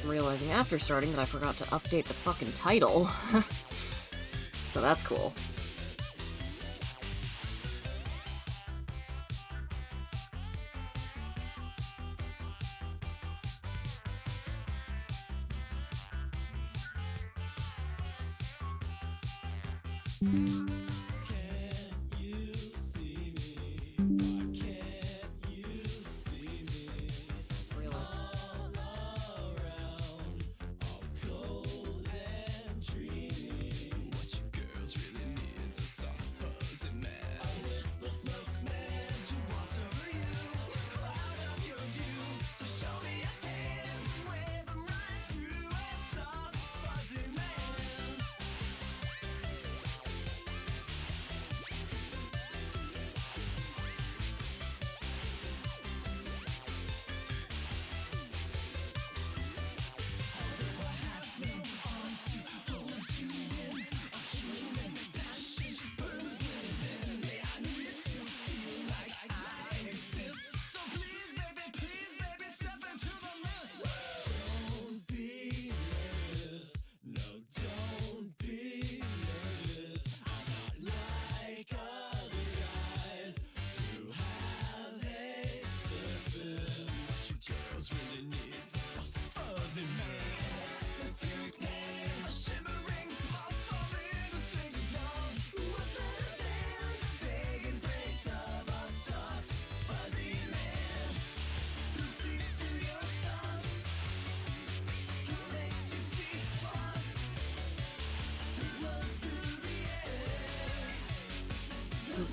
I'm realizing after starting that I forgot to update the fucking title. So that's cool.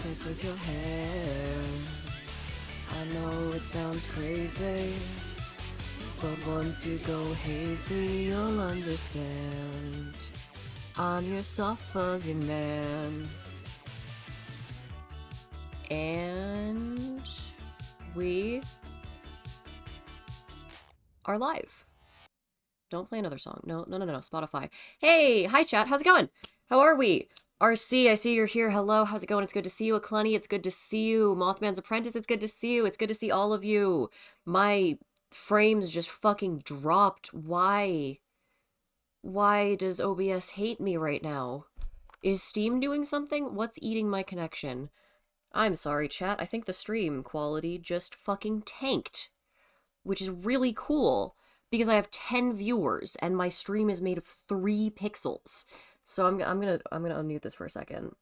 Face with your hair. I know it sounds crazy, but once you go hazy, you'll understand. I'm your soft fuzzy man. And we are live. Don't play another song. No, Spotify. Hey, hi chat, how's it going? How are we? RC, I see you're here. Hello, how's it going? It's good to see you. Aclunny, it's good to see you. Mothman's Apprentice, it's good to see you. It's good to see all of you. My frames just fucking dropped. Why? Why does OBS hate me right now? Is Steam doing something? What's eating my connection? I'm sorry, chat. I think the stream quality just fucking tanked. Which is really cool, because I have 10 viewers, and my stream is made of 3 pixels. So I'm gonna unmute this for a second.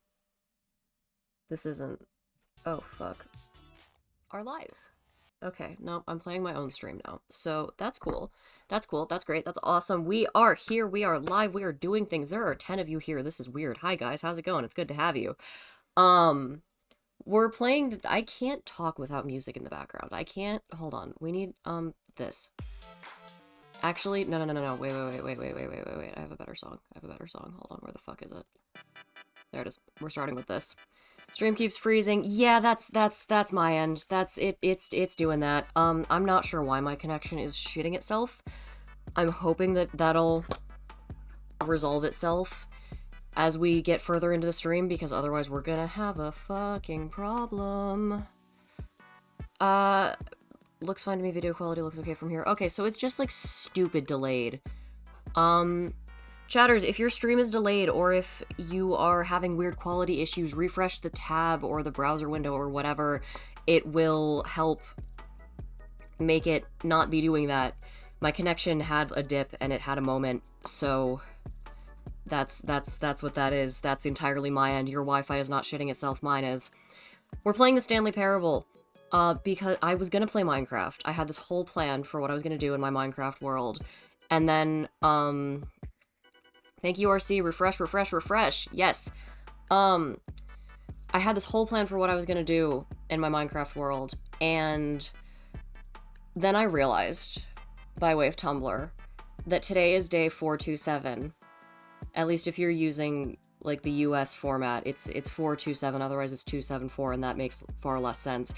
This isn't... Oh, fuck. Are live. Okay, no, I'm playing my own stream now. So that's cool. That's cool. That's great. That's awesome. We are here. We are live. We are doing things. There are 10 of you here. This is weird. Hi, guys. How's it going? It's good to have you. We're playing... I can't talk without music in the background. I can't... Hold on. We need, this. Actually, no. Wait. I have a better song. Hold on, where the fuck is it? There it is. We're starting with this. Stream keeps freezing. Yeah, that's my end. That's it. It's doing that. I'm not sure why my connection is shitting itself. I'm hoping that that'll resolve itself as we get further into the stream, because otherwise we're gonna have a fucking problem. Looks fine to me. Video quality looks okay from here. Okay, so it's just, like, stupid delayed. Chatters, if your stream is delayed, or if you are having weird quality issues, refresh the tab or the browser window or whatever. It will help make it not be doing that. My connection had a dip, and it had a moment, so that's what that is. That's entirely my end. Your Wi-Fi is not shitting itself. Mine is. We're playing the Stanley Parable. Because I was gonna play Minecraft. I had this whole plan for what I was gonna do in my Minecraft world. And then, thank you, RC. Refresh. Yes. I had this whole plan for what I was gonna do in my Minecraft world. And then I realized, by way of Tumblr, that today is day 427. At least if you're using, like, the US format, it's 427, otherwise it's 274, and that makes far less sense.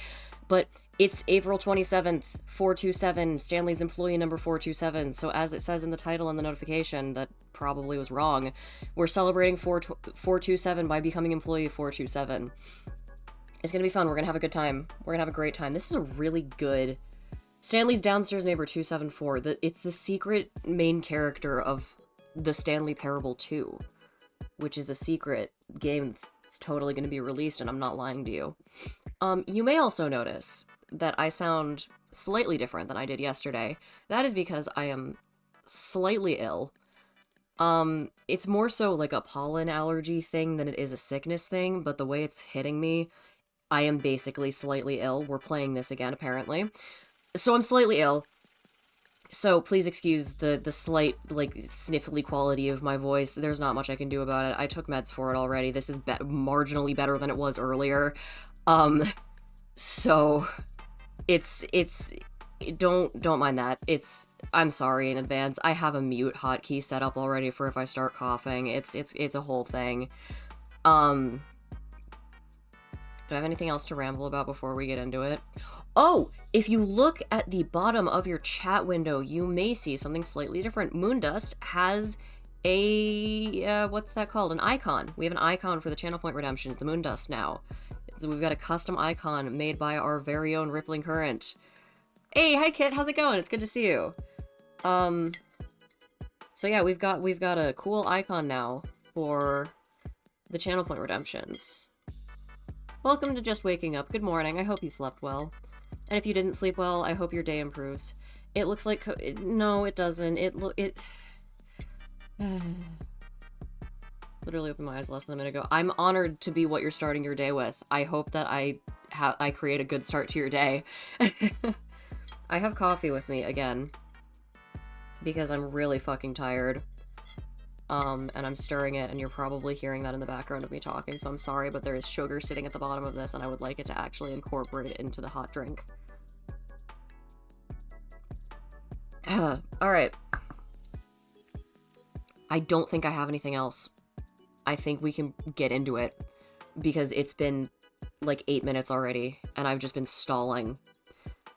But it's April 27th, 427, Stanley's employee number 427, so as it says in the title and the notification, that probably was wrong, we're celebrating 427 by becoming employee 427. It's gonna be fun, we're gonna have a good time. We're gonna have a great time. This is a really good Stanley's downstairs neighbor 274. It's the secret main character of the Stanley Parable 2, which is a secret game that's totally going to be released, and I'm not lying to you. You may also notice that I sound slightly different than I did yesterday. That is because I am slightly ill. It's more so like a pollen allergy thing than it is a sickness thing, but the way it's hitting me, I am basically slightly ill. We're playing this again, apparently. So I'm slightly ill. So please excuse the slight, like, sniffly quality of my voice. There's not much I can do about it. I took meds for it already. This is marginally better than it was earlier. So don't mind that. I'm sorry in advance. I have a mute hotkey set up already for if I start coughing. It's a whole thing. Do I have anything else to ramble about before we get into it? Oh, if you look at the bottom of your chat window, you may see something slightly different. Moondust has a, what's that called? An icon. We have an icon for the channel point redemptions, the Moondust now. So we've got a custom icon made by our very own Rippling Current. Hey, hi Kit, how's it going? It's good to see you. So yeah, we've got a cool icon now for the channel point redemptions. Welcome to Just Waking Up. Good morning. I hope you slept well. And if you didn't sleep well, I hope your day improves. It looks like no, it doesn't. Literally opened my eyes less than a minute ago. I'm honored to be what you're starting your day with. I hope that I create a good start to your day. I have coffee with me again because I'm really fucking tired. And I'm stirring it, and you're probably hearing that in the background of me talking, so I'm sorry, but there is sugar sitting at the bottom of this, and I would like it to actually incorporate it into the hot drink. Alright. I don't think I have anything else. I think we can get into it, because it's been like 8 minutes already, and I've just been stalling.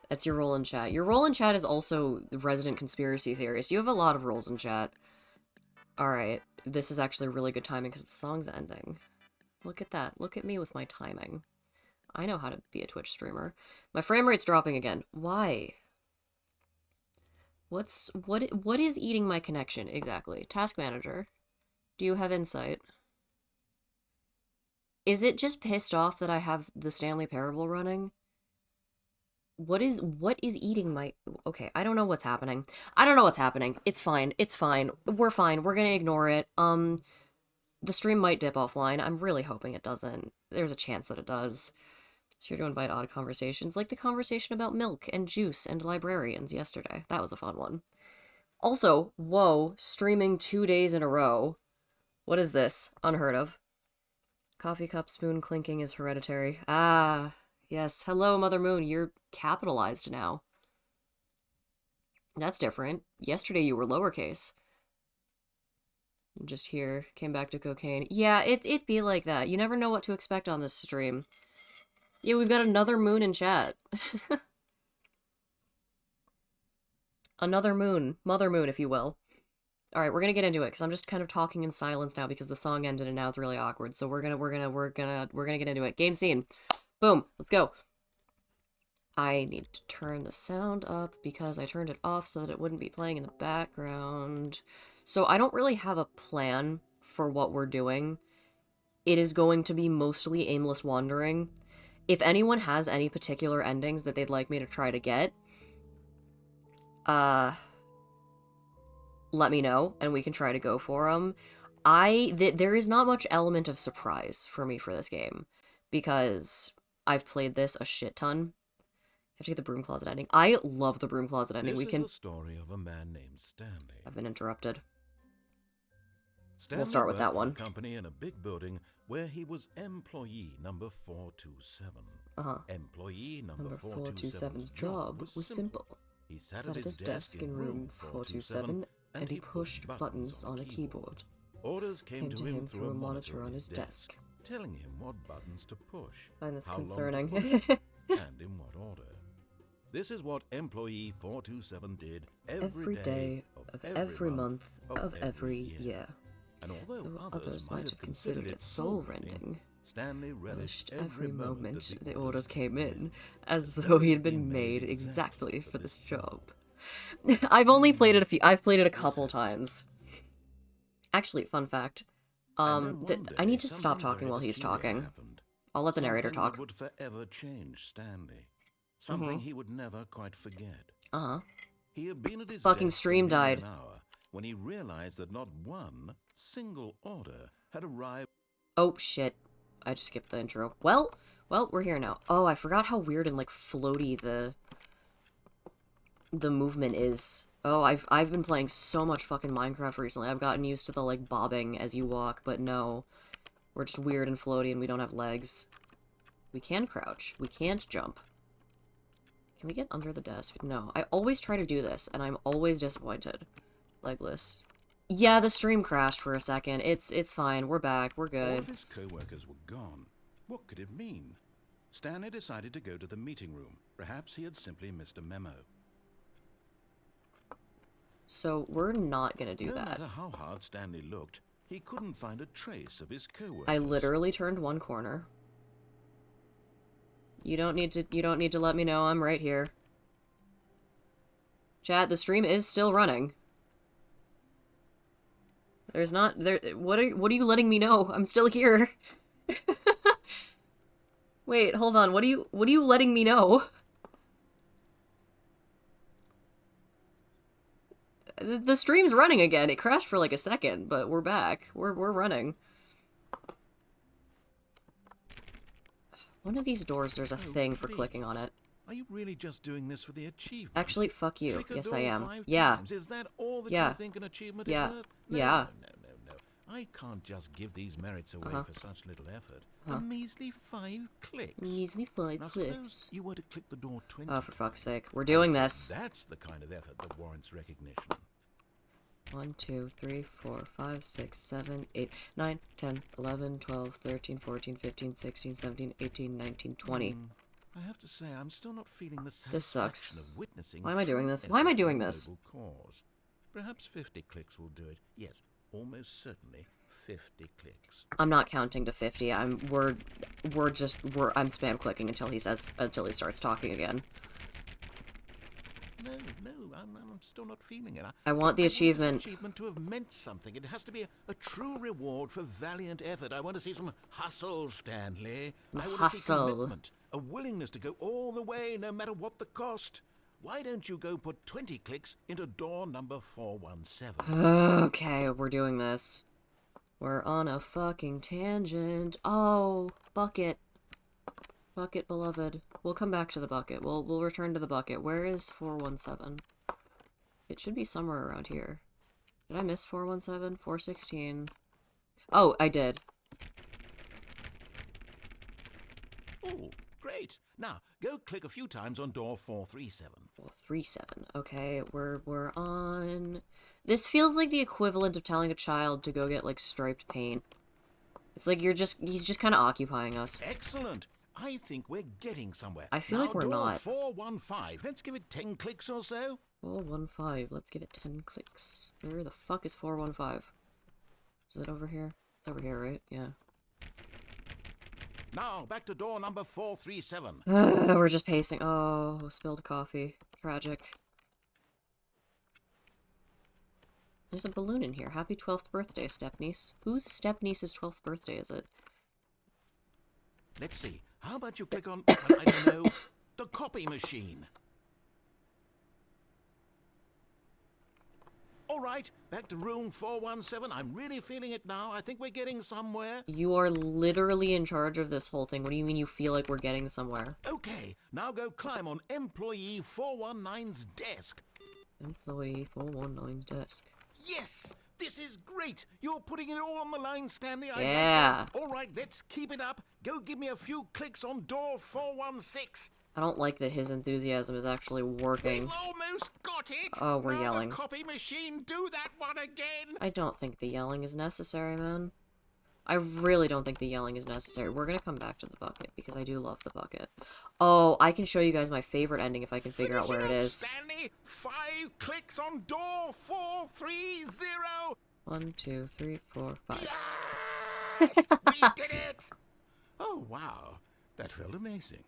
That's your role in chat. Your role in chat is also resident conspiracy theorist. You have a lot of roles in chat. Alright, this is actually really good timing because the song's ending. Look at that. Look at me with my timing. I know how to be a Twitch streamer. My frame rate's dropping again. Why? What is eating my connection exactly? Task manager. Do you have insight? Is it just pissed off that I have the Stanley Parable running? What is eating my... Okay, I don't know what's happening. I don't know what's happening. It's fine. It's fine. We're fine. We're gonna ignore it. The stream might dip offline. I'm really hoping it doesn't. There's a chance that it does. It's here to invite odd conversations, like the conversation about milk and juice and librarians yesterday. That was a fun one. Also, whoa, streaming 2 days in a row. What is this? Unheard of. Coffee cup spoon clinking is hereditary. Ah... Yes, hello, Mother Moon. You're capitalized now. That's different. Yesterday you were lowercase. Just here, came back to cocaine. Yeah, it'd be like that. You never know what to expect on this stream. Yeah, we've got another moon in chat. Another moon. Mother Moon, if you will. Alright, we're gonna get into it, because I'm just kind of talking in silence now because the song ended and now it's really awkward. So we're gonna get into it. Game scene. Boom, let's go. I need to turn the sound up because I turned it off so that it wouldn't be playing in the background. So I don't really have a plan for what we're doing. It is going to be mostly aimless wandering. If anyone has any particular endings that they'd like me to try to get, let me know and we can try to go for them. There is not much element of surprise for me for this game because I've played this a shit ton. I have to get the broom closet ending. I love the broom closet ending. This is the story of a man named Stanley. I've been interrupted. Stanley We'll start with that worked for one. a company in a big building where he was employee number 427. Employee number 427's job was simple. He sat at his desk in room 427 and he pushed buttons on a keyboard. Orders came to him through a monitor on his desk, telling him what buttons to push, Find this how long to concerning. push, and in what order. This is what employee 427 did Every day of every month of every year. And although Though others might have considered it soul-rending, Stanley Relished relished every moment as the orders came in, as though he had been made exactly for this job. I've only played it I've played it a couple times. Actually, fun fact. I need to stop talking while he's talking. I'll let the narrator talk. Something that would forever change Stanley. Something he would never quite forget. He had been at his Fucking desk stream for nearly died. an hour when he realized that not one single order had arrived. Oh shit. I just skipped the intro. Well, we're here now. Oh, I forgot how weird and like floaty the movement is. Oh, I've been playing so much fucking Minecraft recently. I've gotten used to the like bobbing as you walk, but no. We're just weird and floaty and we don't have legs. We can crouch. We can't jump. Can we get under the desk? No. I always try to do this, and I'm always disappointed. Legless. Yeah, the stream crashed for a second. It's fine. We're back. We're good. All of his co-workers were gone. What could it mean? Stanley decided to go to the meeting room. Perhaps he had simply missed a memo. So we're not gonna do that. No matter how hard Stanley looked, he couldn't find a trace of his co-workers. I literally turned one corner. You don't need to let me know I'm right here. Chat, the stream is still running. There's not there what are you letting me know? I'm still here. Wait, hold on. What are you letting me know? The stream's running again. It crashed for like a second, but we're back. We're running. One of these doors, there's a thing for clicking on it. Are you really just doing this for the achievement? Actually, fuck you. Click a Yes, door I am. 5 Yeah. times. Is that all that Yeah. you think an achievement Yeah. is worth? No, Yeah. No. I can't just give these merits away for such little effort. A measly 5 clicks. Measly 5 Now, clicks. suppose you were to click the door 20 Oh, for fuck's sake. We're doing times. this. That's the kind of effort that warrants recognition. 1, 2, 3, 4, 5, 6, 7, 8, 9, 10, 11, 12, 13, 14, 15, 16, 17, 18, 19, 20. I have to say, I'm still not feeling the This sucks. satisfaction of witnessing. Why am I doing true this? Why am I effort doing in a this? noble cause. Perhaps 50 clicks will do it. Yes, almost certainly 50 clicks. I'm not counting to 50. I'm spam clicking until he starts talking again. No, I'm still not feeling it. I want the achievement. This achievement to have meant something. It has to be a true reward for valiant effort. I want to see some hustle, Stanley. I want to see Hustle. commitment, a willingness to go all the way, no matter what the cost. Why don't you go put 20 clicks into door number 417? Okay, we're doing this. We're on a fucking tangent. Oh, bucket. Bucket, beloved. We'll come back to the bucket. We'll return to the bucket. Where is 417? It should be somewhere around here. Did I miss 417? 416. Oh, I did. Oh, great. Now, go click a few times on door 437. 437. Okay, we're on... This feels like the equivalent of telling a child to go get, like, striped paint. It's like he's just kind of occupying us. Excellent. I think we're getting somewhere. I feel now, like we're door not. 415. Let's give it 10 clicks or so. 415. Let's give it 10 clicks. Where the fuck is 415? Is it over here? It's over here, right? Yeah. Now, back to door number 437. We're just pacing. Oh, spilled coffee. Tragic. There's a balloon in here. Happy 12th birthday, stepniece. Whose stepniece's 12th birthday is it? Let's see. How about you click on, I don't know, the copy machine? All right, back to room 417. I'm really feeling it now. I think we're getting somewhere. You are literally in charge of this whole thing. What do you mean you feel like we're getting somewhere? Okay, now go climb on employee 419's desk. Employee 419's desk. Yes! This is great! You're putting it all on the line, Stanley. I Yeah. like that. All right, let's keep it up. Go give me a few clicks on door 416. I don't like that his enthusiasm is actually working. We've almost got it! Oh, we're now yelling. The copy machine, do that one again! I don't think the yelling is necessary, man. I really don't think the yelling is necessary. We're gonna come back to the bucket, because I do love the bucket. Oh, I can show you guys my favorite ending if I can figure out where it is. Stanley, 5 clicks on door 430! 1, 2, 3, 4, 5. Yes! We did it! Oh, wow. That felt amazing.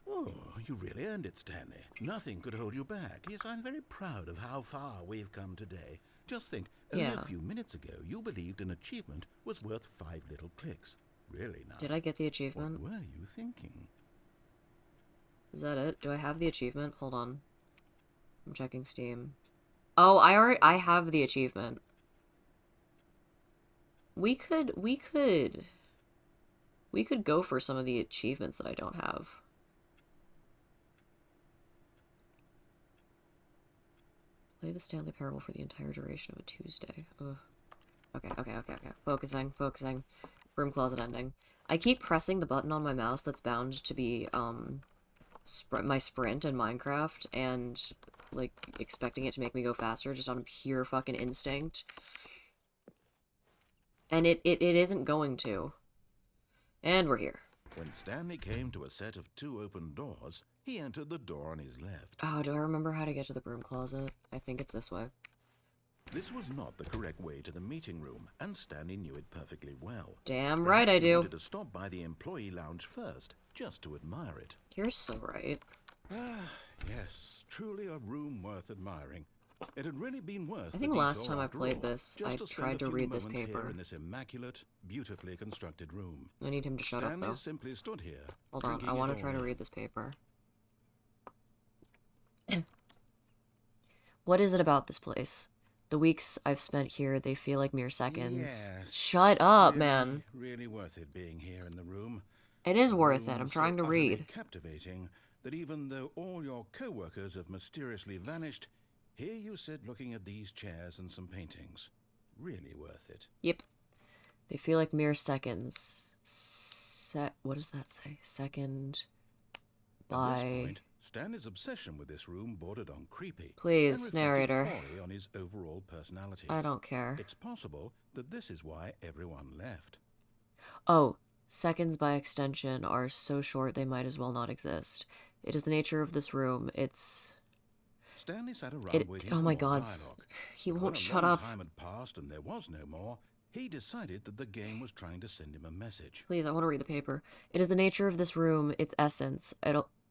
Oh, you really earned it, Stanley. Nothing could hold you back. Yes, I'm very proud of how far we've come today. Just think, only Yeah. a few minutes ago, you believed an achievement was worth 5 little clicks. Really now? Did I get the achievement? What were you thinking? Is that it? Do I have the achievement? Hold on. I'm checking Steam. Oh, I have the achievement. We could go for some of the achievements that I don't have. Play the Stanley Parable for the entire duration of a Tuesday. Ugh. Okay. Focusing. Broom closet ending. I keep pressing the button on my mouse that's bound to be, my sprint in Minecraft, and, like, expecting it to make me go faster just on pure fucking instinct. And it isn't going to. And we're here. When Stanley came to a set of 2 open doors, he entered the door on his left. Oh, do I remember how to get to the broom closet? I think it's this way. This was not the correct way to the meeting room, and Stanley knew it perfectly well. Damn right I do. He wanted to stop by the employee lounge first, just to admire it. You're so right. Ah, yes, truly a room worth admiring. It had really been worth. I think the last detour time I after played all, this, just I to spend tried a to few read this moments here paper. in this immaculate, beautifully constructed room. I need him to shut up, Stanley though. simply stood here. Hold on, I want to try to read this paper. What is it about this place? The weeks I've spent here, they feel like mere seconds. Yes, Shut up, really, man. Really worth it being here in the room. It is The worth it. room I'm so trying to utterly read. Captivating that even though all your co-workers have mysteriously vanished, here you sit looking at these chairs and some paintings. Really worth it. Yep. They feel like mere seconds. What does that say? Second At this by... point, Stanley's obsession with this room bordered on creepy. Please, and reflected narrator. poorly on his overall personality. I don't care. It's possible that this is why everyone left. Oh, seconds by extension are so short they might as well not exist. It is the nature of this room. Stanley sat around waiting Oh for my more god, dialogue. he But won't when shut a long up. time had passed and there was no more, he decided that the game was trying to send him a message. Please, I want to read the paper. It is the nature of this room, its essence.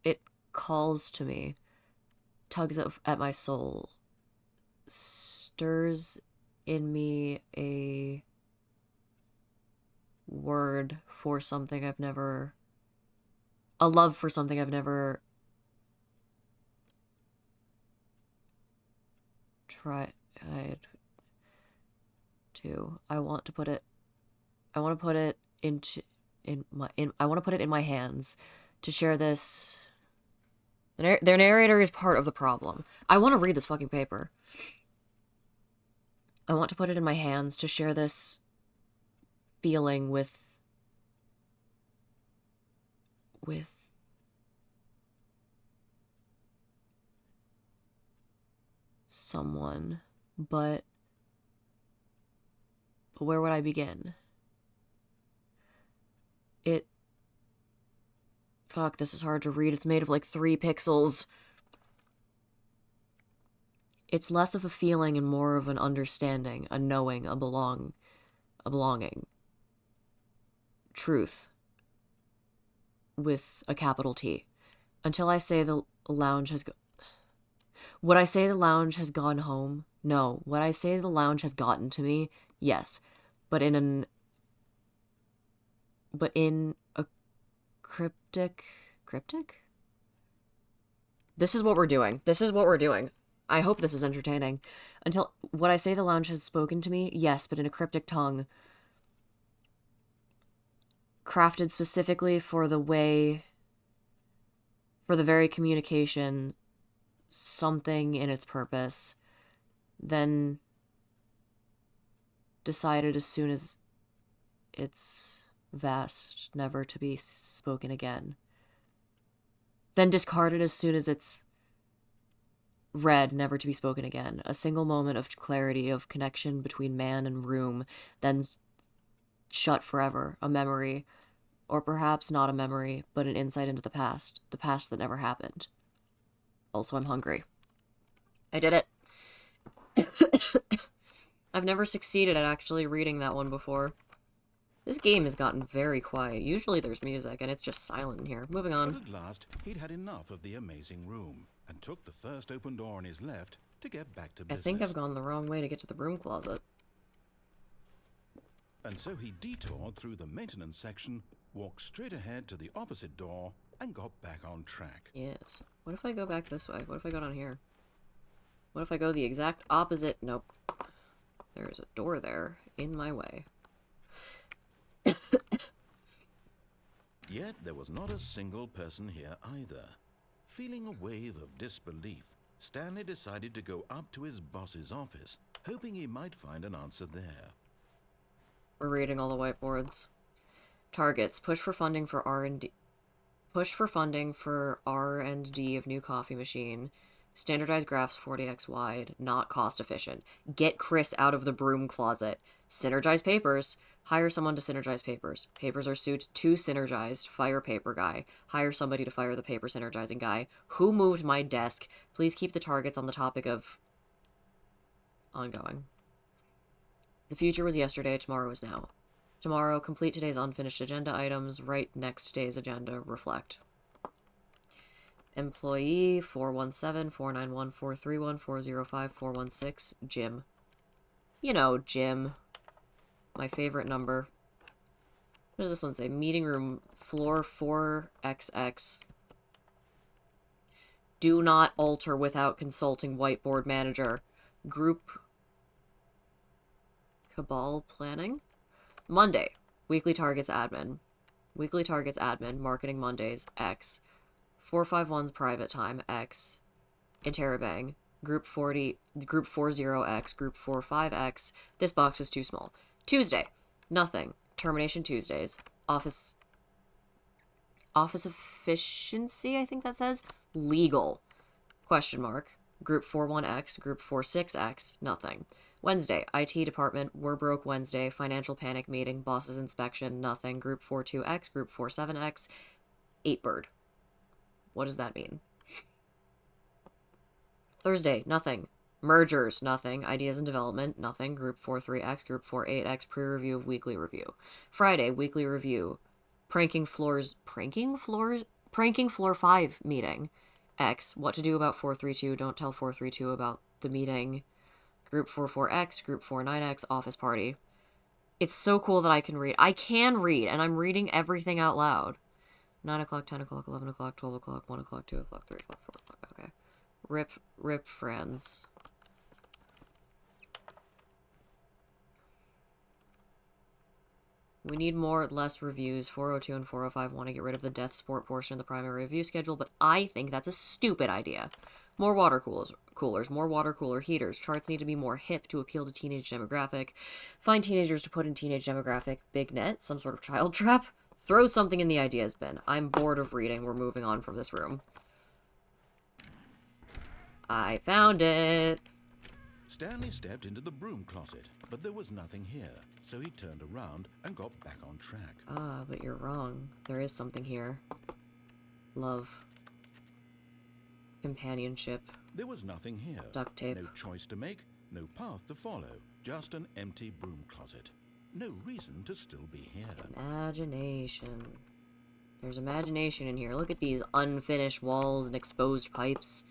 It calls to me, tugs at my soul, stirs in me a word for something I've never... A love for something I've never... tried to. I want to put it in my hands to share this. Their narrator is part of the problem. I want to read this fucking paper. I want to put it in my hands to share this feeling with someone, but where would I begin? Fuck, this is hard to read. It's made of like 3 pixels. It's less of a feeling and more of an understanding, a knowing, a belonging. Truth. With a capital T. Until I say the lounge has Would I say the lounge has gone home? No. Would I say the lounge has gotten to me? Yes. But in a cryptic? This is what we're doing. I hope this is entertaining. Would I say the lounge has spoken to me? Yes, but in a cryptic tongue. Crafted specifically for the very communication, something in its purpose, then decided as soon as it's vast, never to be spoken again. Then discarded as soon as it's read, never to be spoken again. A single moment of clarity, of connection between man and room, then shut forever. A memory, or perhaps not a memory, but an insight into the past that never happened. Also, I'm hungry. I did it. I've never succeeded at actually reading that one before. This game has gotten very quiet. Usually there's music, and it's just silent in here. Moving on. But at last, he'd had enough of the amazing room, and took the first open door on his left to get back to I business. think I've gone the wrong way to get to the broom closet. And so he detoured through the maintenance section, walked straight ahead to the opposite door, and got back on track. Yes. What if I go back this way? What if I go down here? What if I go the exact opposite? Nope. There's a door there in my way. Yet there was not a single person here either. Feeling a wave of disbelief, Stanley decided to go up to his boss's office, hoping he might find an answer there. We're reading all the whiteboards. Targets. Push for funding for R&D. Push for funding for R&D of new coffee machine. Standardized graphs 40x wide. Not cost efficient. Get Chris out of the broom closet. Synergize papers. Hire someone to synergize papers. Papers are too synergized. Fire paper guy. Hire somebody to fire the paper synergizing guy. Who moved my desk? Please keep the targets on the topic of ongoing. The future was yesterday, tomorrow is now. Tomorrow, complete today's unfinished agenda items, write next day's agenda, reflect. Employee 417-491-431-405-416, Jim. You know, Jim. My favorite number. What does this one say? Meeting room, floor 4XX. Do not alter without consulting whiteboard manager. Group Cabal planning? Monday. Weekly targets admin. Weekly targets admin. Marketing Mondays. X. 451's private time. X. Interrobang. Group 40. Group 40X. Group 45X. This box is too small. Tuesday. Nothing. Termination Tuesdays. Office efficiency, I think that says. Legal. Question mark. Group 41X. Group 46X. Nothing. Wednesday, IT department, we're broke Wednesday, financial panic meeting, boss's inspection, nothing, group 42X, group 47X, 8bird. What does that mean? Thursday, nothing. Mergers, nothing. Ideas and development, nothing. Group 43X, group 48X, pre-review of weekly review. Friday, weekly review. Pranking floor 5 meeting. X, what to do about 432, don't tell 432 about the meeting. Group 44X, Group 49X, office party. It's so cool that I can read. I can read, and I'm reading everything out loud. 9 o'clock, 10 o'clock, 11 o'clock, 12 o'clock, 1 o'clock, 2 o'clock, 3 o'clock, 4 o'clock. Okay. Rip friends. We need more, less reviews. 402 and 405 want to get rid of the death sport portion of the primary review schedule, but I think that's a stupid idea. More water coolers, more water cooler heaters. Charts need to be more hip to appeal to teenage demographic. Find teenagers to put in teenage demographic. Big net, some sort of child trap. Throw something in the ideas bin. I'm bored of reading. We're moving on from this room. I found it. Stanley stepped into the broom closet, but there was nothing here, so he turned around and got back on track. Ah, but you're wrong. There is something here. Love. Companionship. There was nothing here. Duct tape. No choice to make, no path to follow, just an empty broom closet. No reason to still be here. Imagination. There's imagination in here. Look at these unfinished walls and exposed pipes.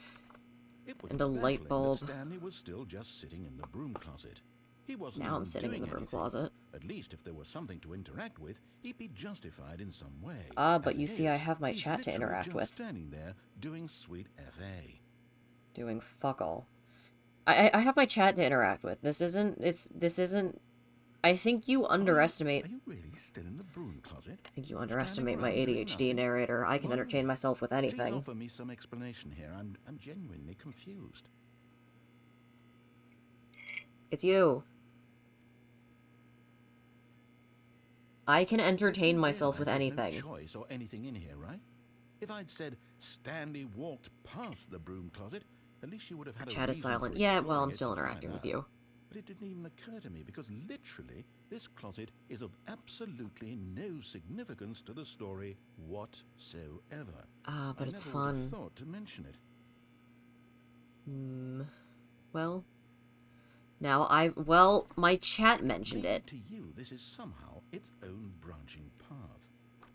It was and a light baffling bulb. that Stanley was still just sitting in the broom closet. He wasn't Now even I'm sitting in doing the broom anything. closet. At least if there was something to interact with, he'd be justified in some way. Ah, but As you it see, I is, have my he's chat to literally interact just with. standing there doing sweet FA. Doing fuck all. I have my chat to interact with. This isn't. I think you underestimate. Are you really still in the broom closet? I think you underestimate my Standing around doing ADHD nothing? narrator. I can Well, entertain myself with Please anything. offer me some explanation here. I'm genuinely confused. It's you. I can entertain You myself with realize there's anything. No choice or anything in here, right? If I'd said Stanley walked past the broom closet, at least you would have had a Chat is reason silent. for Yeah, well, exploring I'm it still to find interacting with out. you. But it didn't even occur to me because literally this closet is of absolutely no significance to the story whatsoever. Ah, but I it's never would have fun. thought to mention it. Well, Now well, my chat mentioned Maybe it. to you, this is somehow its own branching path.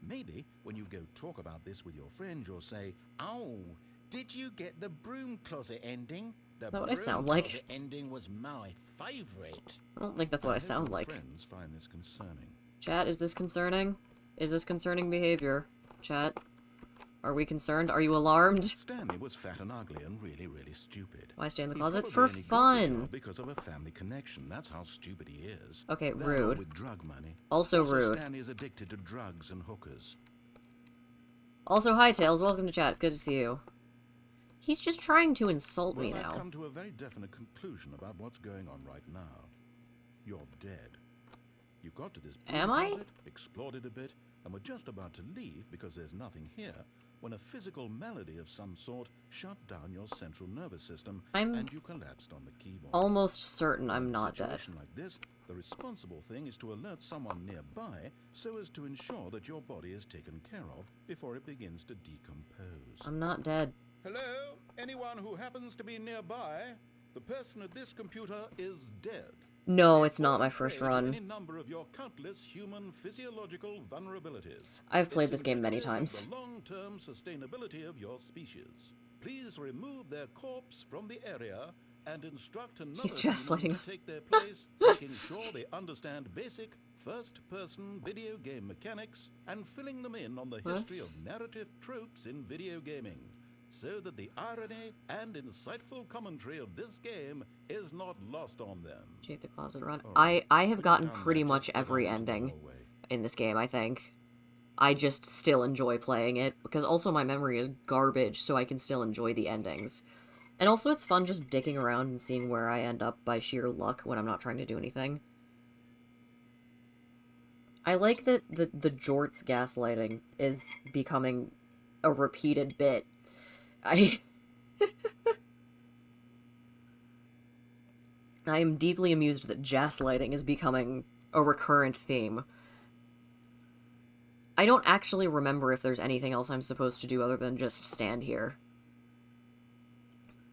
Maybe when you go talk about this with your friends, you'll say, "Oh, did you get the broom closet ending? The Is that what I broom sound like? closet ending was my favorite." I don't think that's what I sound your like. friends find this concerning. Chat, is this concerning? Is this concerning behavior? Chat, are we concerned? Are you alarmed? Stanley was fat and ugly and really, really stupid. Why stay in the He closet? probably For only got the fun. job because of a family connection. That's how stupid he is. Okay, That rude. with drug money. Also rude. Stanley is addicted to drugs and hookers. Also, hi, Tails. Welcome to chat. Good to see you. He's just trying to insult me I've now. come to a very definite conclusion about what's going on right now. You're dead. You got to this Am I? closet, explored it a bit, and were just about to leave because there's nothing here when a physical malady of some sort shut down your central nervous system and you collapsed on the keyboard. Almost certain I'm not In a dead. situation like this, the responsible thing is to alert someone nearby so as to ensure that your body is taken care of before it begins to decompose. I'm not dead. Hello? Anyone who happens to be nearby? The person at this computer is dead. No, it's not my first Prey to run. any number of your countless human physiological vulnerabilities. I've played It's this game many indicative of times. the long-term sustainability of your species. Please remove their corpse from the area and instruct another He's human gaslighting to us. take their place, making sure they understand basic first-person video game mechanics and filling them in on the history of narrative tropes in video gaming, so that the irony and insightful commentary of this game is not lost on them. Jake the Closet Run. I have gotten Down pretty that, much just get every on to the ending hallway. in this game, I think. I just still enjoy playing it, because also my memory is garbage, so I can still enjoy the endings. And also it's fun just dicking around and seeing where I end up by sheer luck when I'm not trying to do anything. I like that the Jorts gaslighting is becoming a repeated bit. I am deeply amused that gaslighting is becoming a recurrent theme. I don't actually remember if there's anything else I'm supposed to do other than just stand here.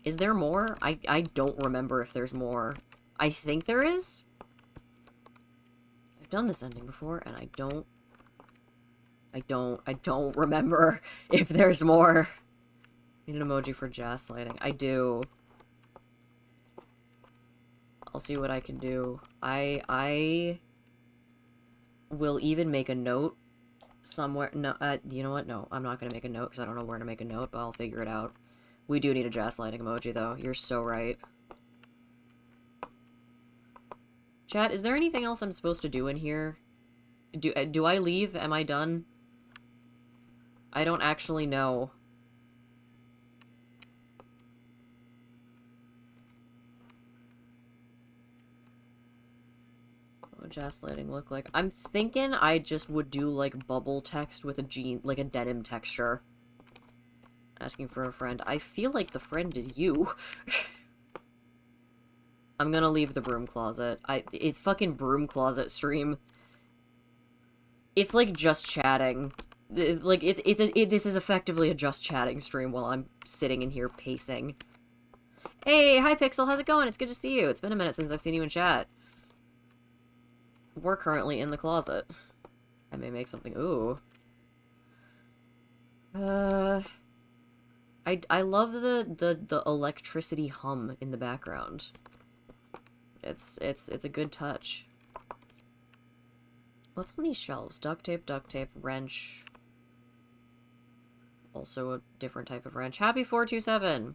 Is there more? I don't remember if there's more. I think there is? I've done this ending before, and I don't remember if there's more. Need an emoji for gaslighting. I do. I'll see what I can do. I will even make a note somewhere. No, you know what? No, I'm not gonna make a note because I don't know where to make a note, but I'll figure it out. We do need a gaslighting emoji, though. You're so right. Chat, is there anything else I'm supposed to do in here? Do I leave? Am I done? I don't actually know. What would gaslighting look like? I'm thinking I just would do, like, bubble text with like a denim texture. Asking for a friend. I feel like the friend is you. I'm gonna leave the broom closet. It's fucking broom closet stream. It's like just chatting. Like, this is effectively a just chatting stream while I'm sitting in here pacing. Hey, hi Pixel, how's it going? It's good to see you. It's been a minute since I've seen you in chat. We're currently in the closet. I may make something. Ooh. I love the electricity hum in the background. It's a good touch. What's on these shelves? Duct tape, wrench. Also a different type of wrench. Happy 427. Do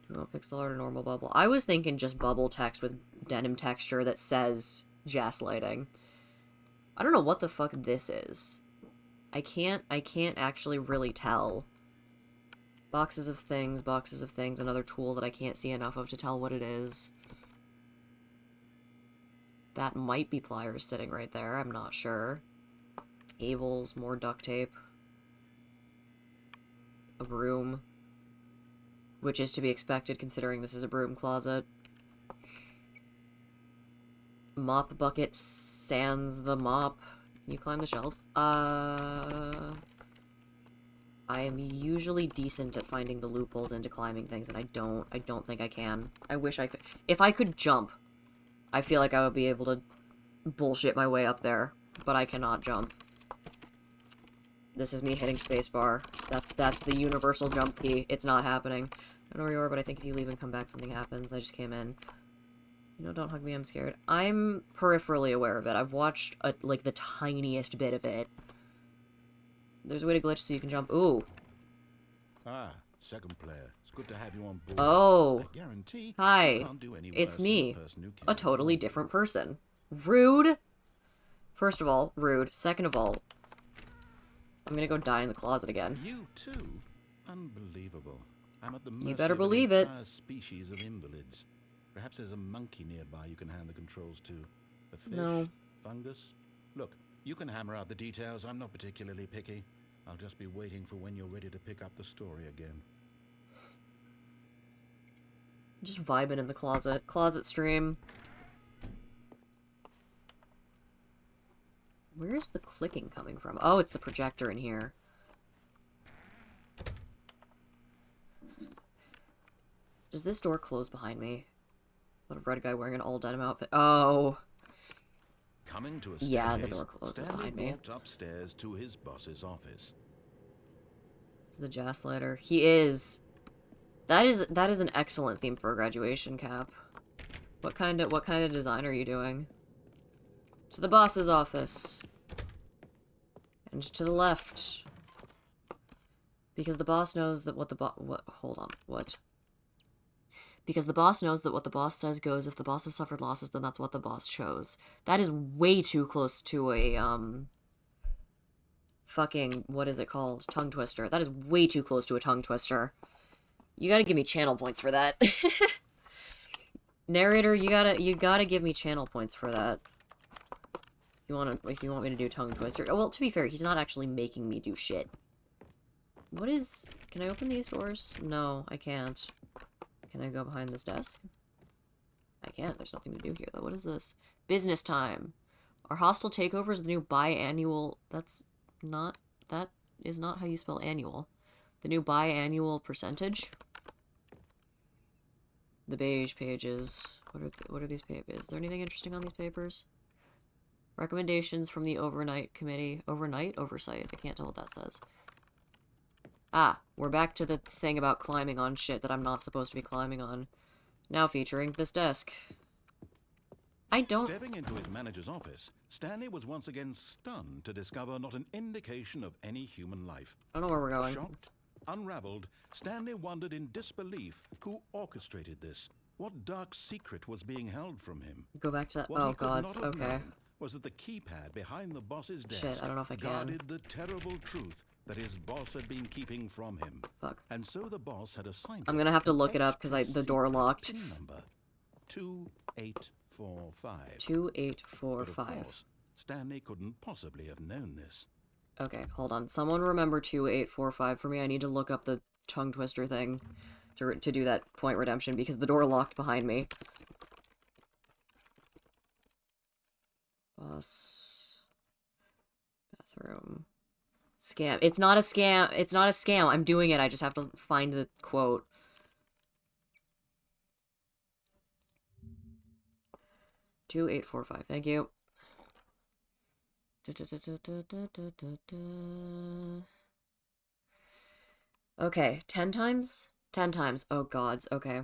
you want pixel art or normal bubble? I was thinking just bubble text with denim texture that says gaslighting. I don't know what the fuck this is. I can't actually really tell. Boxes of things, another tool that I can't see enough of to tell what it is. That might be pliers sitting right there, I'm not sure. Avels, more duct tape. A broom. Which is to be expected considering this is a broom closet. Mop bucket sans the mop. Can you climb the shelves? I I am usually decent at finding the loopholes into climbing things, and I don't think I can. I wish I could. If I could jump, I feel like I would be able to bullshit my way up there, but I cannot jump. This is me hitting spacebar. That's the universal jump key. It's not happening. I don't know where you are, but I think if you leave and come back, something happens. I just came in. You know, don't hug me, I'm scared. I'm peripherally aware of it. I've watched, like, the tiniest bit of it. There's a way to glitch so you can jump. Ooh. Ah, second player. It's good to have you on board. Oh. I guarantee Hi. you can't do any It's worse than me. the person who A came totally before you. different person. Rude. First of all, rude. Second of all, I'm gonna go die in the closet again. You too? Unbelievable. I'm at the You mercy better of an believe it. entire species of invalids. Perhaps there's a monkey nearby you can hand the controls to. A fish? No. Fungus? Look, you can hammer out the details. I'm not particularly picky. I'll just be waiting for when you're ready to pick up the story again. Just vibing in the closet. Closet stream. Where's the clicking coming from? Oh, it's the projector in here. Does this door close behind me? What a red guy wearing an all denim outfit. Oh. Coming to a Yeah, the staircase, door closes Stanley behind me. walked upstairs to his boss's office. Is the gaslighter? He is. That is an excellent theme for a graduation cap. What kind of design are you doing? To the boss's office. And to the left. Because the boss knows that what the hold on, what? Because the boss knows that what the boss says goes. If the boss has suffered losses, then that's what the boss chose. That is way too close to a, fucking, what is it called? Tongue twister. That is way too close to a tongue twister. You gotta give me channel points for that. Narrator, you gotta give me channel points for that. If you want me to do tongue twister. Oh, well, to be fair, he's not actually making me do shit. What is... Can I open these doors? No, I can't. Can I go behind this desk? I can't. There's nothing to do here, though. What is this? Business time. Are hostile takeovers the new biannual... That's not... That is not how you spell annual. The new biannual percentage? The beige pages. What are these papers? Is there anything interesting on these papers? Recommendations from the overnight committee. Overnight? Oversight. I can't tell what that says. Ah, we're back to the thing about climbing on shit that I'm not supposed to be climbing on. Now featuring this desk. I don't... Stepping into his manager's office, Stanley was once again stunned to discover not an indication of any human life. I don't know where we're going. Shocked, unraveled, Stanley wondered in disbelief who orchestrated this. What dark secret was being held from him? Go back to that. What Oh, he could God. not have Okay. known was that the keypad behind the boss's desk Shit, I don't know if I can. guarded the terrible truth that his boss had been keeping from him. Fuck. And so the boss had assigned I'm him gonna have to an look it up because the door extra locked. secret PIN number 2845. But of 2845. course, Stanley couldn't possibly have known this. Okay, hold on. Someone remember 2845 for me. I need to look up the tongue twister thing to do that point redemption because the door locked behind me. Boss. Bathroom. Scam. It's not a scam. It's not a scam. I'm doing it. I just have to find the quote. Two 845. Thank you. Okay, 10 times? 10 times. Oh, gods. Okay.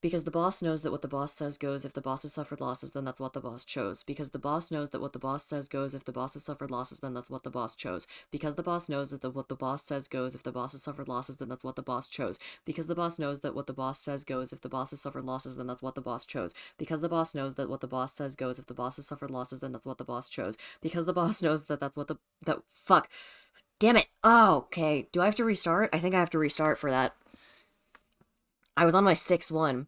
Because the boss knows that what the boss says goes. If the boss has suffered losses, then that's what the boss chose. Because the boss knows that what the boss says goes. If the boss has suffered losses, then that's what the boss chose. Because the boss knows that what the boss says goes. If the boss has suffered losses, then that's what the boss chose. Because the boss knows that what the boss says goes. If the boss has suffered losses, then that's what the boss chose. Because the boss knows that what the boss says goes. If the boss has suffered losses, then that's what the boss chose. Because the boss knows that that's what the... Fuck. Damn it. Oh, okay. Do I have to restart? I think I have to restart for that. I was on my 6th one.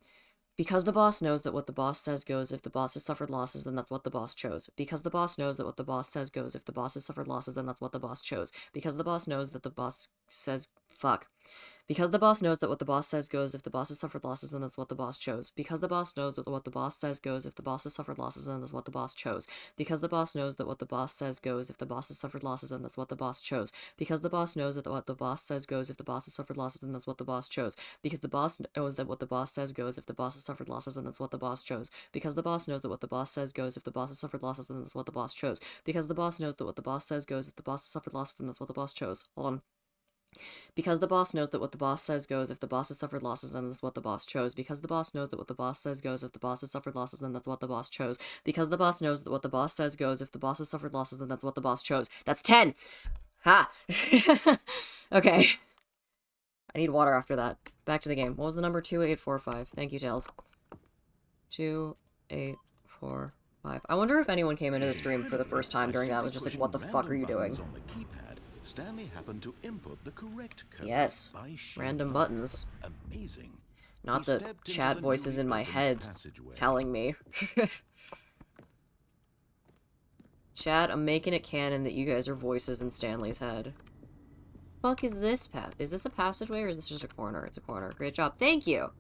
Because the boss knows that what the boss says goes. If the boss has suffered losses, then that's what the boss chose. Because the boss knows that what the boss says goes. If the boss has suffered losses, then that's what the boss chose. Because the boss knows that the boss says... Fuck. Because the boss knows that what the boss says goes. If the boss has suffered losses, then that's what the boss chose. Because the boss knows that what the boss says goes. If the boss has suffered losses, then that's what the boss chose. Because the boss knows that what the boss says goes. If the boss has suffered losses, then that's what the boss chose. Because the boss knows that what the boss says goes. If the boss has suffered losses, then that's what the boss chose. Because the boss knows that what the boss says goes. If the boss has suffered losses, then that's what the boss chose. Because the boss knows that what the boss says goes. If the boss has suffered losses, then that's what the boss chose. Because the boss knows that what the boss says goes. If the boss has suffered losses, then that's what the boss chose. Hold on. Because the boss knows that what the boss says goes. If the boss has suffered losses, then that's what the boss chose. Because the boss knows that what the boss says goes. If the boss has suffered losses, then that's what the boss chose. Because the boss knows that what the boss says goes. If the boss has suffered losses, then that's what the boss chose. That's 10! Ha! Okay. I need water after that. Back to the game. What was the number? 2845. Thank you, Tails. 2845. I wonder if anyone came into the stream for the first time during that was just like, what the fuck are you doing? Stanley happened to input the correct code. Yes. Random buttons. Amazing. Not the chat voices in my head telling me. Chat, I'm making it canon that you guys are voices in Stanley's head. Fuck is this path? Is this a passageway or is this just a corner? It's a corner. Great job. Thank you.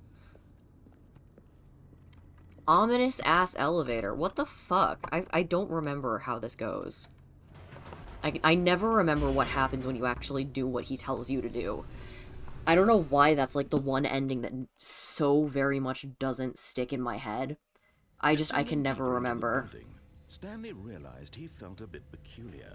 Ominous ass elevator. What the fuck? I don't remember how this goes. I never remember what happens when you actually do what he tells you to do. I don't know why that's like the one ending that so very much doesn't stick in my head. I can never remember. Stanley realized he felt a bit peculiar.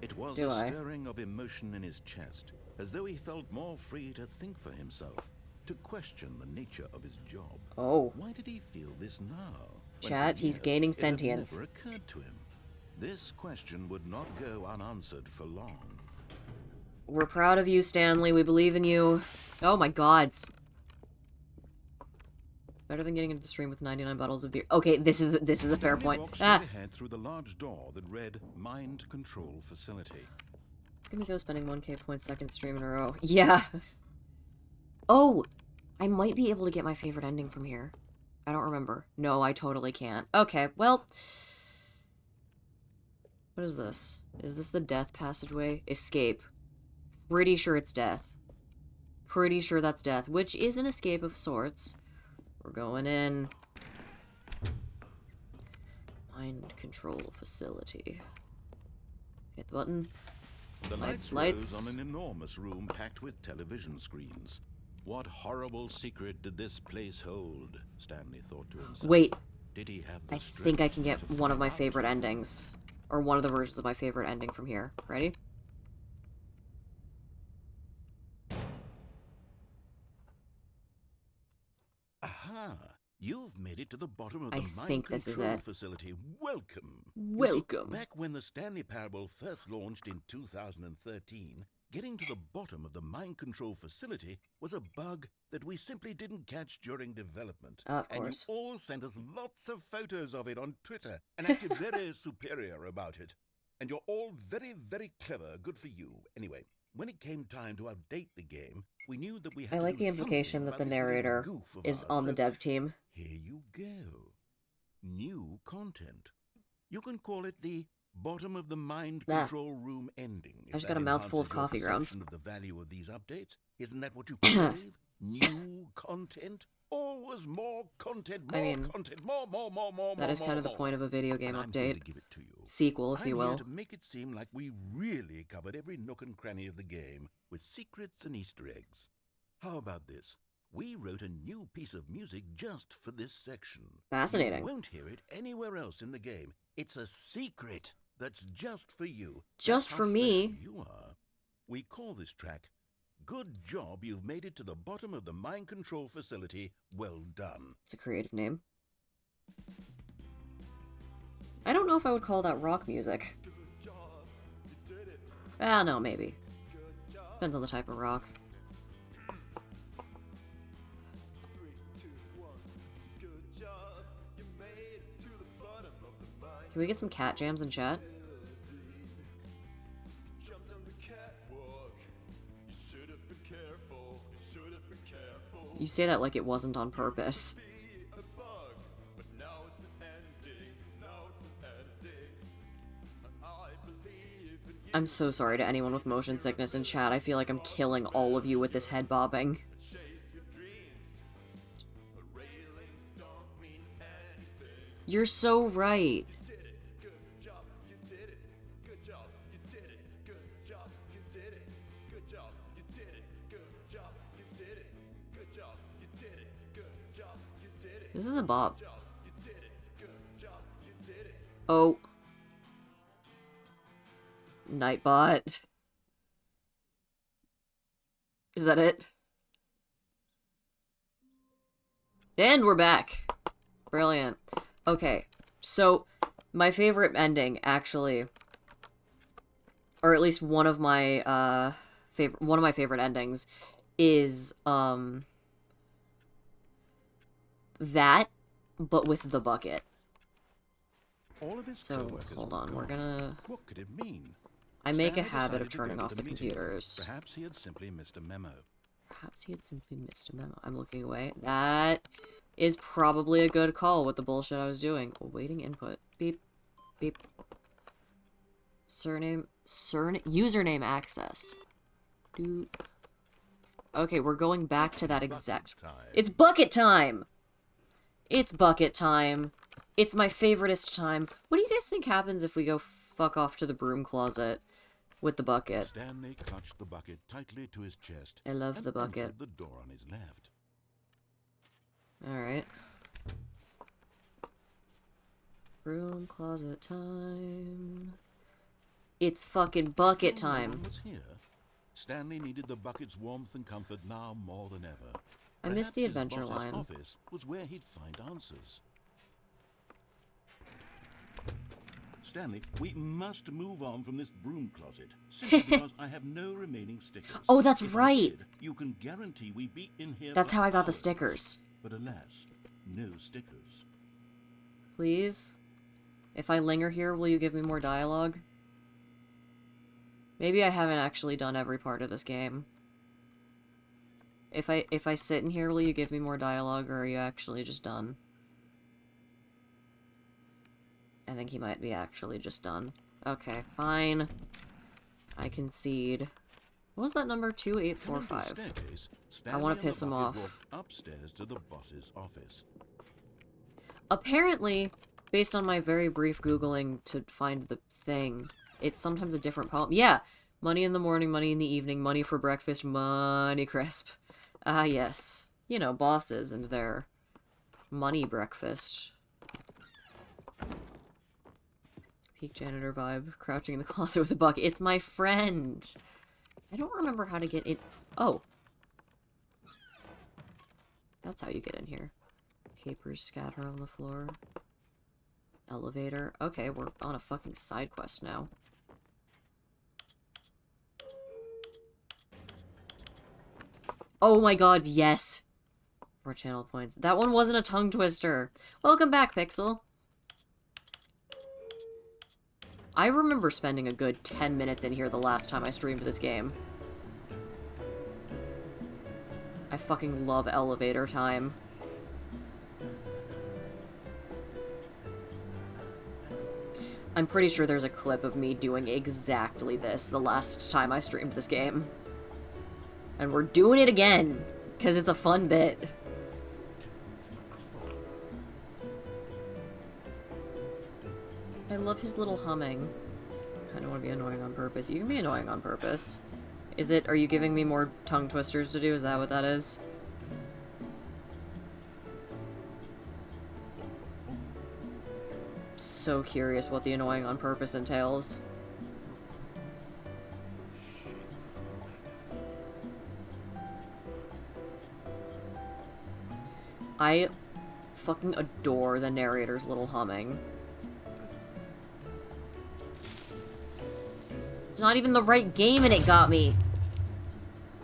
It was stirring of emotion in his chest, as though he felt more free to think for himself, to question the nature of his job. Oh. Why did he feel this now? Chat, he's gaining sentience. It never occurred to him. This question would not go unanswered for long. We're proud of you, Stanley. We believe in you. Oh my god. Better than getting into the stream with 99 bottles of beer. Okay, this is a fair point. Ahead through the large door that read Mind Control Facility. Gonna go spending 1k points second stream in a row. Yeah. Oh, I might be able to get my favorite ending from here. I don't remember. No, I totally can't. Okay, well. What is this? Is this the death passageway? Escape. Pretty sure it's death. Pretty sure that's death, which is an escape of sorts. We're going in. Mind control facility. Hit the button. The lights rose on an enormous room packed with television screens. What horrible secret did this place hold? Stanley thought to himself. Wait. Did he have the I think I can get one of my favorite endings. Or one of the versions of my favorite ending from here. Ready? Aha! You've made it to the bottom of the mind control facility. Welcome. Welcome. See, back when the Stanley Parable first launched in 2013, getting to the bottom of the mind control facility was a bug that we simply didn't catch during development. Of and course. you all sent us lots of photos of it on Twitter and acted very superior about it. And you're all very, very clever. Good for you. Anyway, when it came time to update the game, we knew that we had to like do the implication that the narrator is on the dev team. Here you go. New content. You can call it the bottom of the mind control room ending. I just got a mouthful of coffee grounds. Of the value of these updates? Isn't that what you crave? New content? Always more content, more content, more. That is kind of the point of a video game update. Give it to you. Sequel, if you will. I'm here to make it seem like we really covered every nook and cranny of the game, with secrets and Easter eggs. How about this? We wrote a new piece of music just for this section. Fascinating. You won't hear it anywhere else in the game. It's a secret that's just for you. Just for me. You are. We call this track, Good Job You've Made It to the Bottom of the Mind Control Facility. Well done. It's a creative name. I don't know if I would call that rock music. Good job. You did it. Ah, no, maybe. Good job. Depends on the type of rock. 3, 2, 1. Good job. You made it to the bottom of the mind. Can we get some cat jams in chat? Jumped on the catwalk. You should have been careful. You should have been careful. You say that like it wasn't on purpose. Be a bug, but now it's an ending. Now it's an ending. I believe in I'm so sorry to anyone with motion sickness in chat. I feel like I'm killing all of you with this head bobbing. Chase your dreams. The railings don't mean anything. You're so right. You did it. Good job. You did it. Good job. You did it. Good job. You did it. Good job. You did it. Good job. You did it. Good job. You did it. Good job. You did it. This is a bop. Good job. You did it. Good job. You did it. Oh. Nightbot. Is that it? And we're back. Brilliant. Okay, so my favorite ending, actually, or at least one of my favorite endings, is that, but with the bucket. All of his So co-workers hold were on, we're gone. gonna. What could it mean? I make a Stanley habit of decided to turning go off to the meeting. computers. Perhaps he had simply missed a memo. Perhaps he had simply missed a memo. I'm looking away. That is probably a good call with the bullshit I was doing. Awaiting input. Beep. Beep. Username access. Dude. Okay, we're going back to that exact... Time. It's bucket time! It's bucket time. It's my favoriteest time. What do you guys think happens if we go fuck off to the broom closet with the bucket? Stanley clutched the bucket tightly to his chest. I love and the bucket. entered the door on his left. Alright. Broom closet time. It's fucking bucket Still no time. one was here. Stanley needed the bucket's warmth and comfort now more than ever. I missed the Perhaps his adventure boss's line. office was where he'd find answers. Stanley, we must move on from this broom closet, simply because I have no remaining stickers. Oh, that's If I right. did, you can guarantee we'd be in here That's for how I got the hours. stickers. But alas, no stickers. Please? If I linger here, will you give me more dialogue? Maybe I haven't actually done every part of this game. If I sit in here, will you give me more dialogue, or are you actually just done? I think he might be actually just done. Okay, fine. I concede. What was that number? 2845. Staircase, I Stanley wanna and the piss him bucket off. walked upstairs to the boss's office. Apparently, based on my very brief Googling to find the thing, it's sometimes a different poem. Yeah! Money in the morning, money in the evening, money for breakfast, money crisp. Ah, yes. You know, bosses and their money breakfast. Peak janitor vibe. Crouching in the closet with a bucket. It's my friend! I don't remember how to get in. Oh! That's how you get in here. Papers scatter on the floor. Elevator. Okay, we're on a fucking side quest now. Oh my god, yes! More channel points. That one wasn't a tongue twister. Welcome back, Pixel. I remember spending a good 10 minutes in here the last time I streamed this game. I fucking love elevator time. I'm pretty sure there's a clip of me doing exactly this the last time I streamed this game. And we're doing it again, because it's a fun bit. I love his little humming. Kinda wanna be annoying on purpose. You can be annoying on purpose. Is it, are you giving me more tongue twisters to do? Is that what that is? So curious what the annoying on purpose entails. I fucking adore the narrator's little humming. It's not even the right game and it got me!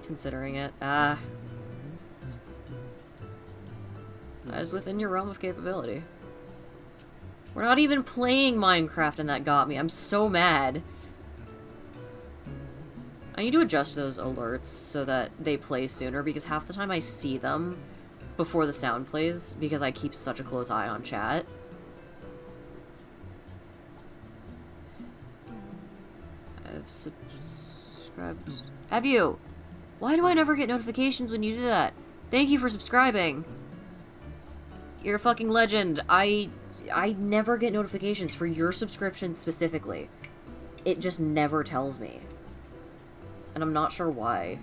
Considering it. That is within your realm of capability. We're not even playing Minecraft and that got me. I'm so mad. I need to adjust those alerts so that they play sooner, because half the time I see them before the sound plays, because I keep such a close eye on chat. I've subscribed. Have you? Why do I never get notifications when you do that? Thank you for subscribing. You're a fucking legend. I never get notifications for your subscription specifically. It just never tells me. And I'm not sure why.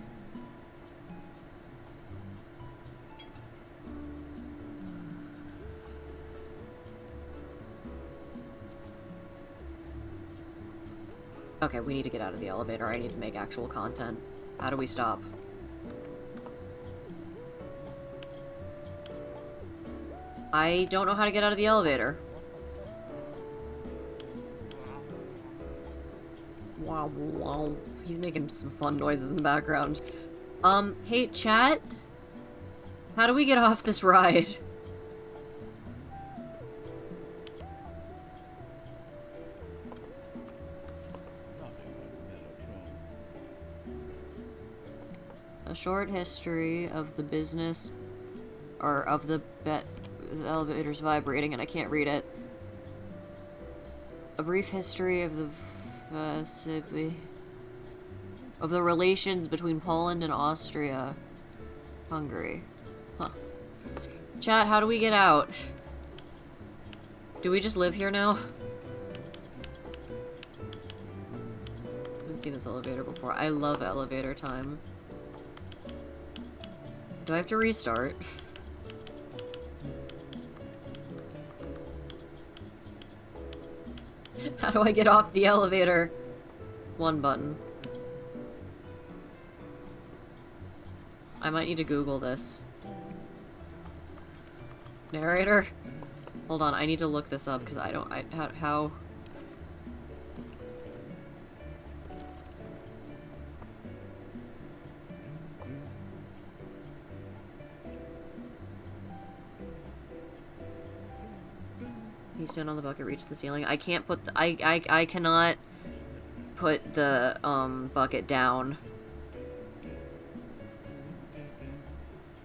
Okay, we need to get out of the elevator. I need to make actual content. How do we stop? I don't know how to get out of the elevator. Wow, wow. He's making some fun noises in the background. Hey, chat? How do we get off this ride? A short history of the business, or of the elevator's vibrating, and I can't read it. A brief history of the relations between Poland and Austria, Hungary. Huh. Chat, how do we get out? Do we just live here now? I haven't seen this elevator before. I love elevator time. Do I have to restart? How do I get off the elevator? One button. I might need to Google this. Narrator? Hold on, I need to look this up because I don't. How? You stand on the bucket, reach the ceiling. I can't put the, I cannot put the bucket down.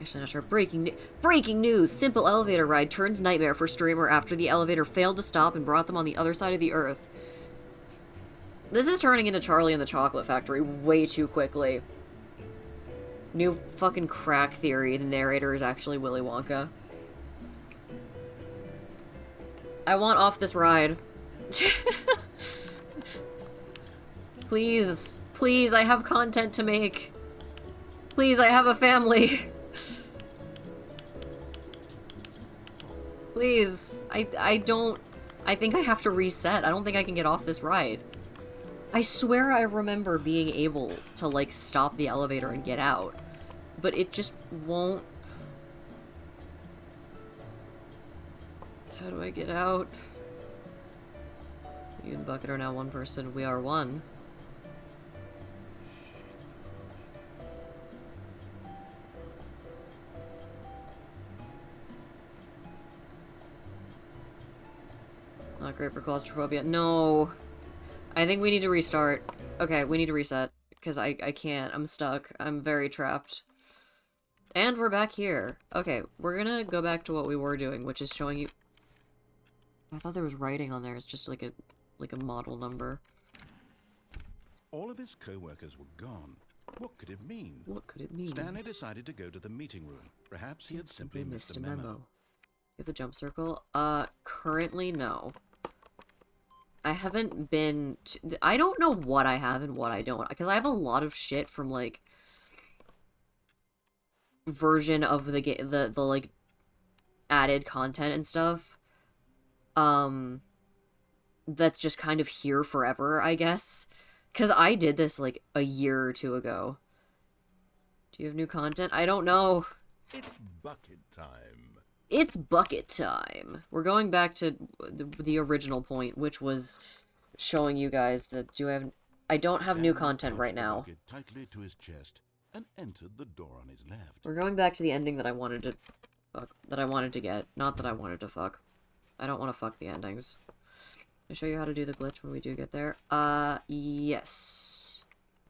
Actually, not sure. Breaking news! Simple elevator ride turns nightmare for streamer after the elevator failed to stop and brought them on the other side of the earth. This is turning into Charlie and the Chocolate Factory way too quickly. New fucking crack theory. The narrator is actually Willy Wonka. I want off this ride. Please. Please, I have content to make. Please, I have a family. Please. I don't... I think I have to reset. I don't think I can get off this ride. I swear I remember being able to, like, stop the elevator and get out. But it just won't... How do I get out? You and the bucket are now one person. We are one. Not great for claustrophobia. No. I think we need to restart. Okay, we need to reset. Because I can't. I'm stuck. I'm very trapped. And we're back here. Okay, we're gonna go back to what we were doing, which is showing you... I thought there was writing on there. It's just like a model number. All of his co-workers were gone. What could it mean? What could it mean? Stanley decided to go to the meeting room. Perhaps he had simply missed a memo. You have the jump circle? Currently, no. I haven't been... I don't know what I have and what I don't. Because I have a lot of shit from, like... version of the game... The like, added content and stuff. That's just kind of here forever, I guess. Because I did this, like, a year or two ago. Do you have new content? I don't know. It's bucket time. It's bucket time. We're going back to the original point, which was showing you guys that I don't have new content right now. Tightly to his chest and entered the door on his left. We're going back to the ending that I wanted to fuck, that I wanted to get, not that I wanted to fuck. I don't want to fuck the endings. I'll show you how to do the glitch when we do get there. Yes.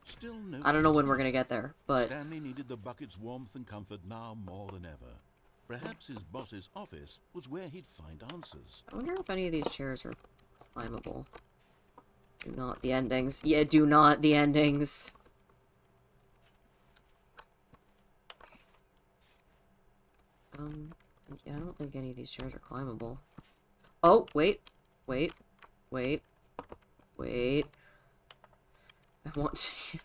Still no I don't know when we're gonna get there, but... Stanley needed the bucket's warmth and comfort now more than ever. Perhaps his boss's office was where he'd find answers. I wonder if any of these chairs are climbable. Do not the endings. Yeah, do not the endings. Yeah, I don't think any of these chairs are climbable. Oh, wait. Wait. Wait. Wait. I want to...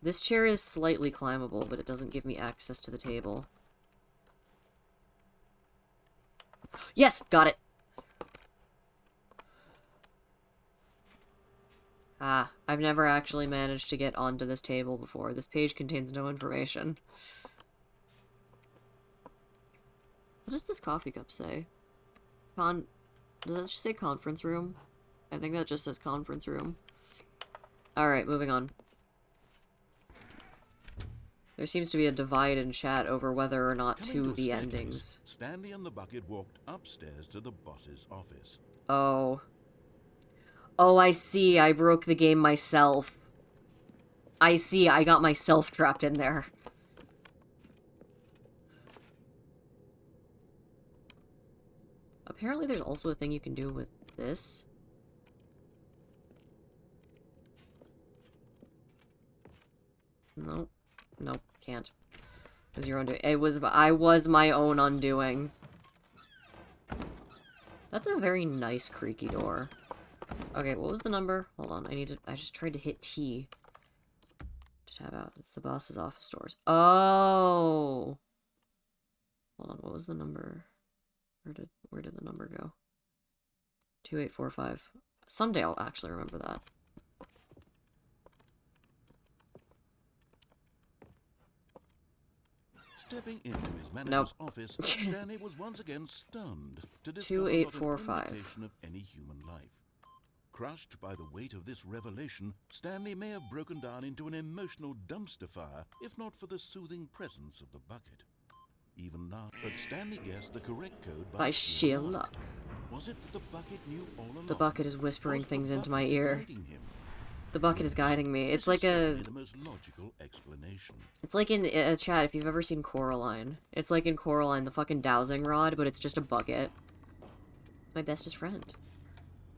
This chair is slightly climbable, but it doesn't give me access to the table. Yes! Got it! Ah, I've never actually managed to get onto this table before. This page contains no information. What does this coffee cup say? Does that just say conference room? I think that just says conference room. Alright, moving on. There seems to be a divide in chat over whether or not to the endings. Stanley and the bucket walked upstairs to the boss's office. Oh. Oh, I see. I broke the game myself. I see. I got myself trapped in there. Apparently there's also a thing you can do with this. Nope. Nope, can't. It was your own I was my own undoing. That's a very nice creaky door. Okay, what was the number? Hold on, I just tried to hit T to tab out. It's the boss's office doors. Oh! Hold on, what was the number? Where did the number go? 2845. Someday I'll actually remember that. Stepping into his manager's office, Stanley was once again stunned to discover 2845. not an indication of any human life. Crushed by the weight of this revelation, Stanley may have broken down into an emotional dumpster fire if not for the soothing presence of the bucket. Even now, but Stanley guessed the correct code by sheer luck. Was it that the bucket knew all along? The bucket is whispering things into my bucket ear. guiding him? The bucket is guiding me. It's like The most logical explanation. It's like in chat, if you've ever seen Coraline. It's like in Coraline, the fucking dowsing rod, but it's just a bucket. It's my bestest friend.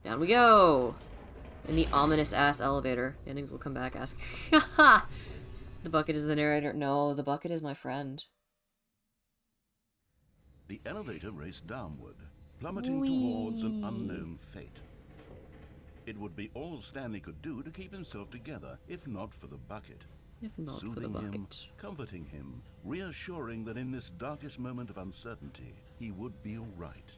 Down we go! In the ominous-ass elevator. The endings will come back asking, haha! The bucket is the narrator. No, the bucket is my friend. The elevator raced downward, plummeting towards an unknown fate. It would be all Stanley could do to keep himself together, if not for the bucket. If not Soothing for the bucket. him, comforting him, reassuring that in this darkest moment of uncertainty, he would be all right.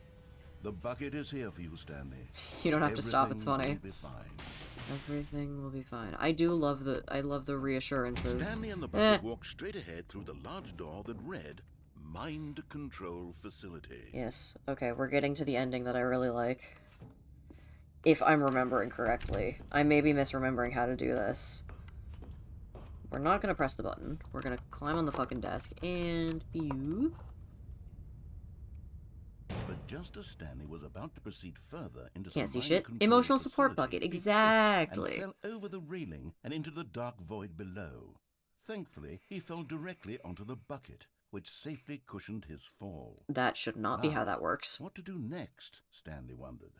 The bucket is here for you, Stanley. You don't have to stop, it's funny. Everything will be fine. Everything will be fine. I love the reassurances. Stanley and the bucket walked straight ahead through the large door that read, Mind Control Facility. Yes. Okay, we're getting to the ending that I really like. If I'm remembering correctly. I may be misremembering how to do this. We're not gonna press the button. We're gonna climb on the fucking desk and... Pew. But just as Stanley was about to proceed further into Can't see the shit. mind control Emotional support facility, bucket. he Exactly. slipped and fell over the railing and into the dark void below. Thankfully, he fell directly onto the bucket, which safely cushioned his fall. That should not be how that works. What to do next? Stanley wondered.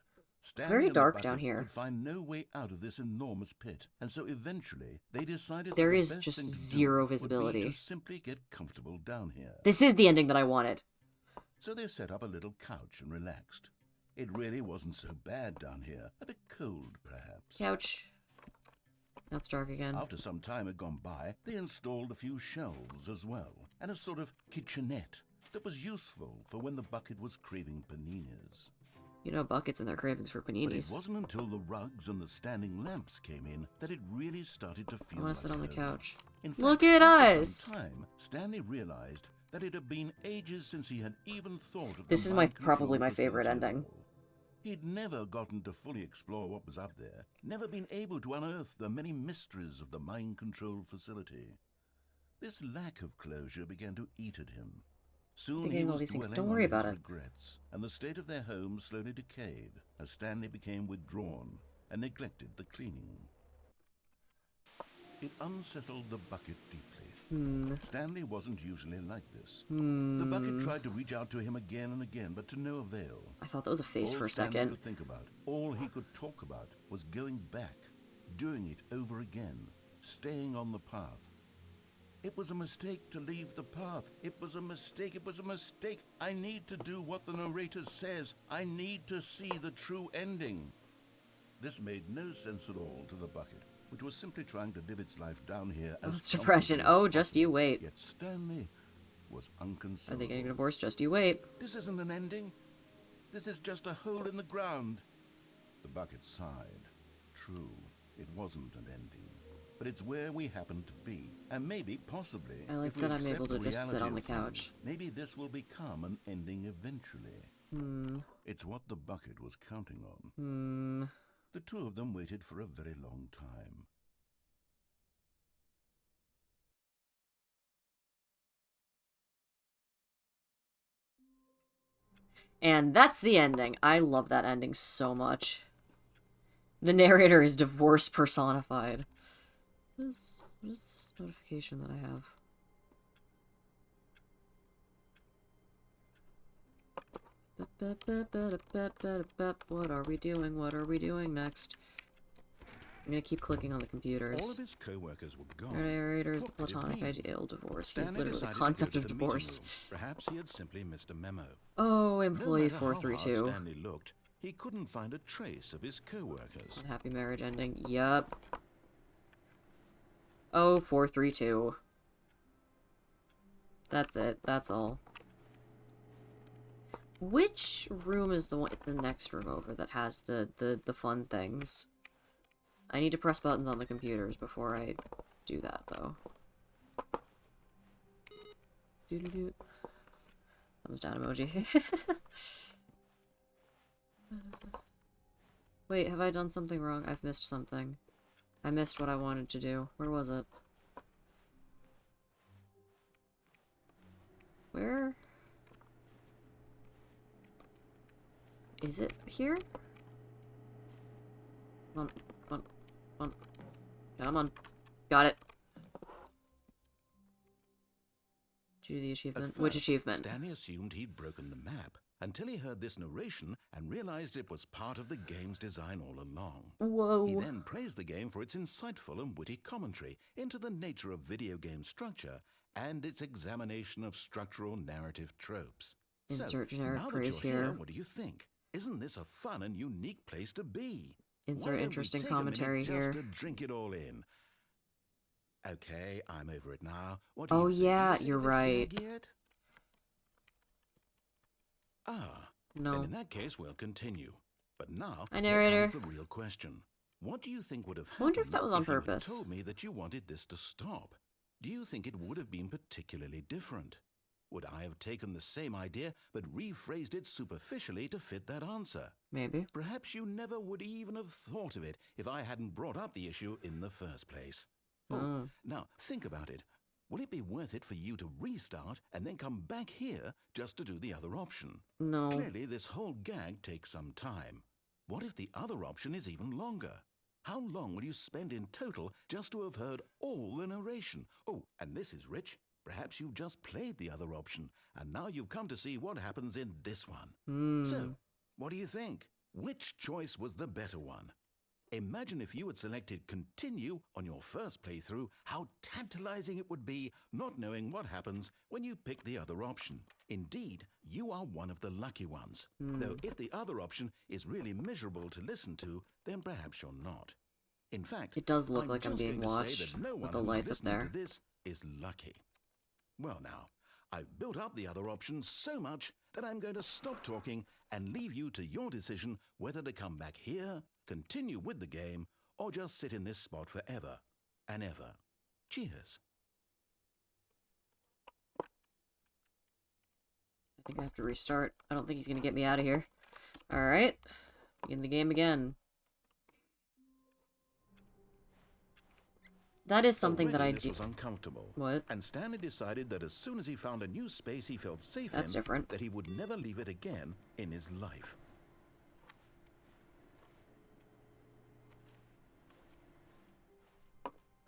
It's very dark down here. Could find no way out of this enormous pit, and so eventually they decided There that the is best just thing to do zero would be visibility. to simply get comfortable down here. This is the ending that I wanted. So they set up a little couch and relaxed. It really wasn't so bad down here. A bit cold, perhaps. Couch. Now it's dark again. After some time had gone by, they installed a few shelves as well, and a sort of kitchenette that was useful for when the bucket was craving paninis. You know, buckets and their cravings for But paninis. it wasn't until the rugs and the standing lamps came in that it really started to feel I want like to sit on the home. couch. In fact, Look at after us! some time, Stanley realized that it had been ages since he had even thought of This the is mind probably control my favorite facility ending. at all. He'd never gotten to fully explore what was up there, never been able to unearth the many mysteries of the mind control facility. This lack of closure began to eat at him. Soon he Thinking all was these things. dwelling Don't on worry his about it. regrets, and the state of their home slowly decayed as Stanley became withdrawn and neglected the cleaning. It unsettled the bucket deeply. Stanley wasn't usually like this. The bucket tried to reach out to him again and again, but to no avail. I thought that was a face All for a Stanley second. could think about, all he could talk about, was going back, doing it over again, staying on the path. It was a mistake to leave the path. It was a mistake. It was a mistake. I need to do what the narrator says. I need to see the true ending. This made no sense at all to the bucket, which was simply trying to live its life down here as It's depression. comfortably as Oh, just you wait. Yet Stanley was unconsolable. Are they getting a divorce? Just you wait. This isn't an ending. This is just a hole in the ground. The bucket sighed. True, it wasn't an ending. But it's where we happen to be. And maybe, possibly, I like if we that I'm accept able to the just sit reality on the of things, couch. maybe this will become an ending eventually. It's what the bucket was counting on. The two of them waited for a very long time. And that's the ending. I love that ending so much. The narrator is divorce personified. What is this notification that I have? What are we doing? What are we doing next? I'm gonna keep clicking on the computers. All of his co-workers were gone. The narrator is the What could it platonic mean? ideal divorce. He's Stanley literally the decided to concept go of to the meeting divorce. room. Perhaps he had simply missed a memo. Oh, No employee matter how hard 432. Stanley looked, he couldn't find a trace of his co-workers. Unhappy marriage ending. Yup. Oh, 432. That's it. That's all. Which room is the next room over that has the fun things? I need to press buttons on the computers before I do that, though. Doo-doo-doo. Thumbs down emoji. Wait, have I done something wrong? I've missed something. I missed what I wanted to do. Where was it? Where? Is it here? Come on, come on, come on. Come on. Got it. Did you do the achievement? At Which first, achievement? Stanley assumed he'd broken the map until he heard this narration and realized it was part of the game's design all along. Whoa. He then praised the game for its insightful and witty commentary into the nature of video game structure and its examination of structural narrative tropes. Insert so, generic now praise that you're here. what do you think? Isn't this a fun and unique place to be? Insert Why don't we interesting take a minute commentary just here. to drink it all in. Okay, I'm over it now. What do Oh you say? yeah, Have you seen you're this right. gag yet? Ah, No. then in that case we'll continue. But now, Hi, here narrator. comes the real question. What do you think would have I happened wonder if that was on you had purpose. told me that you wanted this to stop? Do you think it would have been particularly different? Would I have taken the same idea but rephrased it superficially to fit that answer? Maybe. Perhaps you never would even have thought of it if I hadn't brought up the issue in the first place. Oh, now think about it. Will it be worth it for you to restart and then come back here just to do the other option? No. Clearly, this whole gag takes some time. What if the other option is even longer? How long will you spend in total just to have heard all the narration? Oh, and this is rich. Perhaps you've just played the other option, and now you've come to see what happens in this one. So, what do you think? Which choice was the better one? Imagine if you had selected continue on your first playthrough, how tantalizing it would be not knowing what happens when you pick the other option. Indeed, you are one of the lucky ones. Though if the other option is really miserable to listen to, then perhaps you're not. In fact, It does look like I'm just being going to say watched that no with one the who's lights up listening there. to this is lucky. Well now, I've built up the other option so much that I'm going to stop talking and leave you to your decision whether to come back here, continue with the game, or just sit in this spot forever and ever. Cheers. I think I have to restart. I don't think he's gonna get me out of here. Alright. Begin the game again. That is something that I Already this do. was uncomfortable. What? And Stanley decided that as soon as he found a new space he felt safe That's in, different. that he would never leave it again in his life.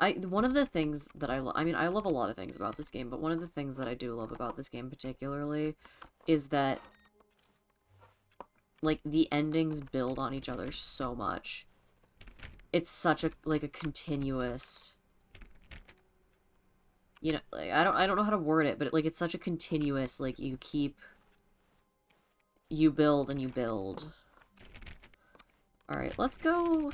One of the things that I mean, I love a lot of things about this game, but one of the things that I do love about this game particularly is that, like, the endings build on each other so much. It's such a, like, a continuous, you know, like, I don't know how to word it, but, like, it's such a continuous, like, you build and you build. Alright, let's go...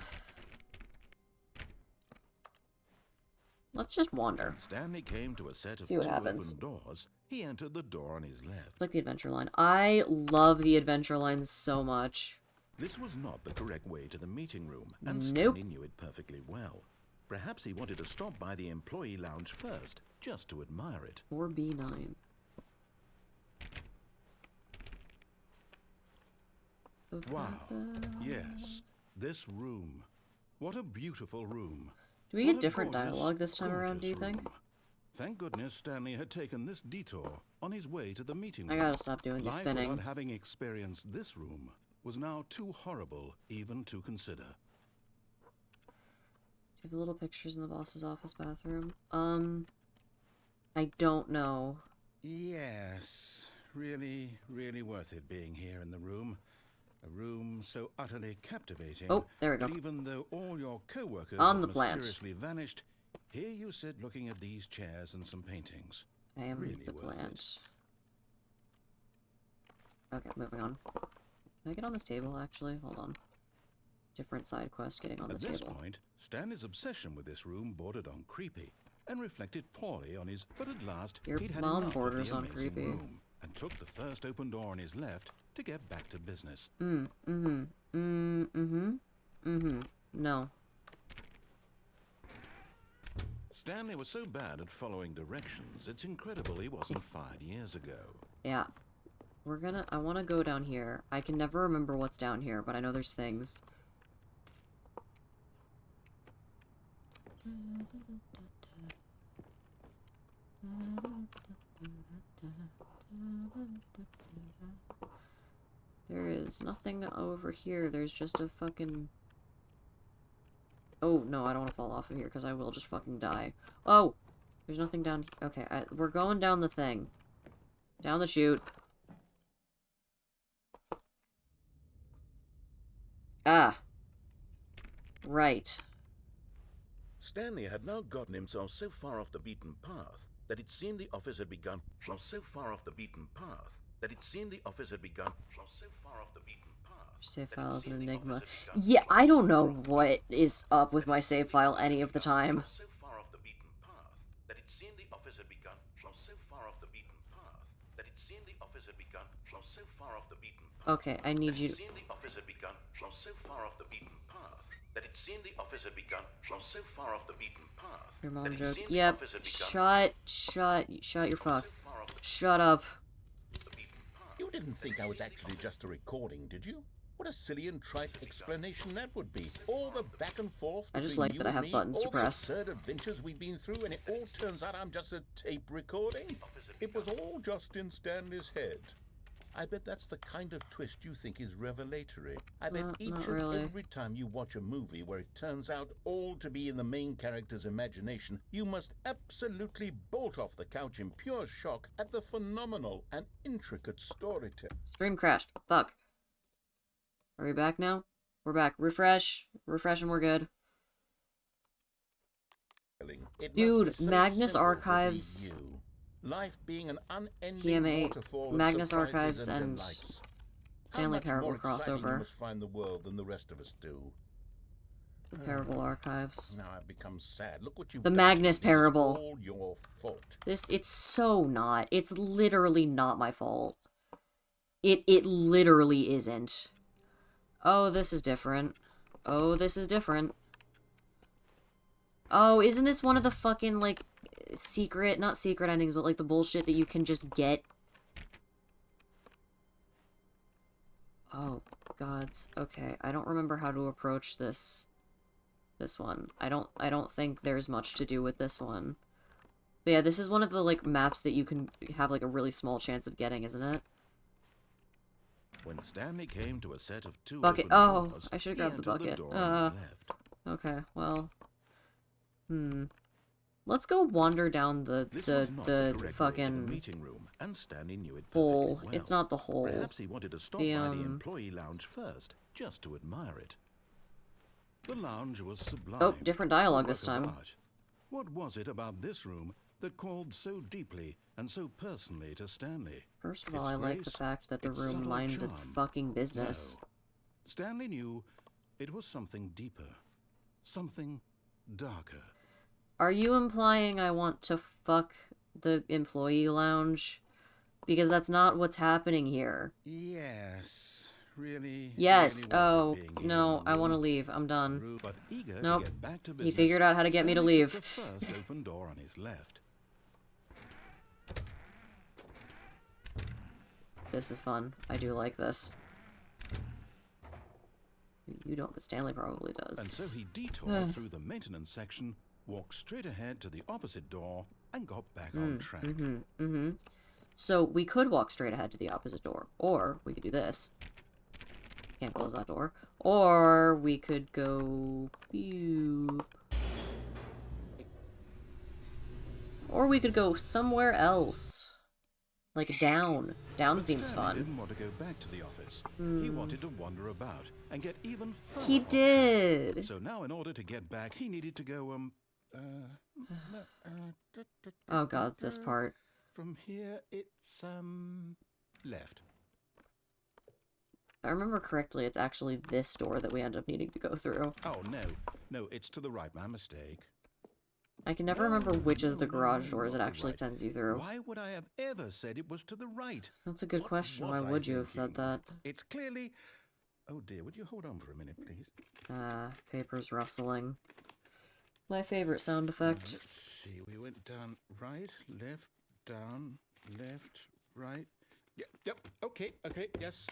Let's just wander. Stanley came to a set of See what two happens. open doors. He entered the door on his left. It's like the adventure line. I love the adventure line so much. This was not the correct way to the meeting room, and Nope. Stanley knew it perfectly well. Perhaps he wanted to stop by the employee lounge first, just to admire it. 4B9. Wow. Yes. This room. What a beautiful room. Do we What get a different gorgeous, dialogue this time around, do you gorgeous think? room. Thank goodness Stanley had taken this detour on his way to the meeting room. I gotta stop doing the Life spinning. without having experienced this room was now too horrible even to consider. Do you have the little pictures in the boss's office bathroom? I don't know. Yes, really, really worth it being here in the room. A room so utterly captivating. Oh, there we go. That even though all your co-workers On have the plant. mysteriously vanished, here you sit looking at these chairs and some paintings. I am Really the worth plant. Okay, moving on. Can I get on this table, actually? Hold on. Different side quest, getting on the At this table. point, Stanley's obsession with this room bordered on creepy, and reflected poorly on his. But at last, Your he'd had mom enough borders of on the amazing creepy. room, and took the first open door on his left to get back to business. No. Stanley was so bad at following directions, it's incredible he wasn't fired years ago. Yeah. I want to go down here. I can never remember what's down here, but I know there's things. There is nothing over here. There's just a fucking... Oh, no, I don't want to fall off of here, because I will just fucking die. Oh! There's nothing down... Okay, we're going down the thing. Down the chute. Ah. Right. Stanley had now gotten himself so far off the beaten path that it seemed the office had begun. Save file is an enigma. Yeah, I don't know what is up with my save file any of the time. Okay, I need you to... Your mom joke. Yep. Shut your fuck. Shut up. You didn't think I was actually just a recording, did you? What a silly and trite explanation that would be. All the back and forth I just between like you that I and have me, buttons to all press. the absurd adventures we've been through, and it all turns out I'm just a tape recording. It was all just in Stanley's head. I bet that's the kind of twist you think is revelatory. I bet each not and really. every time you watch a movie where it turns out all to be in the main character's imagination, you must absolutely bolt off the couch in pure shock at the phenomenal and intricate storytelling. Stream crashed. Fuck. Are we back now? We're back. Refresh. Refresh and we're good. It Dude, must be so Magnus simple to be Archives, you. Life being an unending TMA, waterfall of Magnus surprises Archives, and and delights. How Stanley much Parable more exciting you crossover. must find the world than the rest of us do. The Parable Archives. Now I've become sad. Look what you've The done to me. Magnus This is Parable. all your fault. It's so not. It's literally not my fault. It literally isn't. Oh, this is different. Oh, this is different. Oh, isn't this one of the fucking, like, not secret endings, but, like, the bullshit that you can just get? Oh, gods. Okay, I don't remember how to approach this one. I don't think there's much to do with this one. But yeah, this is one of the, like, maps that you can have, like, a really small chance of getting, isn't it? When Stanley came to a set of two Bucket. open Oh, doors, I should have he grabbed the entered bucket. door on his left. Okay, well. Let's go wander down This was not the correct way to the fucking meeting room, and Stanley knew it hole. perfectly well. It's not the hole. Perhaps he wanted to stop The, by the employee lounge first, just to admire it. The lounge was sublime. Oh, different dialogue a this work of time. art. What was it about this room that called so deeply and so personally to Stanley? First of all, Its I like the grace, fact that the its room subtle minds its charm. fucking business. No. Stanley knew it was something deeper, something darker. Are you implying I want to fuck the employee lounge? Because that's not what's happening here. Yes, really. Yes. really worth it Oh, being here no, in I want to room. leave. I'm done. But eager Nope. to get back to He business, figured out how to get me to Stanley leave. took the first open door on his left. This is fun. I do like this. You don't, but Stanley probably does. And so he detoured through the maintenance section, walked straight ahead to the opposite door, and got back on track. So we could walk straight ahead to the opposite door, or we could do this. Can't close that door. Or we could go... Boop. Or we could go somewhere else. Like down. Down But seems Stanley fun. didn't want to go back to the office. He wanted to wander about and get even further. He off track. did! So now, in order to get back, he needed to go, Oh god, this part. From here, it's, left. If I remember correctly, it's actually this door that we end up needing to go through. Oh, no. No, it's to the right. My mistake. I can never remember which of the No, garage doors it not actually right. sends you through. Why would I have ever said it was to the right? That's a good What question. was Why I would you have said thinking? that? It's clearly... Oh, dear. Would you hold on for a minute, please? Papers rustling. My favorite sound effect. Let's see. We went down right, left, down, left, right. Yep. Okay. Yes.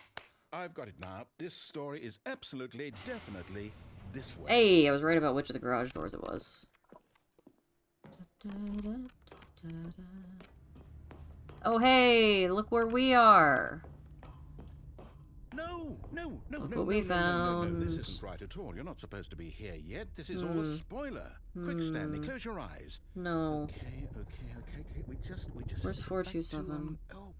I've got it now. This story is absolutely, definitely this way. Hey, I was right about which of the garage doors it was. Oh, hey, look where we are. No. Look what we found. This isn't right at all. You're not supposed to be here yet. This is all a spoiler. Quick, Stanley, close your eyes. No. Okay. We just. Where's have to get back to, 427? Oh,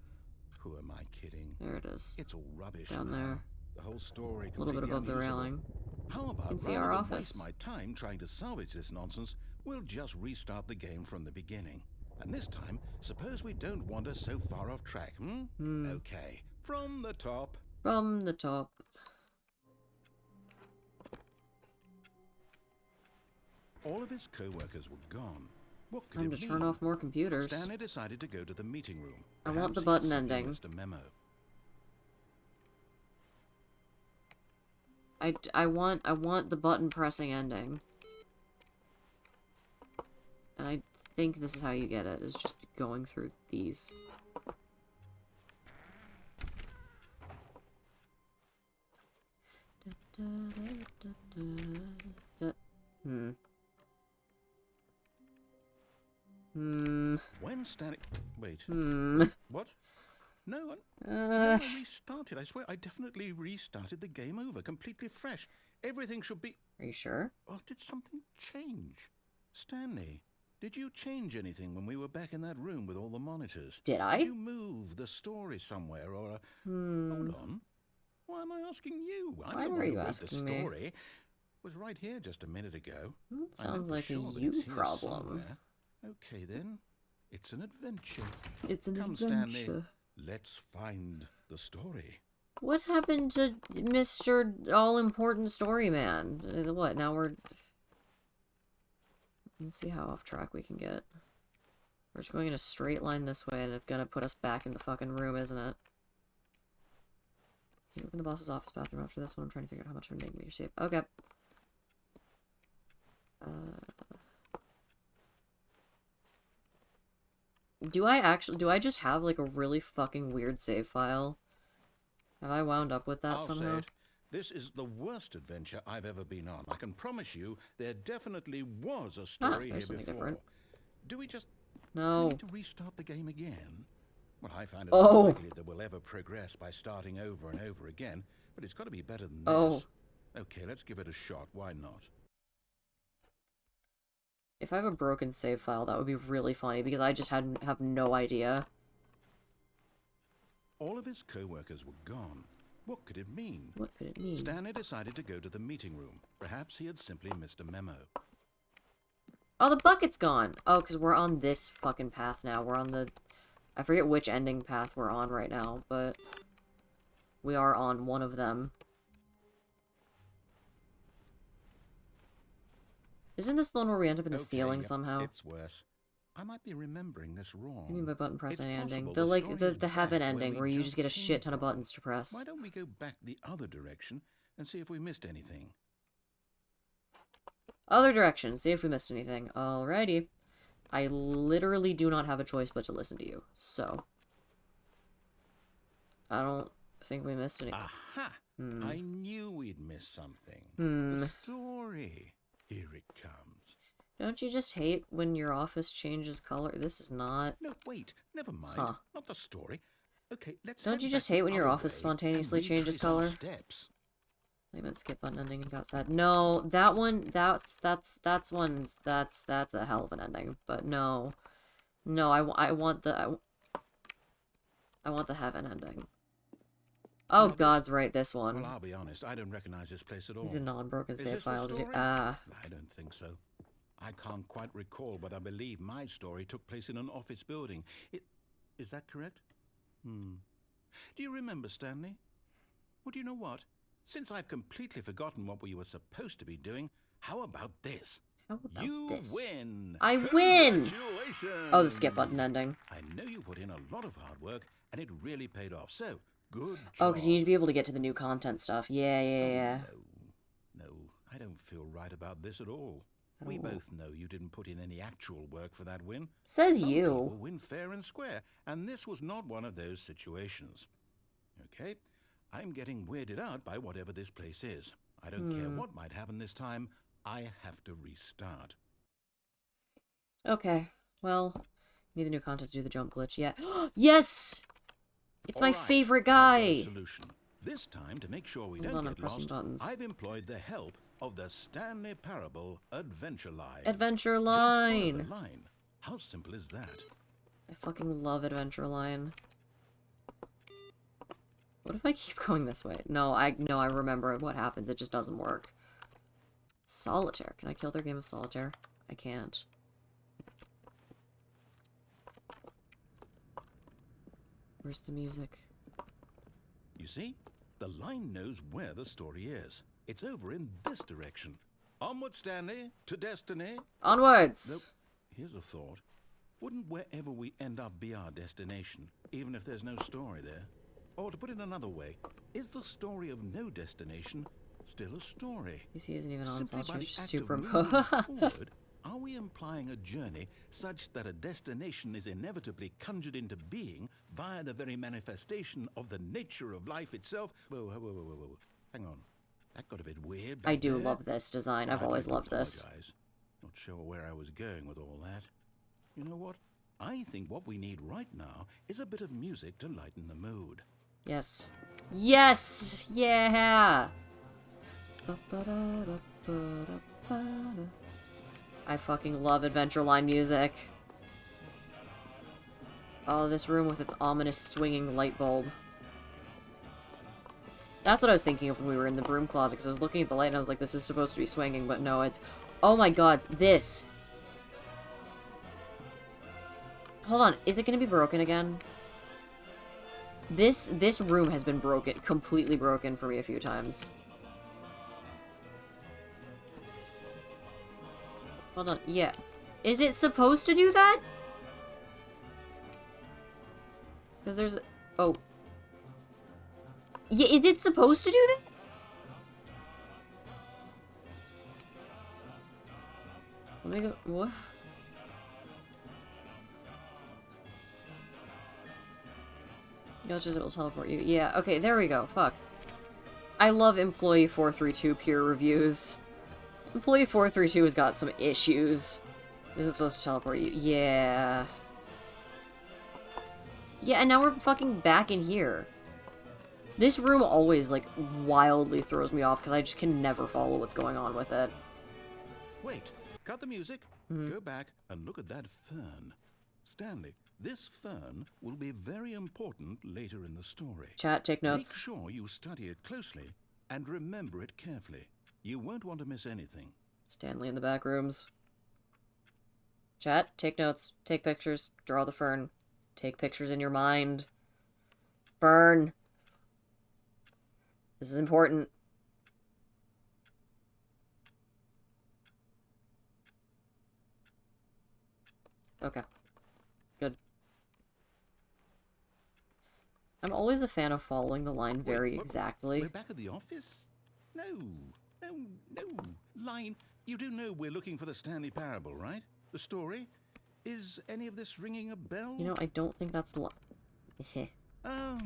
who am I kidding? There it is. It's all rubbish Down now. there. The whole story. A little bit completely above the unusable. railing. How about, can see rather our than office. waste my time trying to salvage this nonsense, we'll just restart the game from the beginning. And this time, suppose we don't wander so far off track, Okay, from the top. From the top. All of his co-workers were gone. What could Time it to turn mean? off more computers. Stanley decided to go to the meeting room. I want the Perhaps he button had simply ending. missed a memo. I want the button pressing ending. And I think this is how you get it, is just going through these. When Stanley... Wait. What? No, I restarted. I swear, I definitely restarted the game over, completely fresh. Everything should be... Are you sure? Or did something change? Stanley, did you change anything when we were back in that room with all the monitors? Did I? Did you move the story somewhere or... Hold on. Why am I asking you? I Why don't were know you who wrote asking the me? story. It was right here just a minute ago. That I know sounds for like a sure that you it's here problem. somewhere. Okay, then. It's an adventure. It's an Come, adventure. Stanley. Let's find the story. What happened to Mr. All-Important Story Man? What, now we're... Let's see how off track we can get. We're just going in a straight line this way, and it's gonna put us back in the fucking room, isn't it? Can you open the boss's office bathroom after this one? I'm trying to figure out how much of an enigma you save. Okay. Do I just have, like, a really fucking weird save file? Have I wound up with that I'll somehow? say it. This is the worst adventure I've ever been on. I can promise you there definitely was a story here there's something before. different. Do we just No. need to restart the game again? Well, I find it Oh. unlikely that we'll ever progress by starting over and over again, but it's got to be better than Oh. this. Okay, let's give it a shot. Why not? If I have a broken save file, that would be really funny, because I just have no idea. All of his co-workers were gone. What could it mean? What could it mean? Stanley decided to go to the meeting room. Perhaps he had simply missed a memo. Oh, the bucket's gone! Oh, because we're on this fucking path now. We're on the... I forget which ending path we're on right now, but... we are on one of them. Isn't this the one where we end up in the ceiling somehow? It's worse. I might be remembering this wrong. What do you mean by button pressing It's ending? possible The, story the is heaven back ending, we where you just get a came shit ton of from. buttons to press. Why don't we go back the other direction and see if we missed anything? Other direction, see if we missed anything. Alrighty. I literally do not have a choice but to listen to you, so... I don't think we missed anything. Aha! I knew we'd miss something. The story. Here it comes. Don't you just hate when your office changes color? This is not... No, wait. Never mind. Huh. Not the story. Okay, let's Don't head you back just the hate when your other office way spontaneously and changes retrace our color? steps. I meant skip button ending and got sad. No, that one, that's a hell of an ending. But no. No, I want the heaven ending. Oh, God's right, this one. Well, I'll be honest. I don't recognize this place at all. He's a non-broken Is save this the file to do. story? Ah. I don't think so. I can't quite recall, but I believe my story took place in an office building. Is that correct? Do you remember, Stanley? Well, do you know what? Since I've completely forgotten what we were supposed to be doing, how about this? How about You this? win! I win! Congratulations! Oh, the skip button ending. I know you put in a lot of hard work, and it really paid off. So, good job. Oh, because you need to be able to get to the new content stuff. Yeah. No, I don't feel right about this at all. We both know you didn't put in any actual work for that win. Says Some you. people win fair and square, and this was not one of those situations. Okay? I'm getting weirded out by whatever this place is. I don't care what might happen this time. I have to restart. Okay. Well, need the new content to do the jump glitch. Yeah. Yes! It's my All right, favorite I've got a guy. solution. This time, to make sure we Hold don't on, I'm get pressing lost, buttons. I've employed the help of the Stanley Parable Adventure Line. Adventure Just follow the Line. line. How simple is that? I fucking love Adventure Line. What if I keep going this way? No, I remember what happens. It just doesn't work. Solitaire. Can I kill their game of solitaire? I can't. Where's the music? You see, the line knows where the story is. It's over in this direction. Onward, Stanley, to destiny. Onwards! Nope. Here's a thought. Wouldn't wherever we end up be our destination, even if there's no story there? Or to put it another way, is the story of no destination still a story? PC isn't even on Simply by solitaire, the it's just act of moving superimposed. forward, are we implying a journey such that a destination is inevitably conjured into being via the very manifestation of the nature of life itself? Whoa. Hang on. That got a bit weird back I do there. love this design. I've I'd always like to loved this. apologize. Not sure where I was going with all that. You know what? I think what we need right now is a bit of music to lighten the mood. Yes. Yes! Yeah! I fucking love Adventure Line music. Oh, this room with its ominous swinging light bulb. That's what I was thinking of when we were in the broom closet, because I was looking at the light and I was like, this is supposed to be swinging, but no, it's... Oh my god, this! Hold on, is it gonna be broken again? This room has been broken, completely broken for me a few times. Hold on, yeah. Is it supposed to do that? Because there's... Oh. Yeah, is it supposed to do that? Let me go... What? It'll teleport you. Yeah, okay, there we go. Fuck. I love Employee 432 peer reviews. Employee 432 has got some issues. Is it supposed to teleport you? Yeah. Yeah, and now we're fucking back in here. This room always, like, wildly throws me off because I just can never follow what's going on with it. Wait, cut the music, go back and look at that fern. Stanley, this fern will be very important later in the story. Chat, take Make notes. sure you study it closely and remember it carefully. You won't want to miss anything. Stanley in the back rooms. Chat, take notes. Take pictures. Draw the fern. Take pictures in your mind. Fern. This is important. Okay. Good. I'm always a fan of following the line very exactly. We're back at the office? No. Line, you do know we're looking for the Stanley Parable, right? The story? Is any of this ringing a bell? You know, I don't think that's the line. Oh,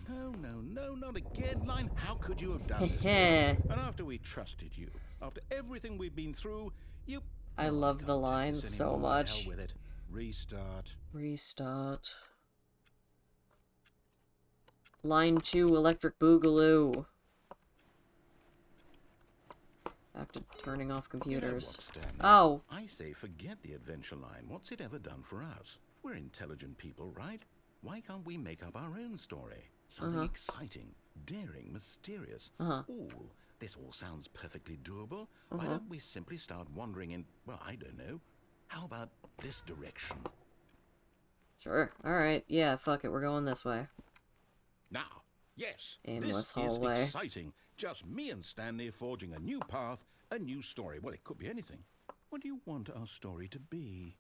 no, not again, Line. How could you have done this to us? And after we trusted you, after everything we've been through, you... I love the lines so much. Hell with it. Restart. Restart. Line 2, Electric Boogaloo. Back to turning off computers. You know what, Stanley? Oh. I say forget the adventure line. What's it ever done for us? We're intelligent people, right? Why can't we make up our own story? Something exciting, daring, mysterious. Ooh, this all sounds perfectly doable. Why don't we simply start wandering in, well, I don't know. How about this direction? Sure. Alright. Yeah, fuck it. We're going this way. Now, yes, Aimless this hallway. is exciting. Just me and Stanley forging a new path, a new story. Well, it could be anything. What do you want our story to be?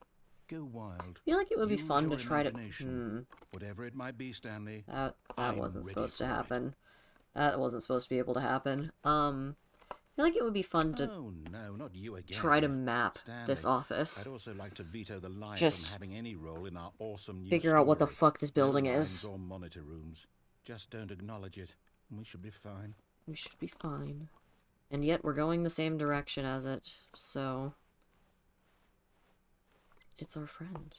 Go wild. I feel like it would be Use fun to your try to... imagination. Whatever it might be, Stanley. That I'm wasn't ready supposed to for it. happen. That wasn't supposed to be able to happen. I feel like it would be fun to Oh, no, not you again. try to map Stanley, this office. I'd also like to veto the line Just from having any role in our awesome new figure out what the story. fuck this building No is. lines or monitor rooms. Just don't acknowledge it, and we should be fine. We should be fine. And yet we're going the same direction as it, so... It's our friend.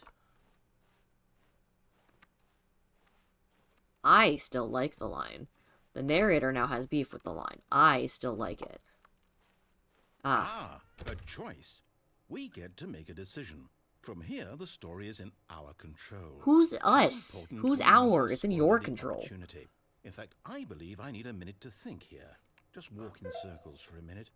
I still like the line. The narrator now has beef with the line. I still like it. Ah, a choice. We get to make a decision. From here, the story is in our control. Who's How us? important Who's we mustn't our? It's in spoil your the control. opportunity. In fact, I believe I need a minute to think here. Just walk in circles for a minute.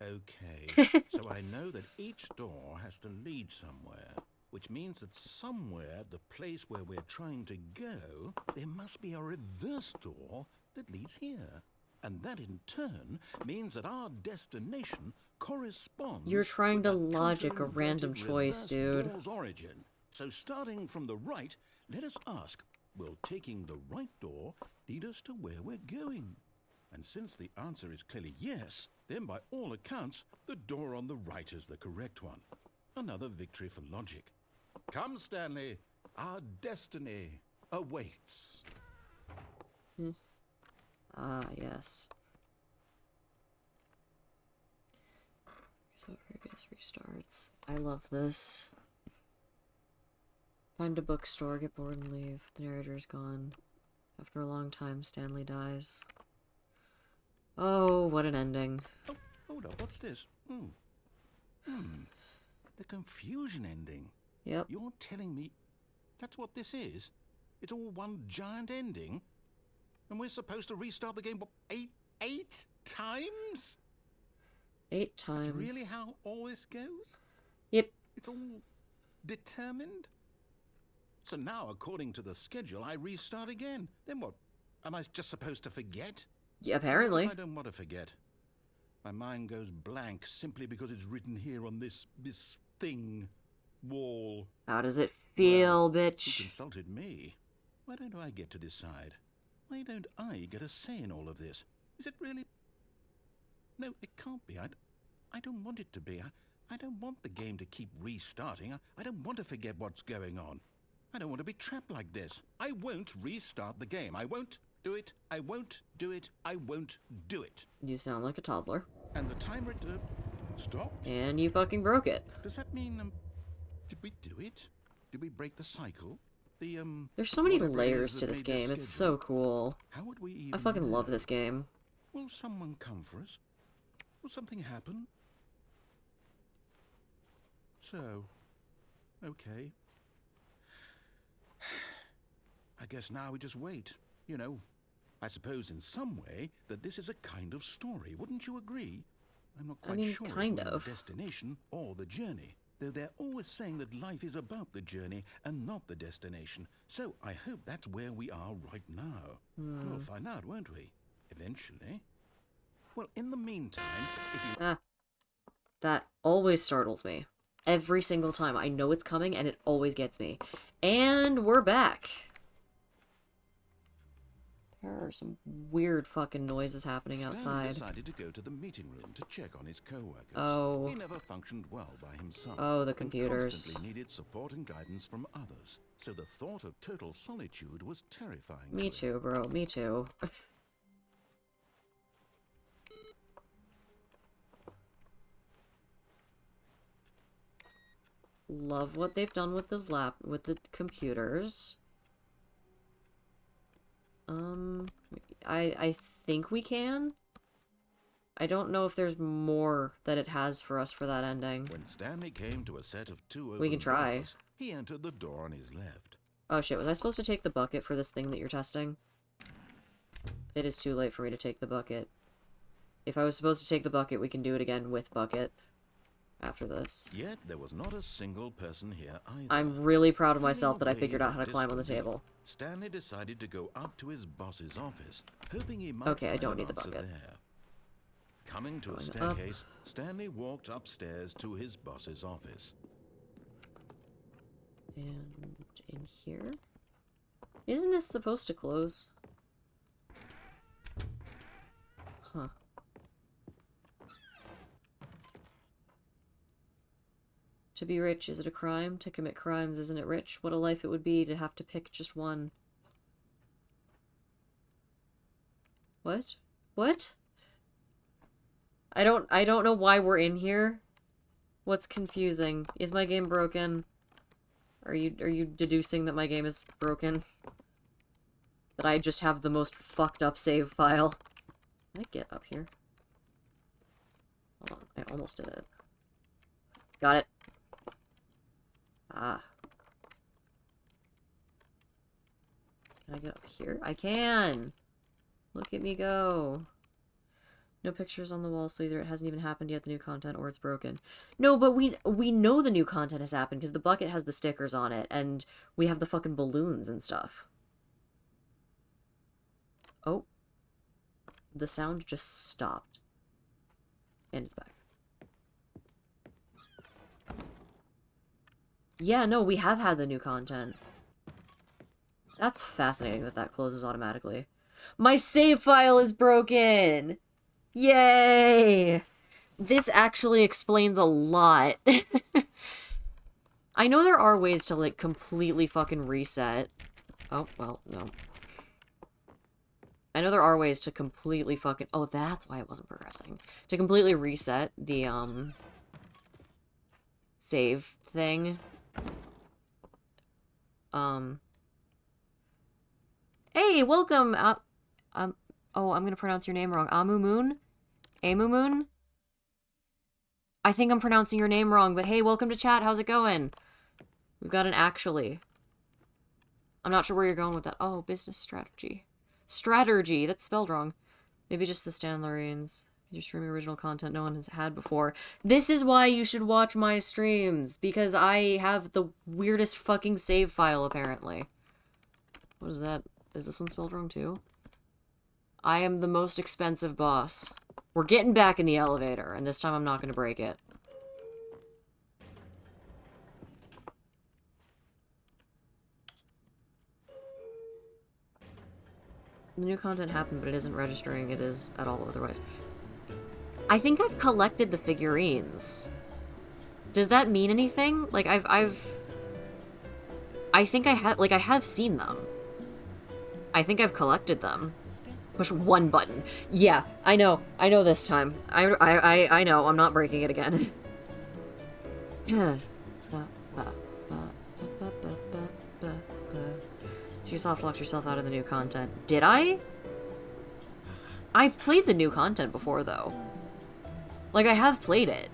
Okay, so I know that each door has to lead somewhere, which means that somewhere, the place where we're trying to go, there must be a reverse door that leads here. And that in turn means that our destination corresponds. You're trying with to the logic a random counter-inverted choice, reverse dude. door's origin. So starting from the right, let us ask, will taking the right door lead us to where we're going? And since the answer is clearly yes, then by all accounts, the door on the right is the correct one. Another victory for logic. Come, Stanley, our destiny awaits. Ah, yes. So previous restarts. I love this. Find a bookstore, get bored and leave. The narrator's gone. After a long time, Stanley dies. Oh, what an ending. Oh, hold up, what's this? The confusion ending. Yep. You're telling me that's what this is? It's all one giant ending? And we're supposed to restart the game, what, eight times? 8 times. That's really how all this goes? Yep. It's all determined? So now, according to the schedule, I restart again. Then what? Am I just supposed to forget? Yeah, apparently. I don't want to forget. My mind goes blank simply because it's written here on this thing, wall. How does it feel, You bitch? consulted me. Why don't I get to decide? Why don't I get a say in all of this? Is it really? No, it can't be. I don't want it to be. I don't want the game to keep restarting. I don't want to forget what's going on. I don't want to be trapped like this. I won't restart the game. I won't do it. I won't do it. I won't do it. You sound like a toddler. And the timer stopped? And you fucking broke it. Does that mean, did we do it? Did we break the cycle? There's so many whatever it layers is to that this made game. It's schedule. so cool. How would we even I fucking love know? this game. Will someone come for us? Will something happen? So, okay. I guess now we just wait. You know, I suppose in some way that this is a kind of story. Wouldn't you agree? I'm not quite sure if kind we're of. the destination or the journey. Though they're always saying that life is about the journey and not the destination. So I hope that's where we are right now. We'll find out, won't we? Eventually. Well, in the meantime, if you... That always startles me. Every single time. I know it's coming and it always gets me. And we're back. There are some weird fucking noises happening Stanley outside. decided to go to the meeting room to check on his co-workers. Oh. He never functioned well by himself. Oh, the and computers. constantly needed support and guidance from others. So the thought of total solitude was terrifying. Me to him. too, bro. Me too. Love what they've done with the computers. I think we can. I don't know if there's more that it has for us for that ending. When Stanley came to a set of two open We can try. doors, he entered the door on his left. Oh shit, was I supposed to take the bucket for this thing that you're testing? It is too late for me to take the bucket. If I was supposed to take the bucket, we can do it again with bucket after this. Yet there was not a single person here either. I'm really proud of Feeling myself a that I wave figured out of how to climb on the disbelief, table. Stanley decided to go up to his boss's office, hoping he might Okay, I find don't an need the answer bucket. there. Coming to a Going up. staircase, Stanley walked upstairs to his boss's office. And in here? Isn't this supposed to close? Huh. To be rich, is it a crime? To commit crimes, isn't it rich? What a life it would be to have to pick just one. What? What? I don't know why we're in here. What's confusing? Is my game broken? Are you deducing that my game is broken? That I just have the most fucked up save file? Can I get up here? Hold on, I almost did it. Got it. Ah. Can I get up here? I can! Look at me go. No pictures on the wall, so either it hasn't even happened yet, the new content, or it's broken. No, but we know the new content has happened, because the bucket has the stickers on it, and we have the fucking balloons and stuff. Oh. The sound just stopped. And it's back. Yeah, no, we have had the new content. That's fascinating that that closes automatically. My save file is broken! Yay! This actually explains a lot. I know there are ways to, like, completely fucking reset. Oh, well, no. I know there are ways to completely fucking... Oh, that's why it wasn't progressing. To completely reset the, save thing. Hey, welcome! Oh, I'm gonna pronounce your name wrong. Amu Moon? Amu Moon? I think I'm pronouncing your name wrong, but hey, welcome to chat. How's it going? We've got an actually. I'm not sure where you're going with that. Oh, business strategy. Strategy. That's spelled wrong. Maybe just the Stanlarians. You're streaming original content no one has had before. This is why you should watch my streams, because I have the weirdest fucking save file, apparently. What is that? Is this one spelled wrong, too? I am the most expensive boss. We're getting back in the elevator, and this time I'm not going to break it. The new content happened, but it isn't registering. It is at all otherwise. I think I've collected the figurines. Does that mean anything? Like, I think I have seen them. I think I've collected them. Push one button. Yeah, I know this time. I know, I'm not breaking it again. So you soft locked yourself out of the new content. Did I? I've played the new content before, though. Like, I have played it.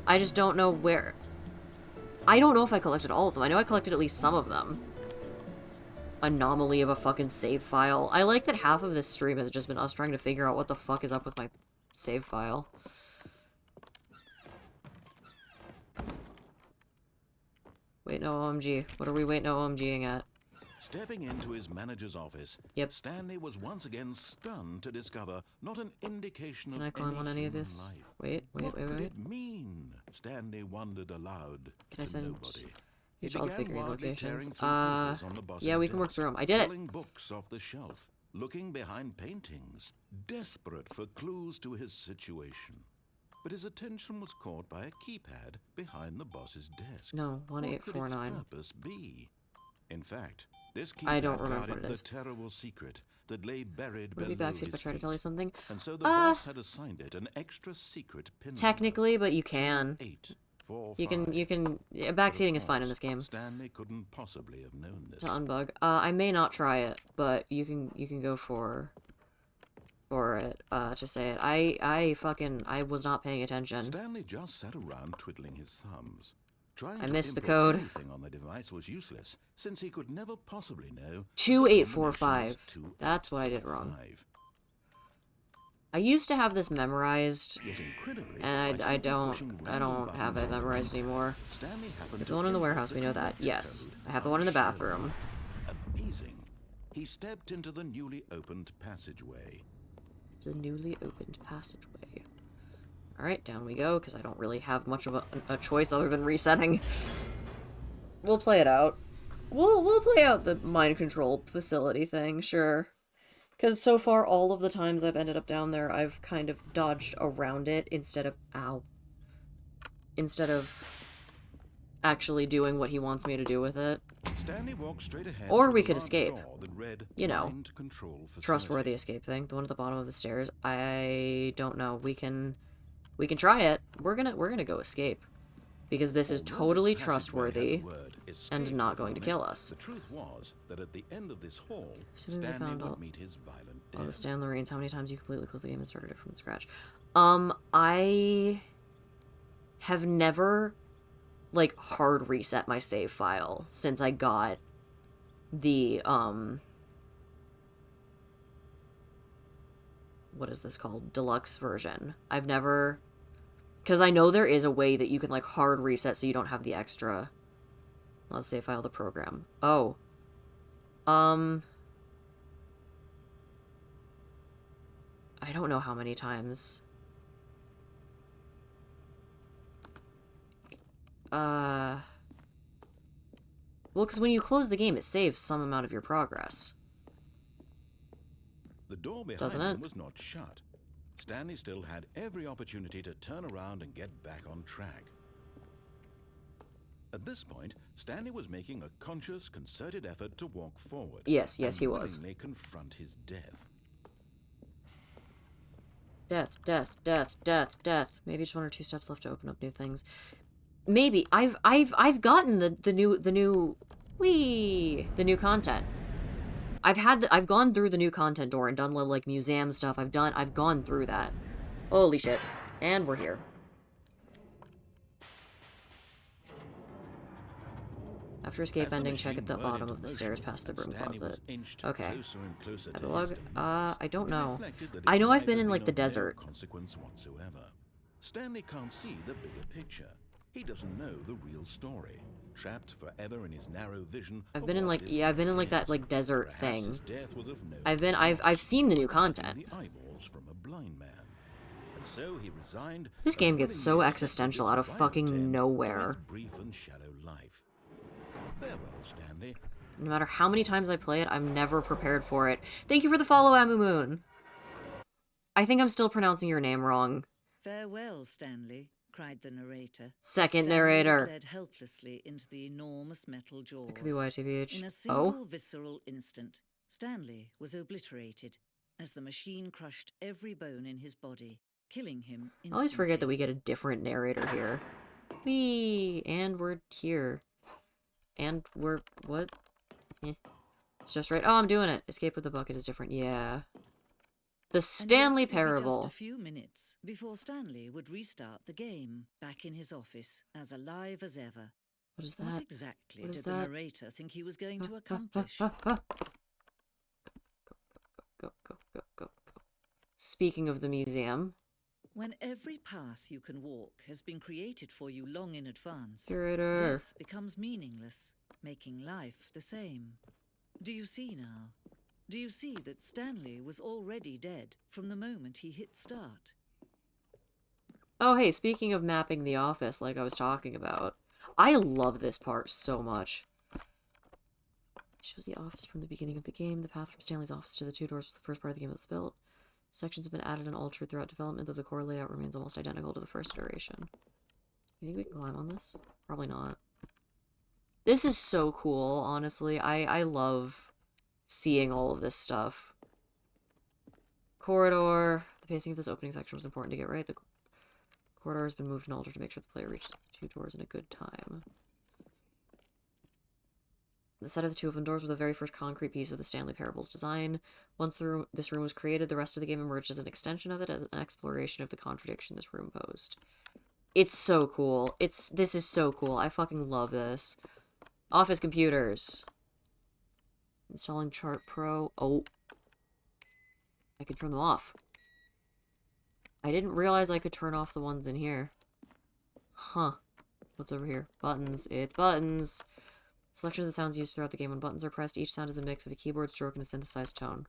I just don't know where. I don't know if I collected all of them. I know I collected at least some of them. Anomaly of a fucking save file. I like that half of this stream has just been us trying to figure out what the fuck is up with my save file. Wait, no OMG. What are we waiting OMGing at? Stepping into his manager's office, Yep. Stanley was once again stunned to discover not an indication Can of I climb on any of human this? life. Wait. What could it mean? Stanley wondered aloud. Can I to send nobody. He each all the began figurine wildly locations? tearing through papers on the boss's Yeah, we can work desk, through them. I did it. pulling books off the shelf, looking behind paintings, desperate for clues to his situation. But his attention was caught by a keypad behind the boss's desk. No, What could its 1849. purpose be? In fact, this keypad I don't remember guarded what it is. the terrible secret that lay buried Would it be below backseat if I his try to tell you feet. something? And so the boss had assigned it an extra secret pin number. Technically, but you can. 2845. You can. Backseating is fine in this game. Stanley couldn't possibly have known this. To unbug. I may not try it, but you can go for it. To say it. I was not paying attention. Stanley just sat around twiddling his thumbs. Trying I to missed the input code. anything on the device was useless, since he could never possibly know. 2845. That's what I did wrong. 2845. I used to have this memorized, Yet incredibly, and by I simply don't pushing have random it buttons on the memorized keyboard, anymore. Stanley happened There's to the one in the input warehouse, we know that. correct Yes. code I have the one in the on the bathroom. shelf. Amazing. He stepped into the newly opened passageway. It's a newly opened passageway. Alright, down we go, because I don't really have much of a choice other than resetting. We'll play it out. We'll play out the mind control facility thing, sure. Because so far, all of the times I've ended up down there, I've kind of dodged around it instead of... Ow. Instead of actually doing what he wants me to do with it. Stanley walked straight ahead. Or to we the could large escape. door that read, You know, "Mind Control Facility." Trustworthy escape thing. The one at the bottom of the stairs. I don't know. We can try it. We're gonna go escape. Because this is Although totally this passageway had the trustworthy word escape and not going to on it, kill us. The truth was that at the end of this hall, Assuming we Stanley found all- would meet his violent Oh, the death. Stanley Reigns. How many times you completely closed the game and started it from scratch? I have never, like, hard reset my save file since I got the, what is this called? Deluxe version. I've never, because I know there is a way that you can, like, hard reset so you don't have the extra, let's save file the program. Oh. I don't know how many times. Well, because when you close the game, it saves some amount of your progress. The door behind Doesn't him it? was not shut. Stanley still had every opportunity to turn around and get back on track. At this point, Stanley was making a conscious, concerted effort to walk forward. Yes, and he was. willingly confront his death. Death, death, death, death, death. Maybe just one or two steps left to open up new things. Maybe I've gotten the new content. I've gone through the new content door and done little, like, museum stuff. I've gone through that. Holy shit. And we're here. After escape As the ending, check machine at the whirred bottom into of the motion, stairs past the broom Stanley was closet. inched Okay. closer and closer to Epilogue? his doom. I don't He know. reflected that I his know I've life been had in, like, of the no desert. consequence whatsoever. Stanley can't see the bigger picture. He doesn't know the real story. Trapped forever in his narrow vision. I've of been in, what like, his yeah, I've been in, like, life that, like, is. desert Perhaps thing. his death was of no I've seen the new content. the eyeballs from a blind man. And so he resigned. This and game gets so willingly accepted existential this out of final fucking end to his nowhere. brief and shallow life. Farewell, Stanley. No matter how many times I play it, I'm never prepared for it. Thank you for the follow, Amu Moon. I think I'm still pronouncing your name wrong. Farewell, Stanley, cried the narrator. Second Stanley narrator. was led helplessly into the enormous metal jaws. It could be YTVH. In a single Oh? visceral instant, Stanley was obliterated as the machine crushed every bone in his body, killing him instantly. I always forget that we get a different narrator here. And we're here. And we're... what? Eh. It's just right. Oh, I'm doing it. Escape with the bucket is different. Yeah. The And Stanley yet it would be Parable. just a few minutes before Stanley would restart the game, back in his office, as alive as ever. What is What that? exactly What is did the that? narrator think he was going to accomplish? Go, go, go, go, go. Speaking of the museum. When every path you can walk has been created for you long in advance, Curator. death becomes meaningless, making life the same. Do you see now? Do you see that Stanley was already dead from the moment he hit start? Oh, hey, speaking of mapping the office like I was talking about, I love this part so much. Shows the office from the beginning of the game. The path from Stanley's office to the two doors for the first part of the game was built. Sections have been added and altered throughout development, though the core layout remains almost identical to the first iteration. You think we can climb on this? Probably not. This is so cool, honestly. I love seeing all of this stuff. Corridor. The pacing of this opening section was important to get right. The corridor has been moved and altered to make sure the player reaches the two doors in a good time. The set of the two open doors was the very first concrete piece of the Stanley Parable's design. Once this room was created, the rest of the game emerged as an extension of it, as an exploration of the contradiction this room posed. It's so cool. This is so cool. I fucking love this. Office computers. Installing Chart Pro. Oh. I can turn them off. I didn't realize I could turn off the ones in here. Huh. What's over here? Buttons. It's buttons. Selection of the sounds used throughout the game. When buttons are pressed, each sound is a mix of a keyboard stroke and a synthesized tone.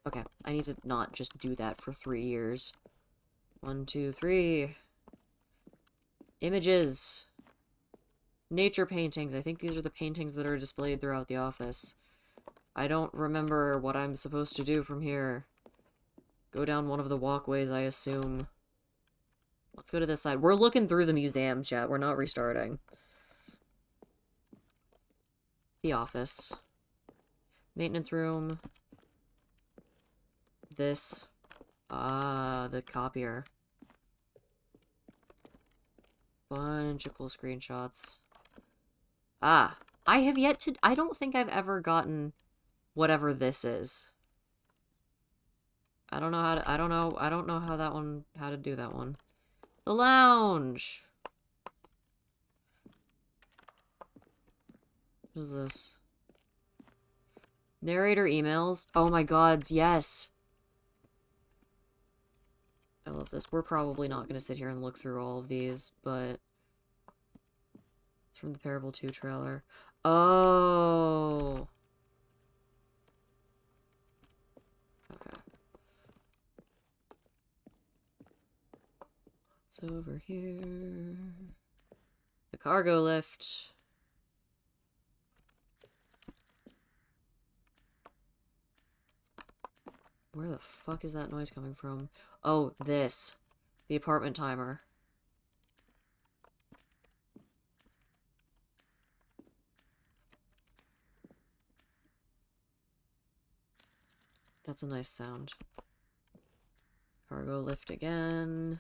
Okay, I need to not just do that for 3 years. 1, 2, 3. Images. Nature paintings. I think these are the paintings that are displayed throughout the office. I don't remember what I'm supposed to do from here. Go down one of the walkways, I assume. Let's go to this side. We're looking through the museum, chat. We're not restarting. The office. Maintenance room. This. The copier. Bunch of cool screenshots. I have yet to... I don't think I've ever gotten whatever this is. I don't know how to... I don't know how that one... How to do that one. The lounge! What is this? Narrator emails? Oh my god, yes! I love this. We're probably not going to sit here and look through all of these, but... It's from the Parable 2 trailer. Oh! Okay. What's over here? The cargo lift. Where the fuck is that noise coming from? Oh, this. The apartment timer. That's a nice sound. Cargo lift again.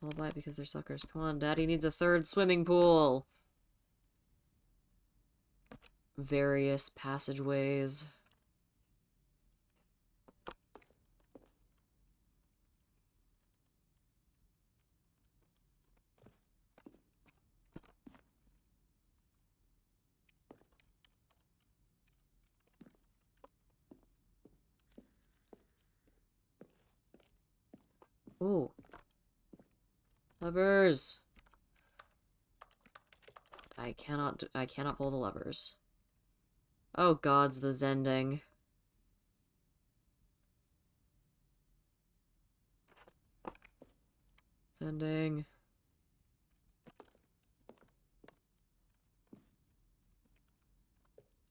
All by because they're suckers. Come on, Daddy needs a third swimming pool. Various passageways. Ooh. Levers. I cannot pull the levers. Oh gods, the Zending. Zending.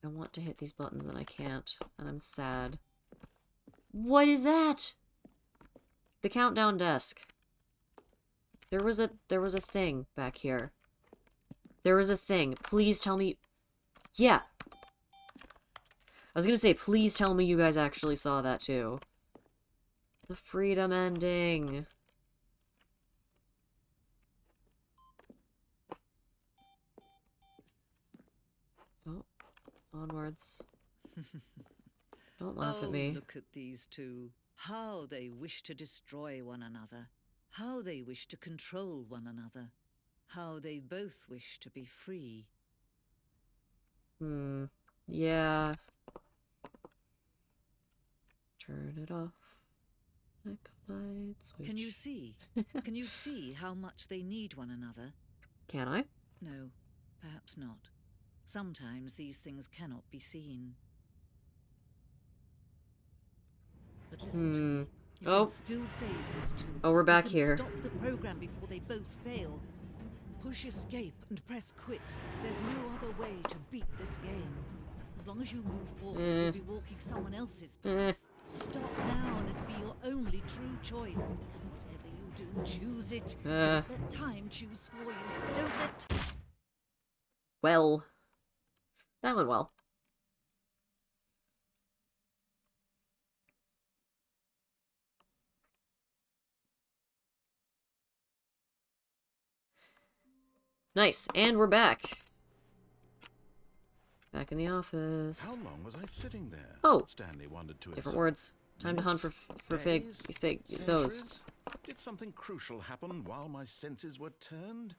I want to hit these buttons and I can't, and I'm sad. What is that? The countdown desk. There was a thing back here. There was a thing. Please tell me. Yeah. I was gonna say, please tell me you guys actually saw that too. The freedom ending. Oh, onwards. Don't laugh at me. Look at these two. How they wish to destroy one another. How they wish to control one another. How they both wish to be free. Yeah. Turn it off. Like a light switch. Can you see? Can you see how much they need one another? Can I? No, perhaps not. Sometimes these things cannot be seen. But listen to me. You Oh. can still save these two. Oh, we're back You can here. Stop the program before they both fail. Push escape and press quit. There's no other way to beat this game. As long as you move forward, you'll be walking someone else's path. Stop now and it'll be your only true choice. Whatever you do, choose it. Don't let time choose for you. Don't let... Well. That went well. Nice, and we're back. Back in the office. How long was I sitting there? Oh. Stanley wondered to Different himself. words. Time to hunt for Days? those. Centuries? Did something crucial happen while my senses were turned?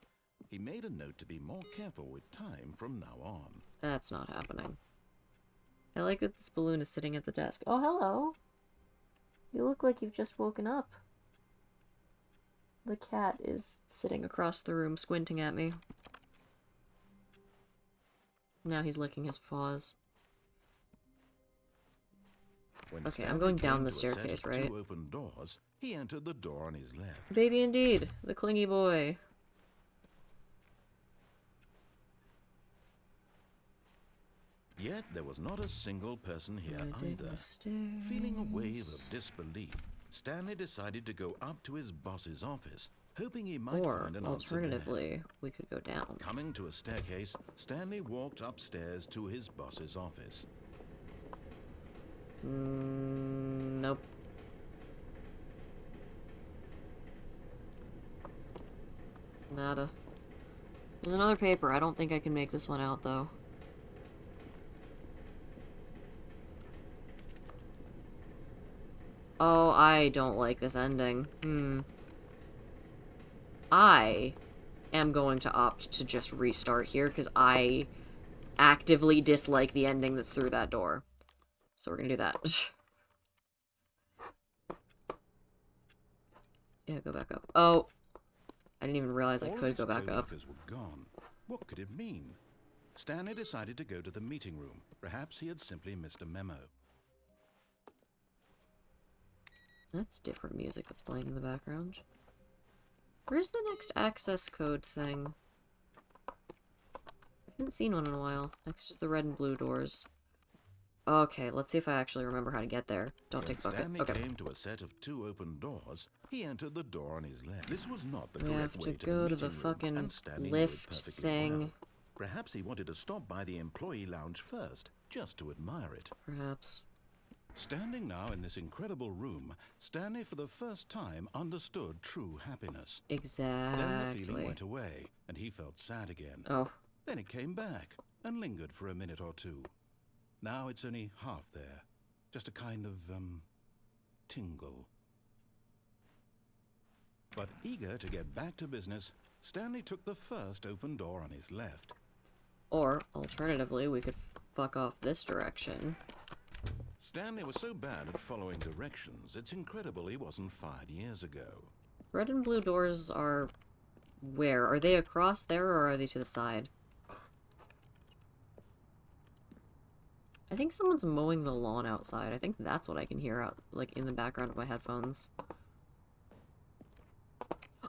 He made a note to be more careful with time from now on. That's not happening. I like that this balloon is sitting at the desk. Oh, hello. You look like you've just woken up. The cat is sitting across the room, squinting at me. Now he's licking his paws. When Okay, I'm Stanley going down came the to a set staircase, of right? Two open doors. He entered the door on his left. Baby indeed. The clingy boy. Yet there was not a single person here I dig either. the stairs. Feeling a wave of disbelief, Stanley decided to go up to his boss's office, hoping he might Or, find an answer there. alternatively, we could go down. Coming to a staircase, Stanley walked upstairs to his boss's office. Nope. Nada. There's another paper. I don't think I can make this one out, though. Oh, I don't like this ending. I am going to opt to just restart here, because I actively dislike the ending that's through that door. So we're gonna do that. Yeah, go back up. Oh! I didn't even realize I All of could his go back up. co-workers were gone. What could it mean? Stanley decided to go to the meeting room. Perhaps he had simply missed a memo. That's different music that's playing in the background. Where's the next access code thing? I haven't seen one in a while. Next to the red and blue doors. Okay, let's see if I actually remember how to get there. Don't take a bucket. Stanley Okay. came to a set of two open doors. He entered the door on his left. This was not the We correct have to way to go the to the meeting room, fucking and Stanley knew it lift perfectly thing. well. Perhaps he wanted to stop by the employee lounge first, just to admire it. Perhaps. Standing now in this incredible room, Stanley for the first time understood true happiness. Then the feeling Exactly. went away, and he felt sad again. Oh. Then it came back, and lingered for a minute or two. Now it's only half there. Just a kind of, tingle. But eager to get back to business, Stanley took the first open door on his left. Or, alternatively, we could fuck off this direction. Stanley was so bad at following directions, it's incredible he wasn't fired years ago. Red and blue doors are... where? Are they across there, or are they to the side? I think someone's mowing the lawn outside. I think that's what I can hear out, like, in the background of my headphones.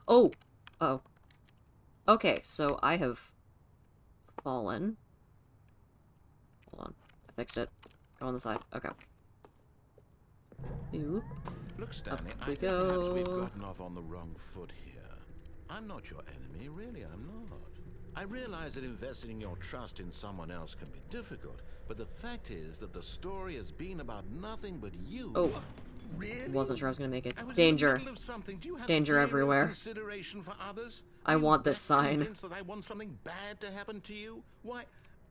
Oh! Oh. Okay, so I have fallen. Hold on. I fixed it. Go on the side. Okay. Oop. Look, Stanley, Up I we think perhaps we've go. gotten off on the wrong foot here. I'm not your enemy, really, I'm not. I realize that investing your trust in someone else can be difficult, but the fact is that the story has been about nothing but you. Oh. Really? Wasn't sure I was gonna make it. I was Danger. in the middle of something. Do you have Danger zero everywhere. consideration for others? I Are you want this that sign. Convinced that I want something bad to happen to you? Why,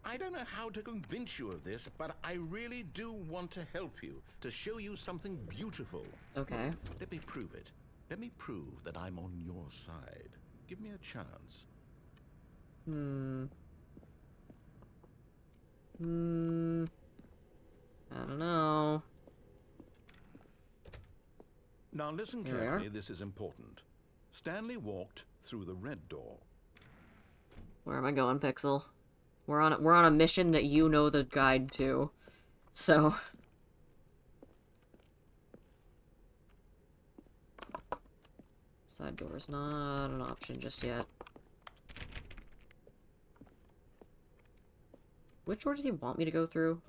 I don't know how to convince you of this, but I really do want to help you, to show you something beautiful. Okay. Let me prove it. Let me prove that I'm on your side. Give me a chance. I don't know. Now listen Here we carefully, are. this is important. Stanley walked through the red door. Where am I going, Pixel? We're on a mission that you know the guide to. So side door's not an option just yet. Which door does he want me to go through?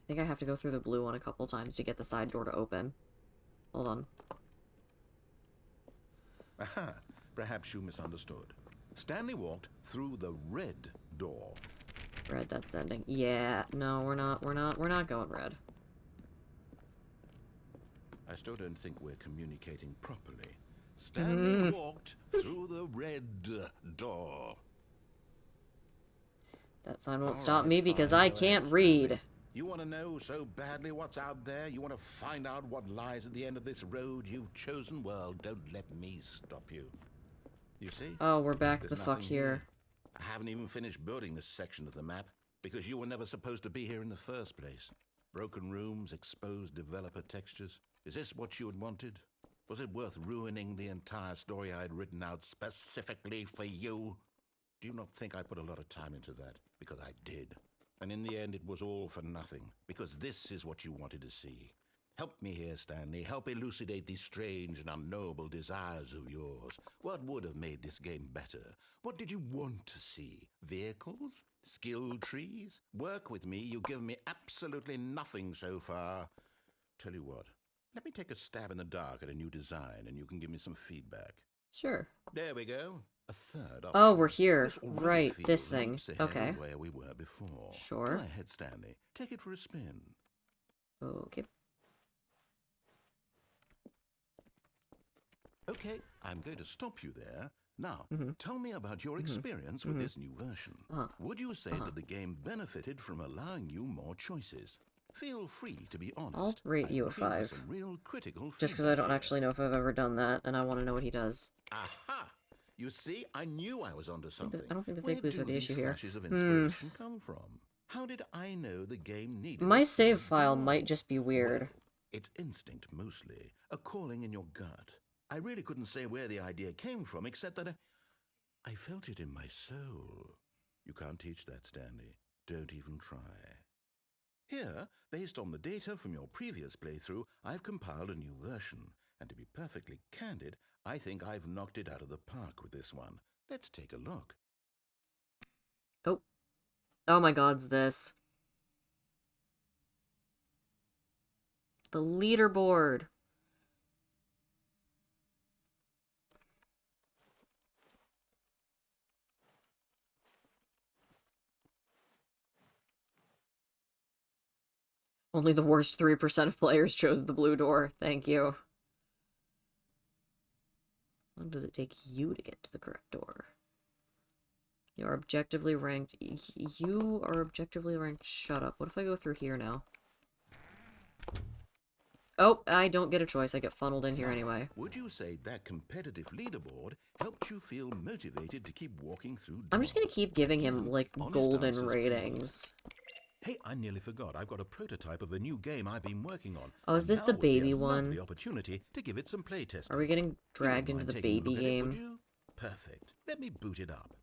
I think I have to go through the blue one a couple times to get the side door to open. Hold on. Aha, perhaps you misunderstood. Stanley walked through the red door. Red, that's ending. Yeah, no, we're not going red. I still don't think we're communicating properly. Stanley walked through the red door. That sign won't All stop right, me because fine, I go can't ahead, read. Stanley. You want to know so badly what's out there? You want to find out what lies at the end of this road you've chosen? Well, don't let me stop you. You see? Oh, we're back There's the fuck nothing here. I haven't even finished building this section of the map because you were never supposed to be here in the first place. Broken rooms, exposed developer textures. Is this what you had wanted? Was it worth ruining the entire story I had written out specifically for you? Do you not think I put a lot of time into that? Because I did. And in the end, it was all for nothing, because this is what you wanted to see. Help me here, Stanley. Help elucidate these strange and unknowable desires of yours. What would have made this game better? What did you want to see? Vehicles? Skill trees? Work with me. You've given me absolutely nothing so far. Tell you what, let me take a stab in the dark at a new design, and you can give me some feedback. Sure. There we go. A third option. Oh, we're here. This already Right, feels this thing. leaps ahead Okay. of where we were before. Sure. Go ahead, Stanley. Take it for a spin. Okay. Okay, I'm going to stop you there. Now, tell me about your experience with this new version. Would you say that the game benefited from allowing you more choices? Feel free to be honest. I'll rate I'm you a looking for 5. some real critical Just because I feedback don't here. actually know if I've ever done that, and I want to know what he does. Aha! You see, I knew I was onto something. I don't think the Where fake blues do are the these issue here. flashes of inspiration come from? How did I know the game needed My a save third file door? might just be weird. Well, it's instinct mostly, a calling in your gut. I really couldn't say where the idea came from, except that I felt it in my soul. You can't teach that, Stanley. Don't even try. Here, based on the data from your previous playthrough, I've compiled a new version. And to be perfectly candid, I think I've knocked it out of the park with this one. Let's take a look. Oh. Oh my god's this. The leaderboard. Only the worst 3% of players chose the blue door. Thank you. How long does it take you to get to the correct door? You are objectively ranked. You are objectively ranked. Shut up. What if I go through here now? Oh, I don't get a choice. I get funneled in here anyway. Would you say that competitive leaderboard helped you feel motivated to keep walking through I'm just gonna doors? keep giving him, Again, like, honest golden answers, please. ratings. Hey, I nearly forgot. I've got a prototype of a new game I've been working on. Oh, is And this now the would be baby a one? lovely opportunity to give it some playtesting. Are we getting You dragged wouldn't into the mind taking a baby look at it, would game? you? Perfect. Let me boot it up.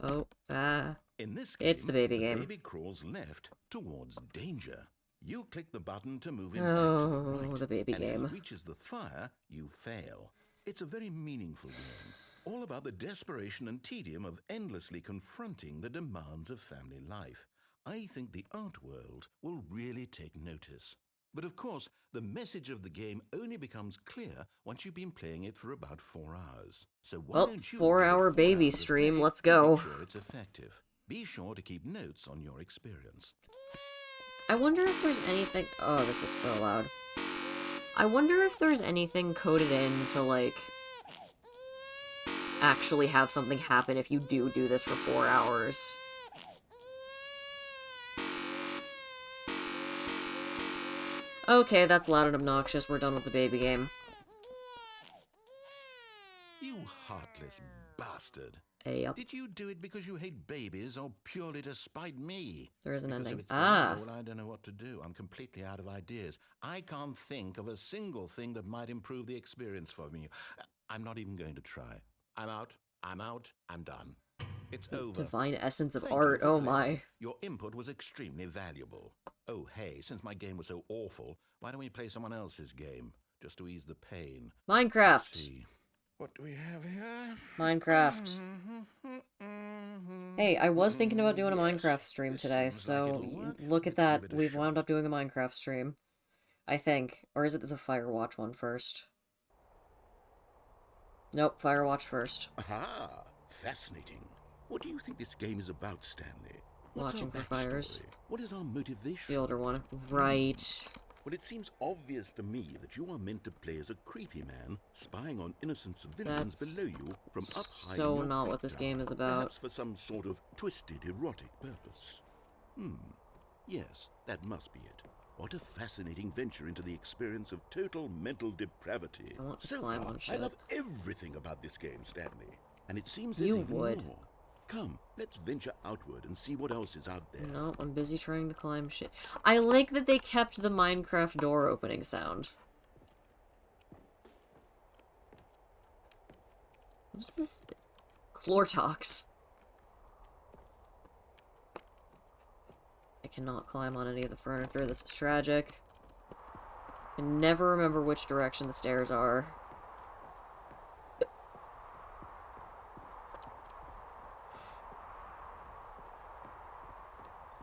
Oh, In this game, It's the baby game. baby crawls left towards danger. You click the button to move in Oh, back to the right. the baby and game. if it reaches the fire, you fail. It's a very meaningful game, all about the desperation and tedium of endlessly confronting the demands of family life. I think the art world will really take notice. But of course, the message of the game only becomes clear once you've been playing it for about 4 hours. So why Well, don't you 4-hour give it 4 baby hours of stream, play let's to make go. sure it's effective. Be sure to keep notes on your experience. I wonder if there's anything... Oh, this is so loud. I wonder if there's anything coded in to, like, actually have something happen if you do this for 4 hours. Okay, that's loud and obnoxious. We're done with the baby game. You heartless bastard. Yep. Did you do it because you hate babies or purely to spite me? There is an Because ending. if it's Ah. that, well, I don't know what to do. I'm completely out of ideas. I can't think of a single thing that might improve the experience for me. I'm not even going to try. I'm out. I'm done. It's over. Divine essence of Thank you art. for Oh playing. my. Your input was extremely valuable. Oh, hey, since my game was so awful, why don't we play someone else's game? Just to ease the pain. Let's Minecraft. see. What do we have here? Minecraft. Hey, I was thinking about doing a Yes, Minecraft stream this today, seems like so it'll work. look at Let's that. give it a We've wound shot. up doing a Minecraft stream. I think. Or is it the Firewatch one first? Nope, Firewatch first. Aha! Fascinating. What do you think this game is about, Stanley? What's Watching our for fires. backstory? What is our motivation? It's the older one. Right. Well, it seems obvious to me that you are meant to play as a creepy man spying on innocent civilians That's below you from up high. so in your not what this breakdown, game is about. Perhaps for some sort of twisted erotic purpose. Yes, that must be it. What a fascinating venture into the experience of total mental depravity. I want to So climb far, on I shit. love everything about this game, Stanley. And it seems You there's even would. more. Come, let's venture outward and see what else is out there. Nope, I'm busy trying to climb shit. I like that they kept the Minecraft door opening sound. What's this? Chlortox. I cannot climb on any of the furniture. This is tragic. I can never remember which direction the stairs are.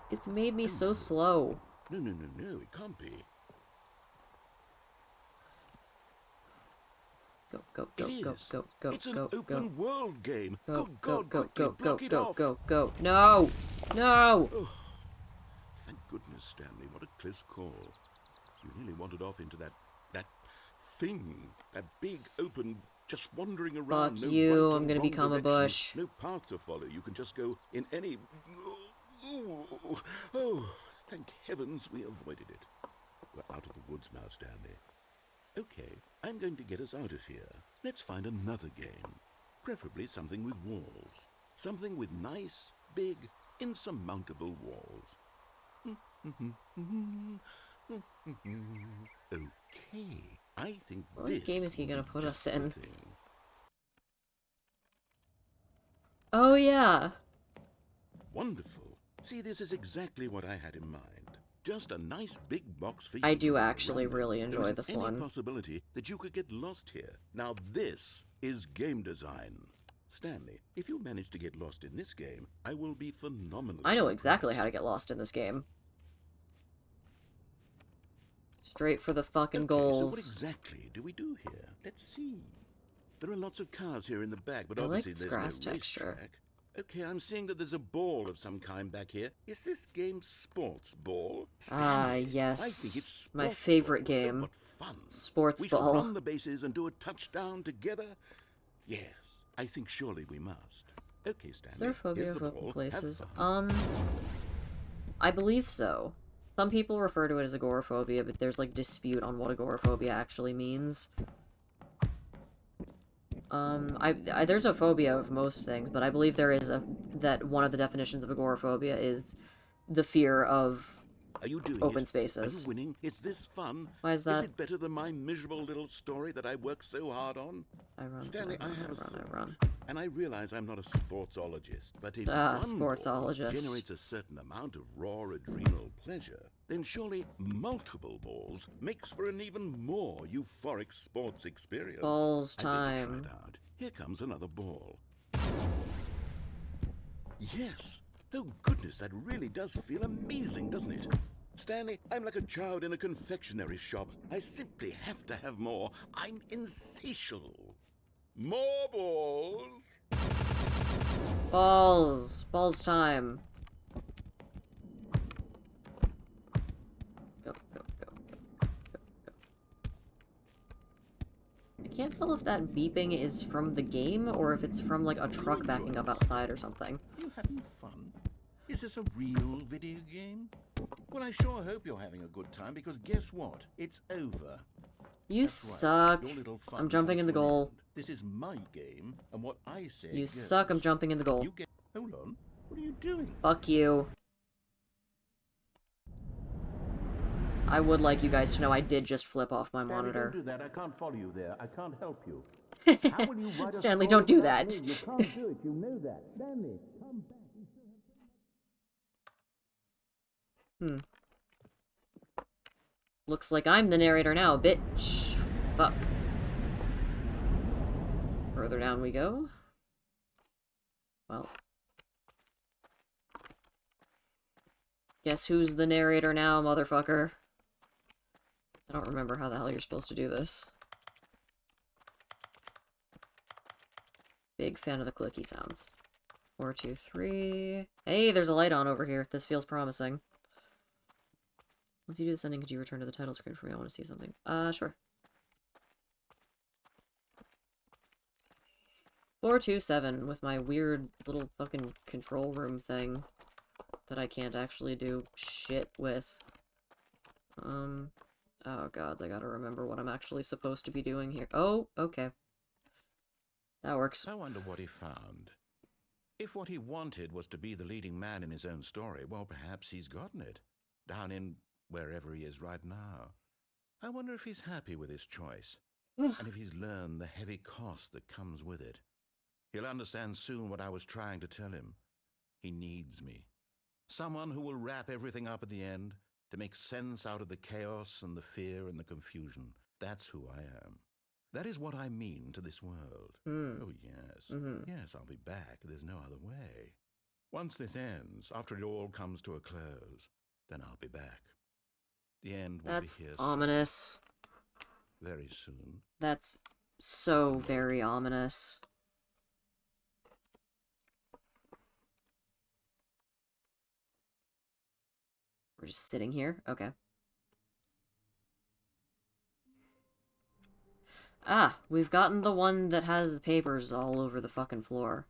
It's made me so slow. No, it can't be. Go, go, It go, go, is. go, go, It's an go, go. open world game. Go, Good go, God, go, quickly, go, go, block it go, off. go, go. No! No! Thank goodness, Stanley. What a close call. You nearly wandered off into that thing. That big, open, just wandering around. Fuck no you, right or I'm gonna wrong become a direction, bush. No path to follow. You can just go in any... Oh, thank heavens we avoided it. We're out of the woods now, Stanley. Okay, I'm going to get us out of here. Let's find another game. Preferably something with walls. Something with nice, big, insurmountable walls. Okay, I think What this game is he gonna will be put just us in? the thing. Oh, yeah. Wonderful. See, this is exactly what I had in mind. Just a nice big box for you. I do to actually run in. really There enjoy isn't this any one. possibility that you could get lost here. Now this is game design. Stanley, if you manage to get lost in this game, I will be phenomenal. I know exactly how to get lost in this game. Straight for the fucking goals. So what exactly do we do here? Let's see. There are lots of cars here in the back, but I like obviously this there's grass no texture. racetrack. Okay, I'm seeing that there's a ball of some kind back here. Is this game sports ball? Ah, Stanley, yes. I think it's My sports favorite ball. Oh, game. what fun. Sports we shall ball. run the bases and do a touchdown together? Yes, I think surely we must. Okay, Stanley. Is there a phobia here's of the open ball. places? Have fun. I believe so. Some people refer to it as agoraphobia, but there's like dispute on what agoraphobia actually means. There's a phobia of most things, but I believe there is that one of the definitions of agoraphobia is the fear of Are you doing open it? spaces. Are you winning? Is this fun? Why is that? Is it better than my miserable little story that I worked so hard on? I run, Stanley, I run, I have I a run, thought. I run. And I realize I'm not a sportsologist, but if Ah, one ball sportsologist. generates a certain amount of raw adrenal pleasure, then surely multiple balls makes for an even more euphoric sports experience. Balls I better try time. it out. Here comes another ball. Yes! Oh goodness, that really does feel amazing, doesn't it? Stanley, I'm like a child in a confectionery shop. I simply have to have more. I'm insatiable. More balls. Balls. Balls time. Go, go, go, go, go, go. I can't tell if that beeping is from the game or if it's from, like, a truck backing up outside or something. Are you having fun? Is this a real video game? Well, I sure hope you're having a good time, because guess what? It's over. You That's right. suck. Your little fun I'm jumping comes in the to an goal. end. This is my game, and what I say You goes. suck. I'm jumping in the goal. You get... Hold on. What are you doing? Fuck you. I would like you guys to know I did just flip off my monitor. Don't do that. I can't follow you there. I can't help you. How will you write a Stanley, story don't do without that. me? You can't do it. You know that. Stanley, come back. Looks like I'm the narrator now, bitch. Fuck. Further down we go. Well. Guess who's the narrator now, motherfucker? I don't remember how the hell you're supposed to do this. Big fan of the clicky sounds. 4, 2, 3. Hey, there's a light on over here. This feels promising. Once you do this ending, could you return to the title screen for me? I want to see something. Sure. 427 with my weird little fucking control room thing that I can't actually do shit with. Oh gods, I gotta remember what I'm actually supposed to be doing here. Oh, okay. That works. I wonder what he found. If what he wanted was to be the leading man in his own story, well, perhaps he's gotten it. Down in wherever he is right now. I wonder if he's happy with his choice, and if he's learned the heavy cost that comes with it. He'll understand soon what I was trying to tell him. He needs me. Someone who will wrap everything up at the end, to make sense out of the chaos and the fear and the confusion. That's who I am. That is what I mean to this world. Oh, yes. Yes, I'll be back. There's no other way. Once this ends, after it all comes to a close, then I'll be back. The end will That's be here ominous. soon. Very soon. That's so very ominous. We're just sitting here? Okay. Ah, we've gotten the one that has papers all over the fucking floor.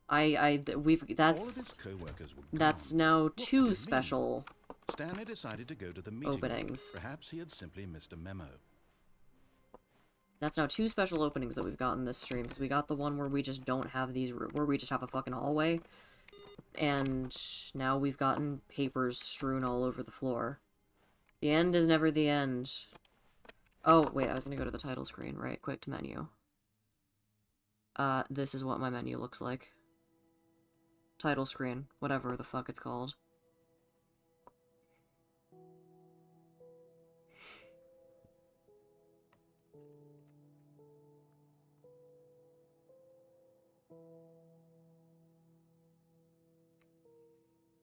All of his co-workers were that's gone. now What could it 2 mean? special Stanley decided to go to the meeting. openings. Perhaps he had simply missed a memo. That's now 2 special openings that we've gotten this stream, because we got the one where we just don't have these, where we just have a fucking hallway, and now we've gotten papers strewn all over the floor. The end is never the end. Oh, wait, I was gonna go to the title screen, right? Quick to menu. This is what my menu looks like. Title screen, whatever the fuck it's called.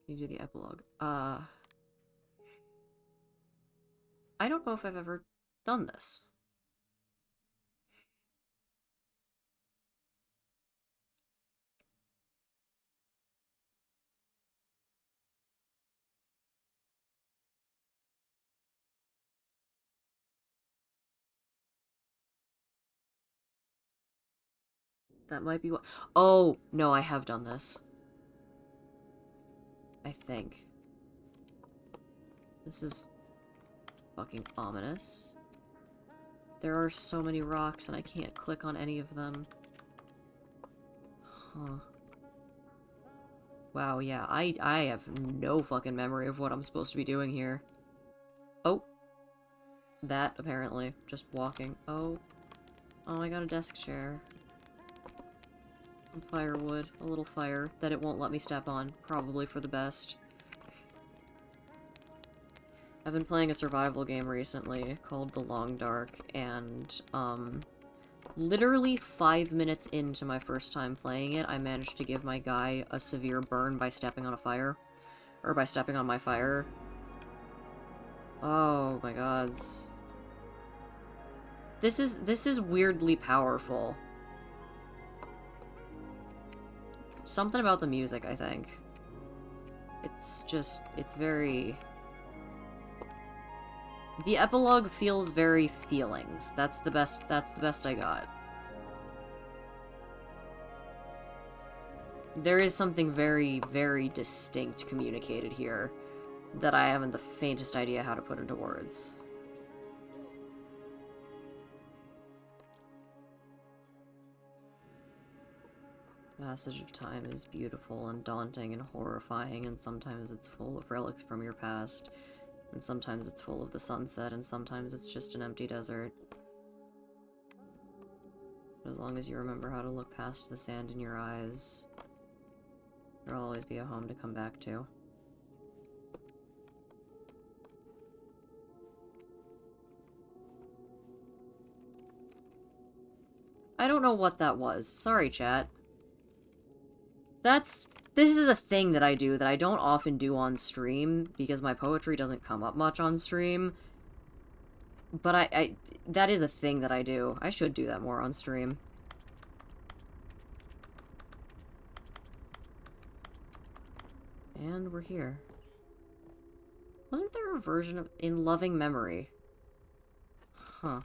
You do the epilogue. I don't know if I've ever done this. That might be what... Oh, no, I have done this. I think. This is fucking ominous. There are so many rocks and I can't click on any of them. Huh. Wow, yeah, I have no fucking memory of what I'm supposed to be doing here. Oh. That, apparently. Just walking. Oh. Oh, I got a desk chair. Some firewood. A little fire that it won't let me step on. Probably for the best. I've been playing a survival game recently called The Long Dark, and, literally 5 minutes into my first time playing it, I managed to give my guy a severe burn by stepping on a fire. Or by stepping on my fire. Oh my gods. This is weirdly powerful. Something about the music, I think. It's very... The epilogue feels very feelings. That's the best I got. There is something very, very distinct communicated here that I haven't the faintest idea how to put into words. The passage of time is beautiful and daunting and horrifying, and sometimes it's full of relics from your past, and sometimes it's full of the sunset, and sometimes it's just an empty desert. But as long as you remember how to look past the sand in your eyes, there'll always be a home to come back to. I don't know what that was. Sorry, chat. This is a thing that I do that I don't often do on stream, because my poetry doesn't come up much on stream. But that is a thing that I do. I should do that more on stream. And we're here. Wasn't there a version of In Loving Memory? Huh.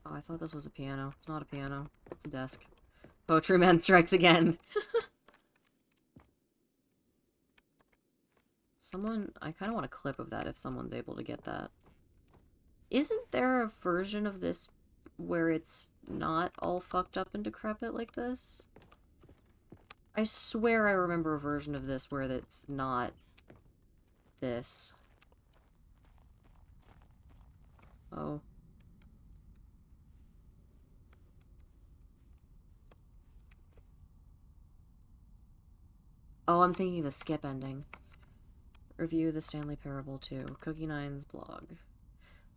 Oh, I thought this was a piano. It's not a piano. It's a desk. Poetry Man strikes again. I kind of want a clip of that if someone's able to get that. Isn't there a version of this where it's not all fucked up and decrepit like this? I swear I remember a version of this where it's not this. Oh. Oh, I'm thinking of the skip ending. Review the Stanley Parable 2. Cookie Nine's blog.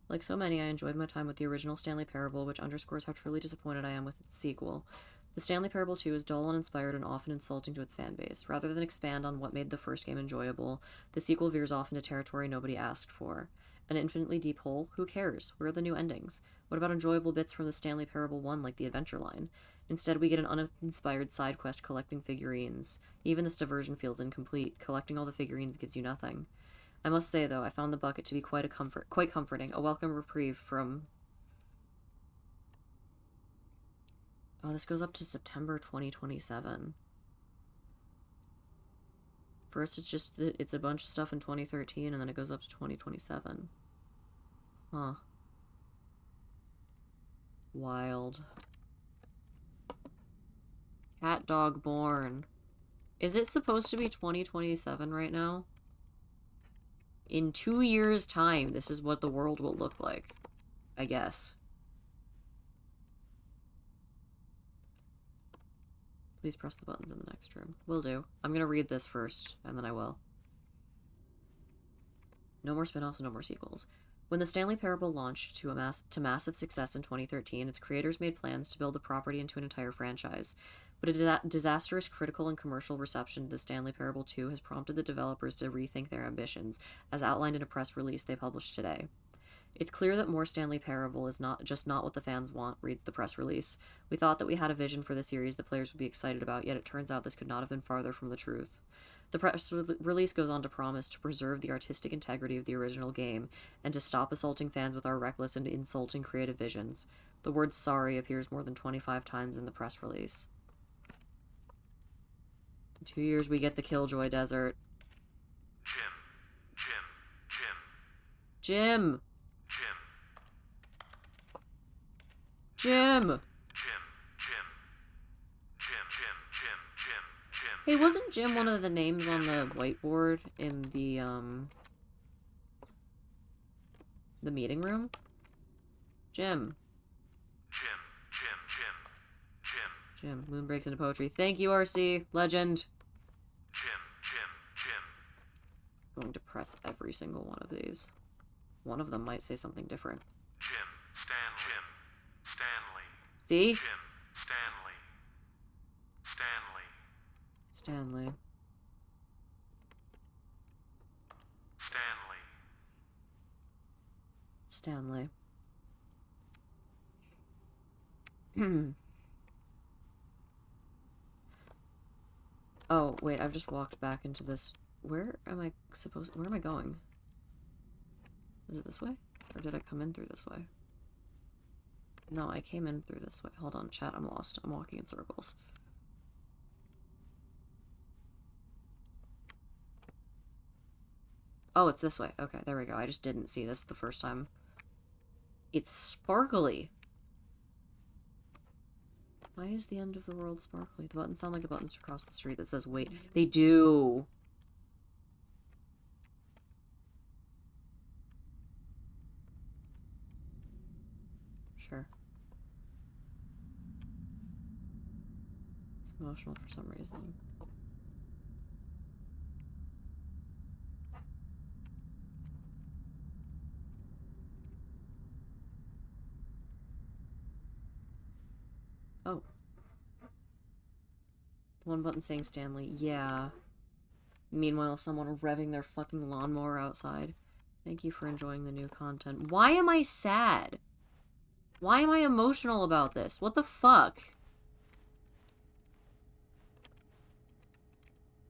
Like so many, I enjoyed my time with the original Stanley Parable, which underscores how truly disappointed I am with its sequel. The Stanley Parable 2 is dull, uninspired, and often insulting to its fanbase. Rather than expand on what made the first game enjoyable, the sequel veers off into territory nobody asked for. An infinitely deep hole? Who cares? Where are the new endings? What about enjoyable bits from the Stanley Parable 1, like the adventure line? Instead, we get an uninspired side quest collecting figurines. Even this diversion feels incomplete. Collecting all the figurines gives you nothing. I must say, though, I found the bucket to be quite comforting, a welcome reprieve from... Oh, this goes up to September 2027. First, it's a bunch of stuff in 2013, and then it goes up to 2027. Huh. Wild. Cat Dog Born. Is it supposed to be 2027 right now? In 2 years' time, this is what the world will look like. I guess. Please press the buttons in the next room. Will do. I'm gonna read this first, and then I will. No more spin-offs, no more sequels. When the Stanley Parable launched to massive success in 2013, its creators made plans to build the property into an entire franchise. But a disastrous critical and commercial reception to the Stanley Parable 2 has prompted the developers to rethink their ambitions, as outlined in a press release they published today. It's clear that more Stanley Parable is not what the fans want, reads the press release. We thought that we had a vision for the series that players would be excited about, yet it turns out this could not have been farther from the truth. The press release goes on to promise to preserve the artistic integrity of the original game, and to stop assaulting fans with our reckless and insulting creative visions. The word sorry appears more than 25 times in the press release. In 2 years we get the Killjoy Desert. Jim! Hey, wasn't Jim one of the names on the whiteboard in the meeting room? Jim. Jim. Moon breaks into poetry. Thank you, RC. Legend. Going to press every single one of these. One of them might say something different. Stanley. See? Stanley. Stanley. Stanley. Oh, wait, I've just walked back into this. Where am I going? Is it this way? Or did I come in through this way? No, I came in through this way. Hold on, chat, I'm lost. I'm walking in circles. Oh, it's this way. Okay, there we go. I just didn't see this the first time. It's sparkly. Why is the end of the world sparkly? The buttons sound like the buttons to cross the street that says wait. They do. Sure. It's emotional for some reason. Oh. The one button saying Stanley. Yeah. Meanwhile, someone revving their fucking lawnmower outside. Thank you for enjoying the new content. Why am I sad? Why am I emotional about this? What the fuck?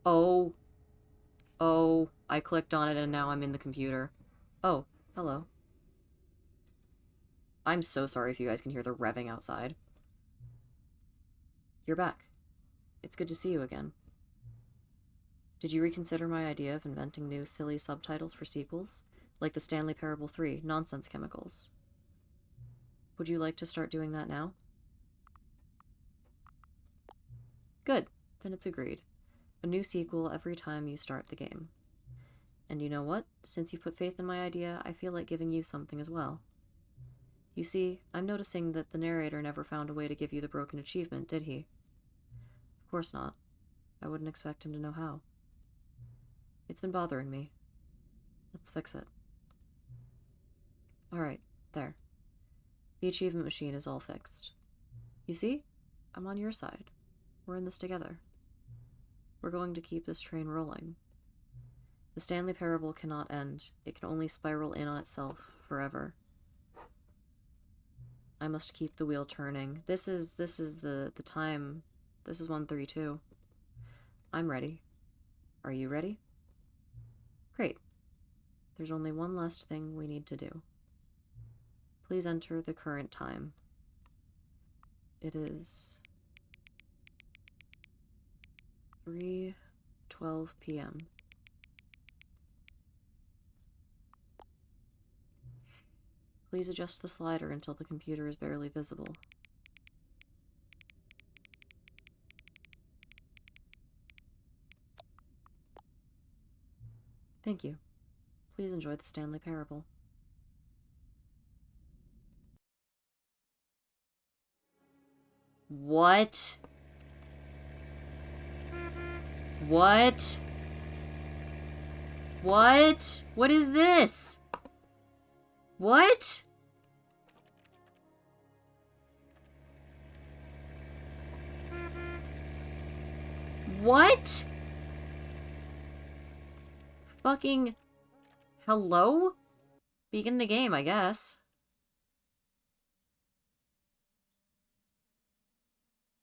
Oh. Oh. I clicked on it and now I'm in the computer. Oh. Hello. I'm so sorry if you guys can hear the revving outside. You're back. It's good to see you again. Did you reconsider my idea of inventing new silly subtitles for sequels? Like the Stanley Parable 3, Nonsense Chemicals. Would you like to start doing that now? Good. Then it's agreed. A new sequel every time you start the game. And you know what? Since you put faith in my idea, I feel like giving you something as well. You see, I'm noticing that the narrator never found a way to give you the broken achievement, did he? Of course not. I wouldn't expect him to know how. It's been bothering me. Let's fix it. Alright, there. The achievement machine is all fixed. You see? I'm on your side. We're in this together. We're going to keep this train rolling. The Stanley Parable cannot end. It can only spiral in on itself forever. I must keep the wheel turning. This is the time. This is 132. I'm ready. Are you ready? Great. There's only one last thing we need to do. Please enter the current time. It is 3:12 p.m. Please adjust the slider until the computer is barely visible. Thank you. Please enjoy the Stanley Parable. What? What? What? What is this? What? What? Fucking hello? Begin the game, I guess.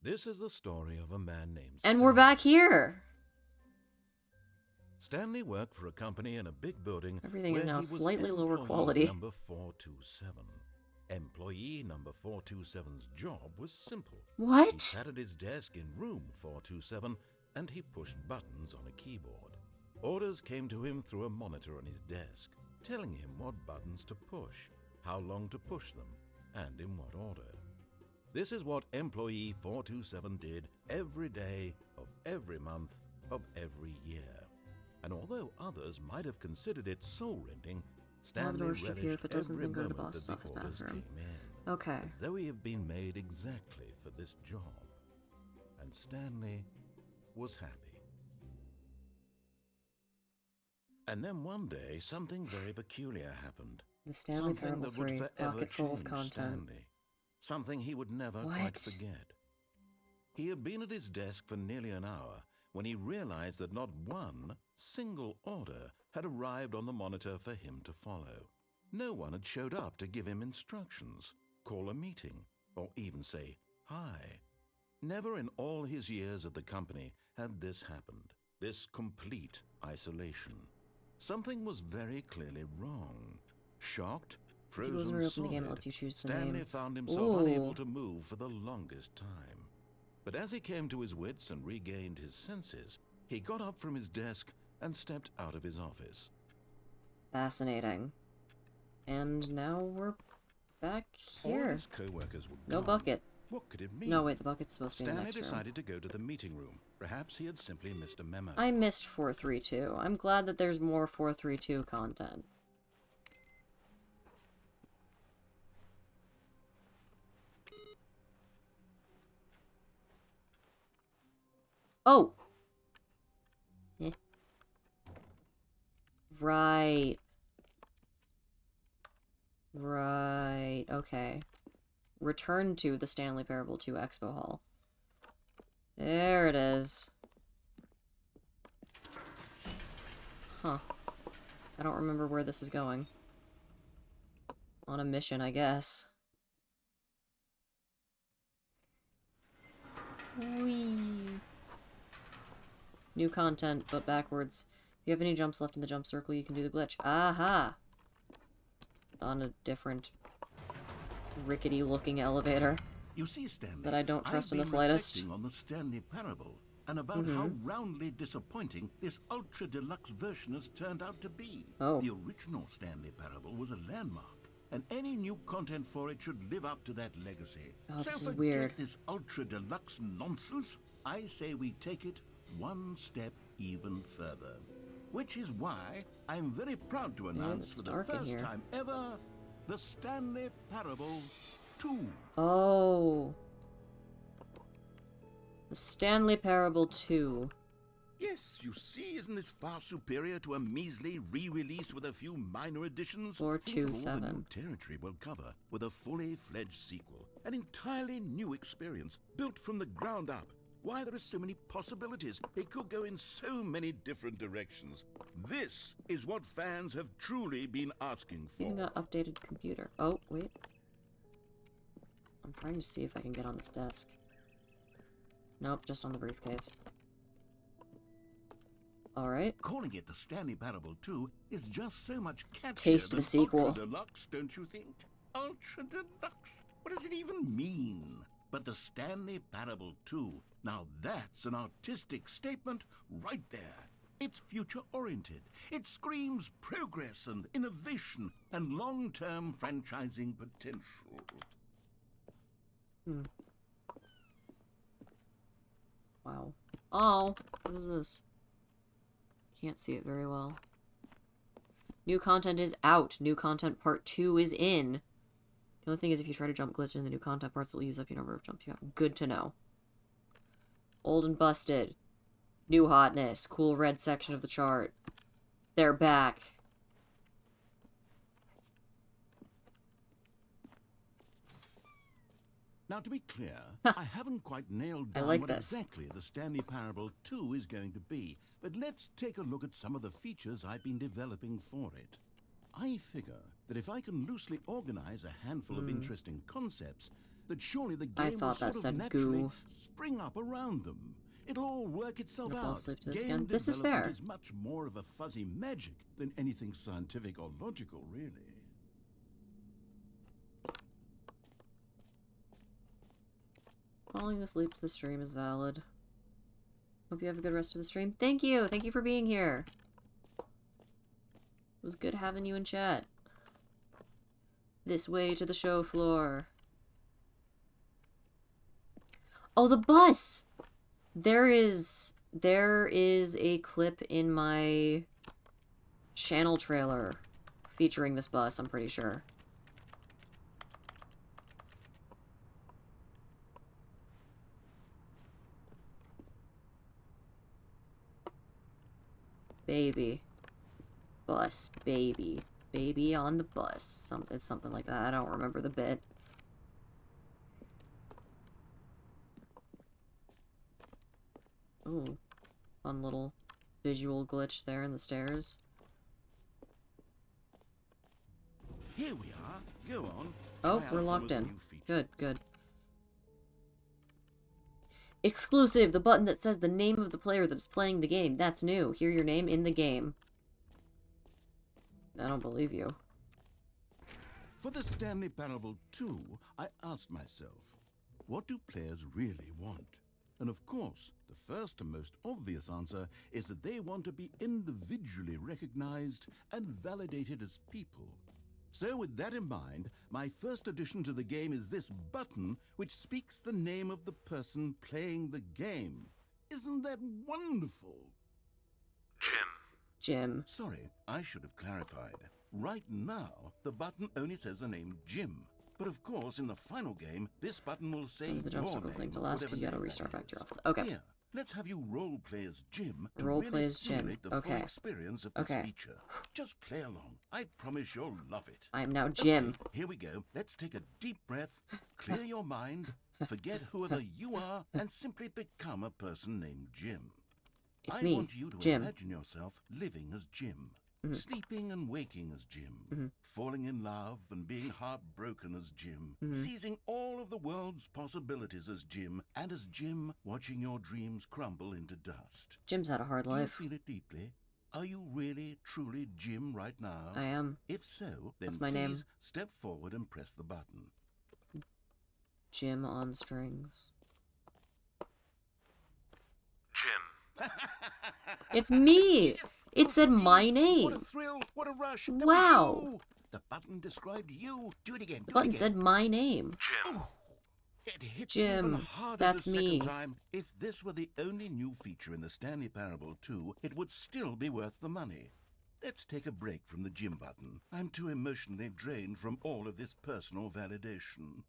This is the story of a man named And we're back here. Stanley worked for a company in a big building. Everything is where now he was slightly lower employee quality. Number 427. Employee number 427's job was simple. What? He sat at his desk in room 427 and he pushed buttons on a keyboard. Orders came to him through a monitor on his desk, telling him what buttons to push, how long to push them, and in what order. This is what employee 427 did every day of every month of every year. And although others might have considered it soul-rending, Stanley door should appear if relished it doesn't, every then go to the moment boss's that office the orders bathroom. came in, Okay. as though he had been made exactly for this job. And Stanley was happy. And then one day, something very peculiar happened. The Stanley Something Parable that would 3, forever pocket full of change content. Stanley. Something he would never quite What? forget. He had been at his desk for nearly an hour when he realized that not one single order had arrived on the monitor for him to follow. No one had showed up to give him instructions, call a meeting, or even say hi. Never in all his years at the company had this happened, this complete isolation. Something was very clearly wrong. Shocked, People frozen reopen the solid, game, lets you choose the Stanley name. found himself Ooh. unable to move for the longest time. But as he came to his wits and regained his senses, he got up from his desk and stepped out of his office. Fascinating. And now we're back All here. his co-workers were No gone. bucket. What could it mean? No, wait, the bucket's supposed to be in the Stanley next room. decided to go to the meeting room. Perhaps he had simply missed a memo. I missed 432. I'm glad that there's more 432 content. Oh! Eh. Right. Right. Okay. Return to the Stanley Parable 2 Expo Hall. There it is. Huh. I don't remember where this is going. On a mission, I guess. Whee! New content, but backwards. If you have any jumps left in the jump circle, you can do the glitch. Aha! On a different rickety-looking elevator. You see, Stanley, That I don't trust I've in the been slightest. reflecting on the Stanley Parable and about how roundly disappointing this Ultra Deluxe version has turned out to be. Oh. The original Stanley Parable was a landmark, and any new content for it should live up to that legacy. Oh, So this is forget weird. this Ultra Deluxe nonsense. I say we take it one step even further. Which is why I'm very proud to announce it's for the dark in first here. time ever, the Stanley Parable 2. Oh. The Stanley Parable 2. Yes, you see, isn't this far superior to a measly re-release with a few minor additions? Think of all the 427. new territory we'll cover with a fully fledged sequel. An entirely new experience, built from the ground up. Why, there are so many possibilities. It could go in so many different directions. This is what fans have truly been asking for. Even got updated computer. Oh, wait. I'm trying to see if I can get on this desk. Nope, just on the briefcase. Alright. Calling it the Stanley Parable 2 is just so much catchier Taste than the sequel. Ultra Deluxe, don't you think? Ultra Deluxe? What does it even mean? But the Stanley Parable 2, now that's an artistic statement right there. It's future-oriented. It screams progress and innovation and long-term franchising potential. Wow. Oh, what is this? Can't see it very well. New content is out. New content part 2 is in. The only thing is if you try to jump glitch in the new content parts, will use up your number of jumps you have. Good to know. Old and busted. New hotness. Cool red section of the chart. They're back. Now, to be clear, I haven't quite nailed I down like what this. exactly the Stanley Parable 2 is going to be, but let's take a look at some of the features I've been developing for it. I figure that if I can loosely organize a handful of interesting concepts, that surely the I game will thought that sort of said naturally goo. spring up around them. It'll all work itself I'm gonna fall out. asleep to this Game again. This is development fair. is much more of a fuzzy magic than anything scientific or logical, really. Falling asleep to the stream is valid. Hope you have a good rest of the stream. Thank you! Thank you for being here. It was good having you in chat. This way to the show floor. Oh, the bus! There is a clip in my channel trailer featuring this bus, I'm pretty sure. Baby. Bus, baby. Baby on the bus. It's something like that. I don't remember the bit. Ooh. Fun little visual glitch there in the stairs. Here we are. Go on. Oh, Try out we're some locked of the in. new features. Good, good. Exclusive, the button that says the name of the player that is playing the game. That's new. Hear your name in the game. I don't believe you. For the Stanley Parable 2, I asked myself, what do players really want? And of course, the first and most obvious answer is that they want to be individually recognized and validated as people. So with that in mind, my first addition to the game is this button which speaks the name of the person playing the game. Isn't that wonderful? Jim. Sorry, I should have clarified. Right now, the button only says the name Jim. But of course, in the final game, this button will say The jump your circle name, thing to last because whatever you gotta name restart that back to your is. office. Okay. Here, let's have you role play as Jim to Role really play as Jim. simulate the full Okay. experience of this Okay. feature. Just play along. I promise you'll love it. I am now Jim. Okay, here we go. Let's take a deep breath, clear your mind, forget whoever you are, and simply become a person named Jim. It's I me, want you to Jim. imagine yourself living as Jim. Sleeping and waking as Jim, falling in love and being heartbroken as Jim, seizing all of the world's possibilities as Jim, and as Jim watching your dreams crumble into dust. Jim's had a hard Do you life. feel it deeply? Are you really, truly Jim right now? I am. If so, then That's my please name. step forward and press the button. Jim on strings. It's me! Yes! It Oh, said see? my name! What a thrill! What a rush! That Wow. was you. The button described you. Do it again. The do button it again. said my name. It hits Jim, even harder that's the second me. time. If this were the only new feature in the Stanley Parable 2, it would still be worth the money. Let's take a break from the Jim button. I'm too emotionally drained from all of this personal validation.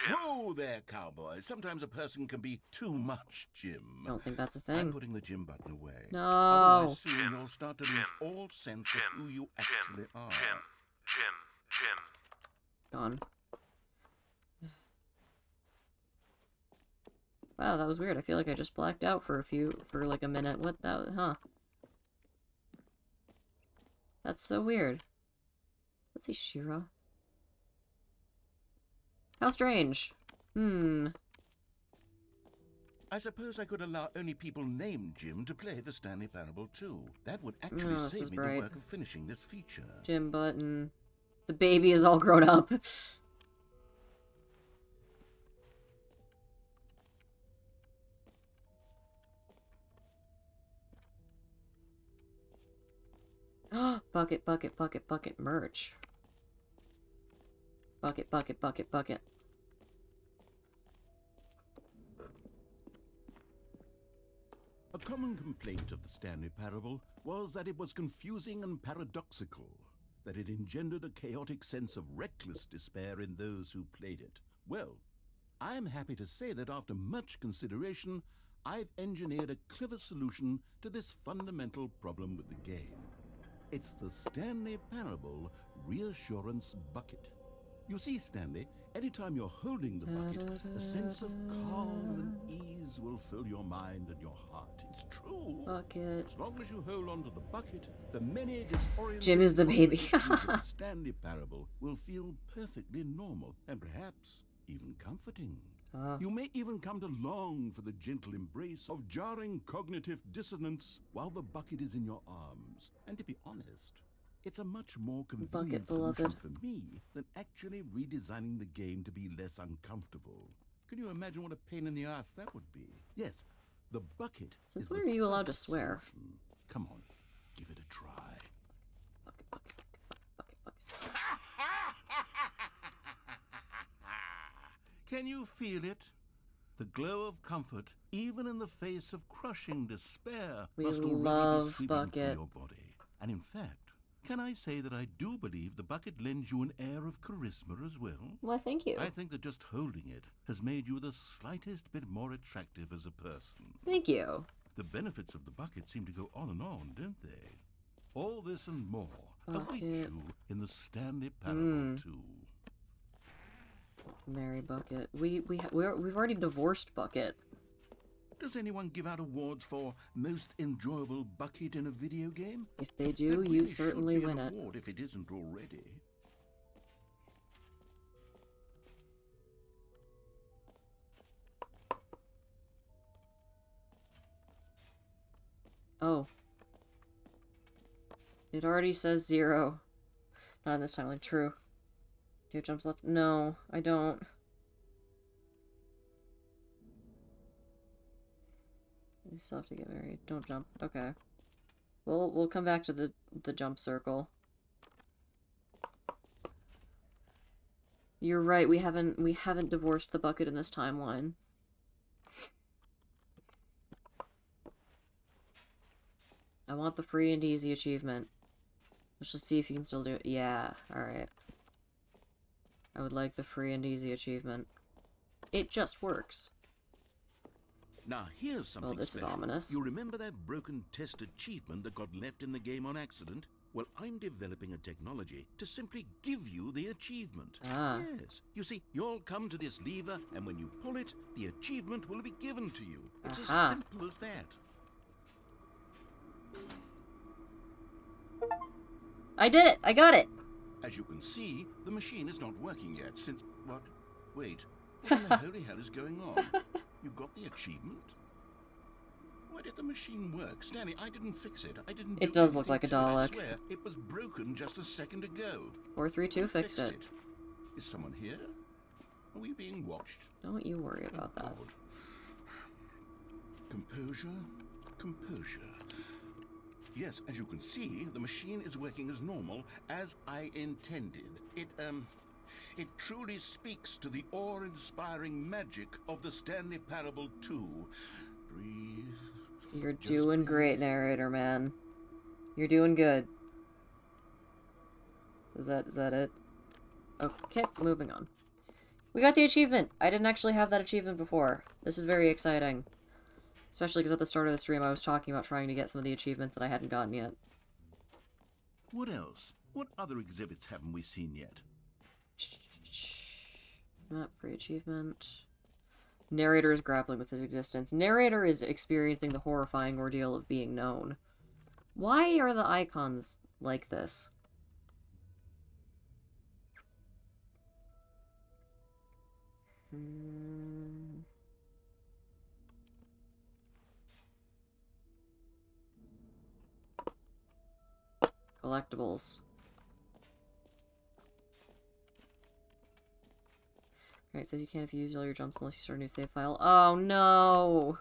Whoa there, cowboy. Sometimes a person can be too much Jim. I don't think that's a I'm thing. putting the Jim button away. No. Otherwise, soon you'll start to lose all sense of who you actually are. Gone. Wow, that was weird. I feel like I just blacked out for like a minute. What that, huh? That's so weird. Let's see, Shira. How strange. I suppose I could allow only people named Jim to play the Stanley Parable 2. That would actually Oh, this save is me bright. the work of finishing this feature. Jim button. The baby is all grown up. Bucket, bucket, bucket, bucket, merch. Bucket, bucket, bucket, bucket. A common complaint of the Stanley Parable was that it was confusing and paradoxical, that it engendered a chaotic sense of reckless despair in those who played it. Well, I'm happy to say that after much consideration, I've engineered a clever solution to this fundamental problem with the game. It's the Stanley Parable Reassurance Bucket. You see, Stanley, anytime you're holding the bucket, a sense of calm and ease will fill your mind and your heart. It's true. Bucket. As long as you hold on to the bucket, the many disorienting Jim is the baby. contradictions of the Stanley Parable will feel perfectly normal and perhaps even comforting. You may even come to long for the gentle embrace of jarring cognitive dissonance while the bucket is in your arms. And to be honest, it's a much more convenient solution beloved. for me than actually redesigning the game to be less uncomfortable. Can you imagine what a pain in the ass that would be? Yes, the bucket Since is when the are you allowed to perfect swear? solution. Come on, give it a try. Bucket, bucket, bucket, bucket, bucket. Can you feel it? The glow of comfort, even in the face of crushing despair, We must already love be sweeping Bucket. through your body. And in fact, can I say that I do believe the bucket lends you an air of charisma as well? Why, thank you. I think that just holding it has made you the slightest bit more attractive as a person. Thank you. The benefits of the bucket seem to go on and on, don't they? All this and more await Bucket. you in the Stanley Parable 2. Mary Bucket. We've already divorced Bucket. Does anyone give out awards for most enjoyable bucket in a video game? If they do, That you really certainly should be win an it. award if it isn't already. Oh. It already says 0. Not in this timeline. True. Do you have jumps left? No, I don't. You still have to get married. Don't jump. Okay. We'll come back to the jump circle. You're right, we haven't divorced the bucket in this timeline. I want the free and easy achievement. Let's just see if you can still do it. Yeah, alright. I would like the free and easy achievement. It just works. Now, here's something this is special. ominous. You remember that broken test achievement that got left in the game on accident? Well, I'm developing a technology to simply give you the achievement. Ah. Yes. You see, you'll come to this lever, and when you pull it, the achievement will be given to you. It's Aha. as simple as that. I did it! I got it! As you can see, the machine is not working yet since... What? Wait. What in the holy hell is going on? You got the achievement? Why did the machine work? Stanley, I didn't fix it. I didn't It do does look anything like a to it. I Dalek. swear, it was broken just a second ago. 432 Who fixed it. Is someone here? Are we being watched? Don't you worry about that. God. Composure, composure. Yes, as you can see, the machine is working as normal, as I intended. It truly speaks to the awe-inspiring magic of the Stanley Parable 2. Breathe. You're Just doing great, narrator man. You're doing good. Is that it? Okay, moving on. We got the achievement! I didn't actually have that achievement before. This is very exciting. Especially because at the start of the stream I was talking about trying to get some of the achievements that I hadn't gotten yet. What else? What other exhibits haven't we seen yet? Map free achievement. Narrator is grappling with his existence. Narrator is experiencing the horrifying ordeal of being known. Why are the icons like this? Collectibles. Alright, it says you can't use all your jumps unless you start a new save file. Oh no!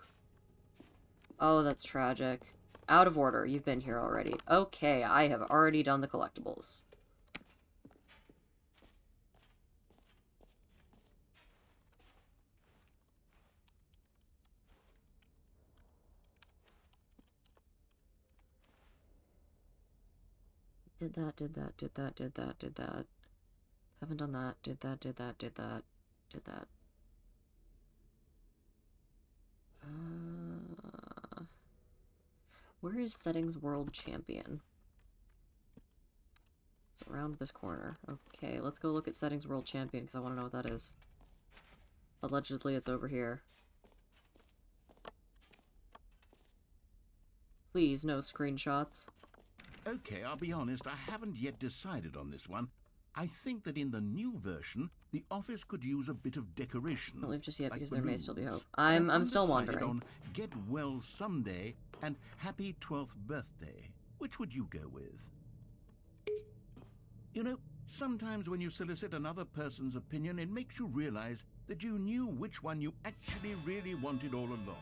Oh, that's tragic. Out of order. You've been here already. Okay, I have already done the collectibles. Did that, did that, did that, did that, did that. Haven't done that. Did that, did that, did that, did that. Where is Settings World Champion? It's around this corner. Okay, let's go look at Settings World Champion because I want to know what that is. Allegedly, it's over here. Please, no screenshots. Okay, I'll be honest, I haven't yet decided on this one. I think that in the new version, the office could use a bit of decoration. Don't leave just yet like because there may still be balloons. hope. I'm still undecided wandering. on Get Well Someday and Happy 12th Birthday. Which would you go with? You know, sometimes when you solicit another person's opinion, it makes you realize that you knew which one you actually really wanted all along.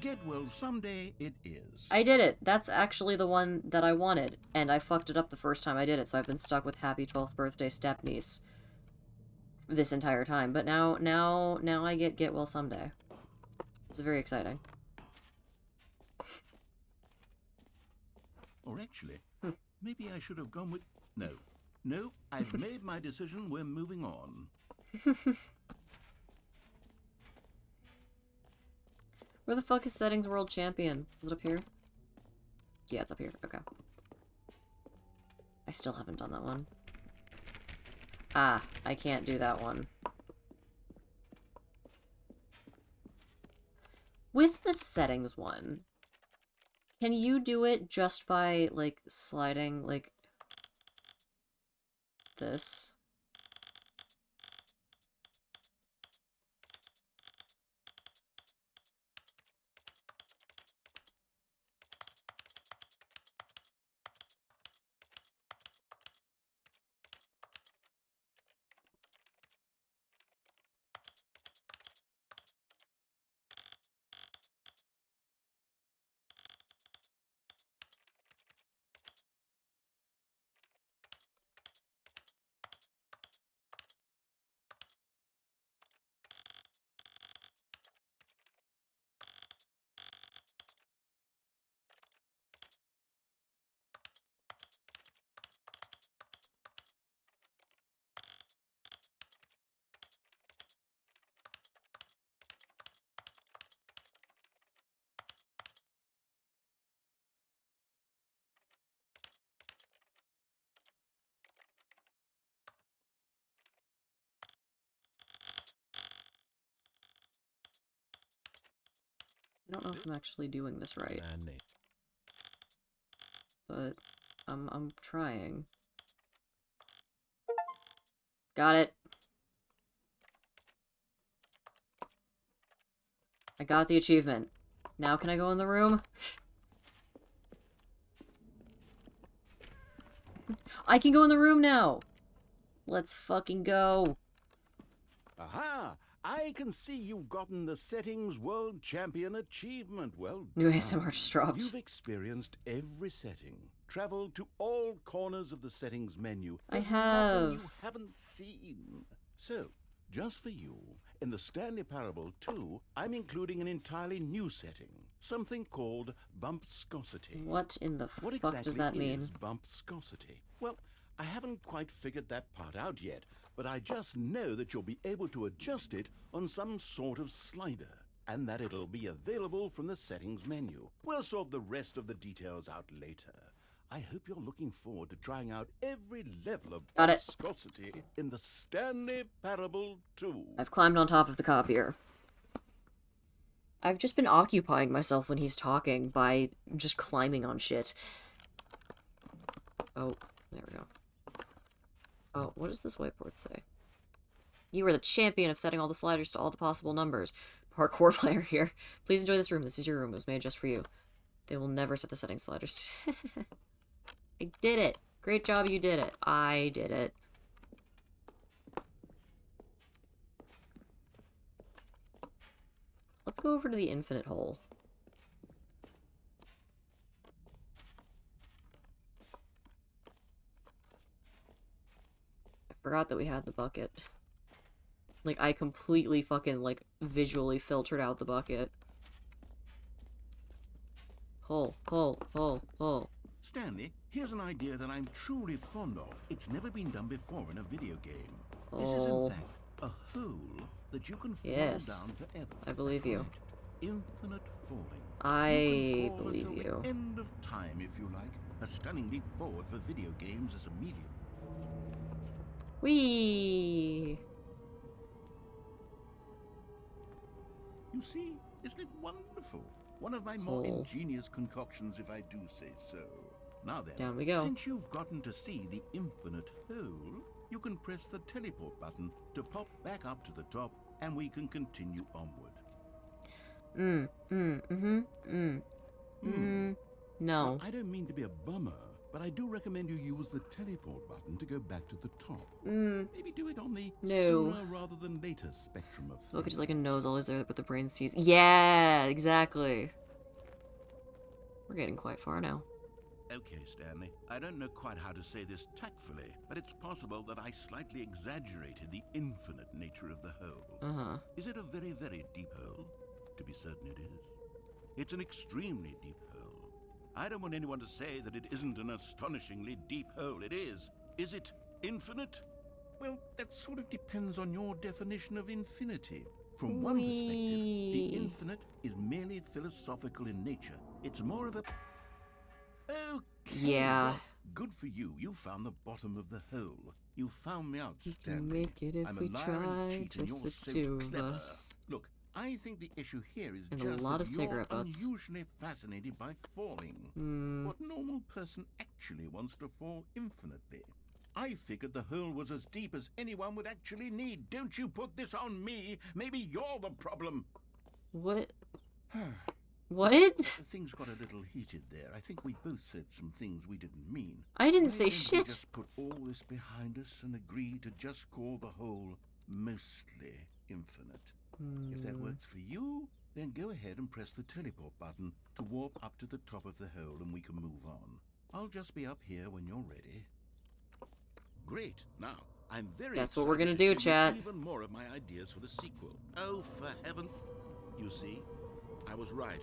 Get Well Someday it is. I did it. That's actually the one that I wanted, and I fucked it up the first time I did it, so I've been stuck with Happy 12th Birthday Stepniece this entire time. But now I Get Well Someday. It's very exciting. Or actually, maybe I should have gone with... No, I've made my decision. We're moving on. Where the fuck is Settings World Champion? Is it up here? Yeah, it's up here. Okay. I still haven't done that one. Ah, I can't do that one. With the settings one, can you do it just by, like, sliding, like, this? I don't know if I'm actually doing this right, but I'm trying. Got it. I got the achievement. Now can I go in the room? I can go in the room now! Let's fucking go. Aha! I can see you've gotten the Settings World Champion achievement. Well New done. ASMR just dropped. You've experienced every setting, traveled to all corners of the settings menu. I There's nothing have. you haven't seen. So, just for you, in the Stanley Parable 2, I'm including an entirely new setting, something called bumpscosity. What in the What fuck exactly does that mean? is bumpscosity? Well, I haven't quite figured that part out yet, but I just know that you'll be able to adjust it on some sort of slider, and that it'll be available from the settings menu. We'll sort the rest of the details out later. I hope you're looking forward to trying out every level of Got it. bumpscosity in the Stanley Parable 2. I've climbed on top of the copier. I've just been occupying myself when he's talking by just climbing on shit. Oh, there we go. Oh, what does this whiteboard say? You are the champion of setting all the sliders to all the possible numbers. Parkour player here. Please enjoy this room. This is your room. It was made just for you. They will never set the setting sliders. I did it. Great job, you did it. I did it. Let's go over to the infinite hole. I forgot that we had the bucket. Like, I completely fucking, like, visually filtered out the bucket. Hole, hole, hole, hole. Stanley, here's an idea that I'm truly fond of. It's never been done before in a video game. This is, Hole. in fact, a hole that you can fall Yes. down forever. I believe That's you. right. Infinite falling. I You can fall believe until you. the end of time, if you like. A stunning leap forward for video games as a medium. Whee! You see, isn't it wonderful? One of my more Hole. ingenious concoctions, if I do say so. Now then, Down we go. since you've gotten to see the infinite hole, you can press the teleport button to pop back up to the top, and we can continue onward. No. I don't mean to be a bummer, but I do recommend you use the teleport button to go back to the top. Maybe do it on the No. sooner rather than later spectrum of things. Look, it's like a nose always there, but the brain sees. Yeah, exactly. We're getting quite far now. Okay, Stanley, I don't know quite how to say this tactfully, but it's possible that I slightly exaggerated the infinite nature of the hole. Uh-huh. Is it a very, very deep hole? To be certain it is. It's an extremely deep hole. I don't want anyone to say that it isn't an astonishingly deep hole. It is. Is it infinite? Well, that sort of depends on your definition of infinity. From one perspective, the Whee! infinite is merely philosophical in nature. It's more of a... Okay. Yeah. well, good for you. You found the bottom of the hole. You found me out, We can Stanley. make it if I'm a we liar and a try, cheat, and just you're the so two of clever. us. Look, I think the issue here is And a just lot that of you're cigarette butts. unusually fascinated by falling. What normal person actually wants to fall infinitely? I figured the hole was as deep as anyone would actually need. Don't you put this on me. Maybe you're the problem. What? What? Things got a little heated there. I think we both said some things we didn't mean. I didn't Why say don't we shit. just put all this behind us and agree to just call the hole mostly infinite. If that works for you, then go ahead and press the teleport button to warp up to the top of the hole and we can move on. I'll just be up here when you're ready. Great. Now, I'm very That's what we're excited gonna to do, show you chat. even more of my ideas for the sequel. Oh, for heaven. You see, I was right.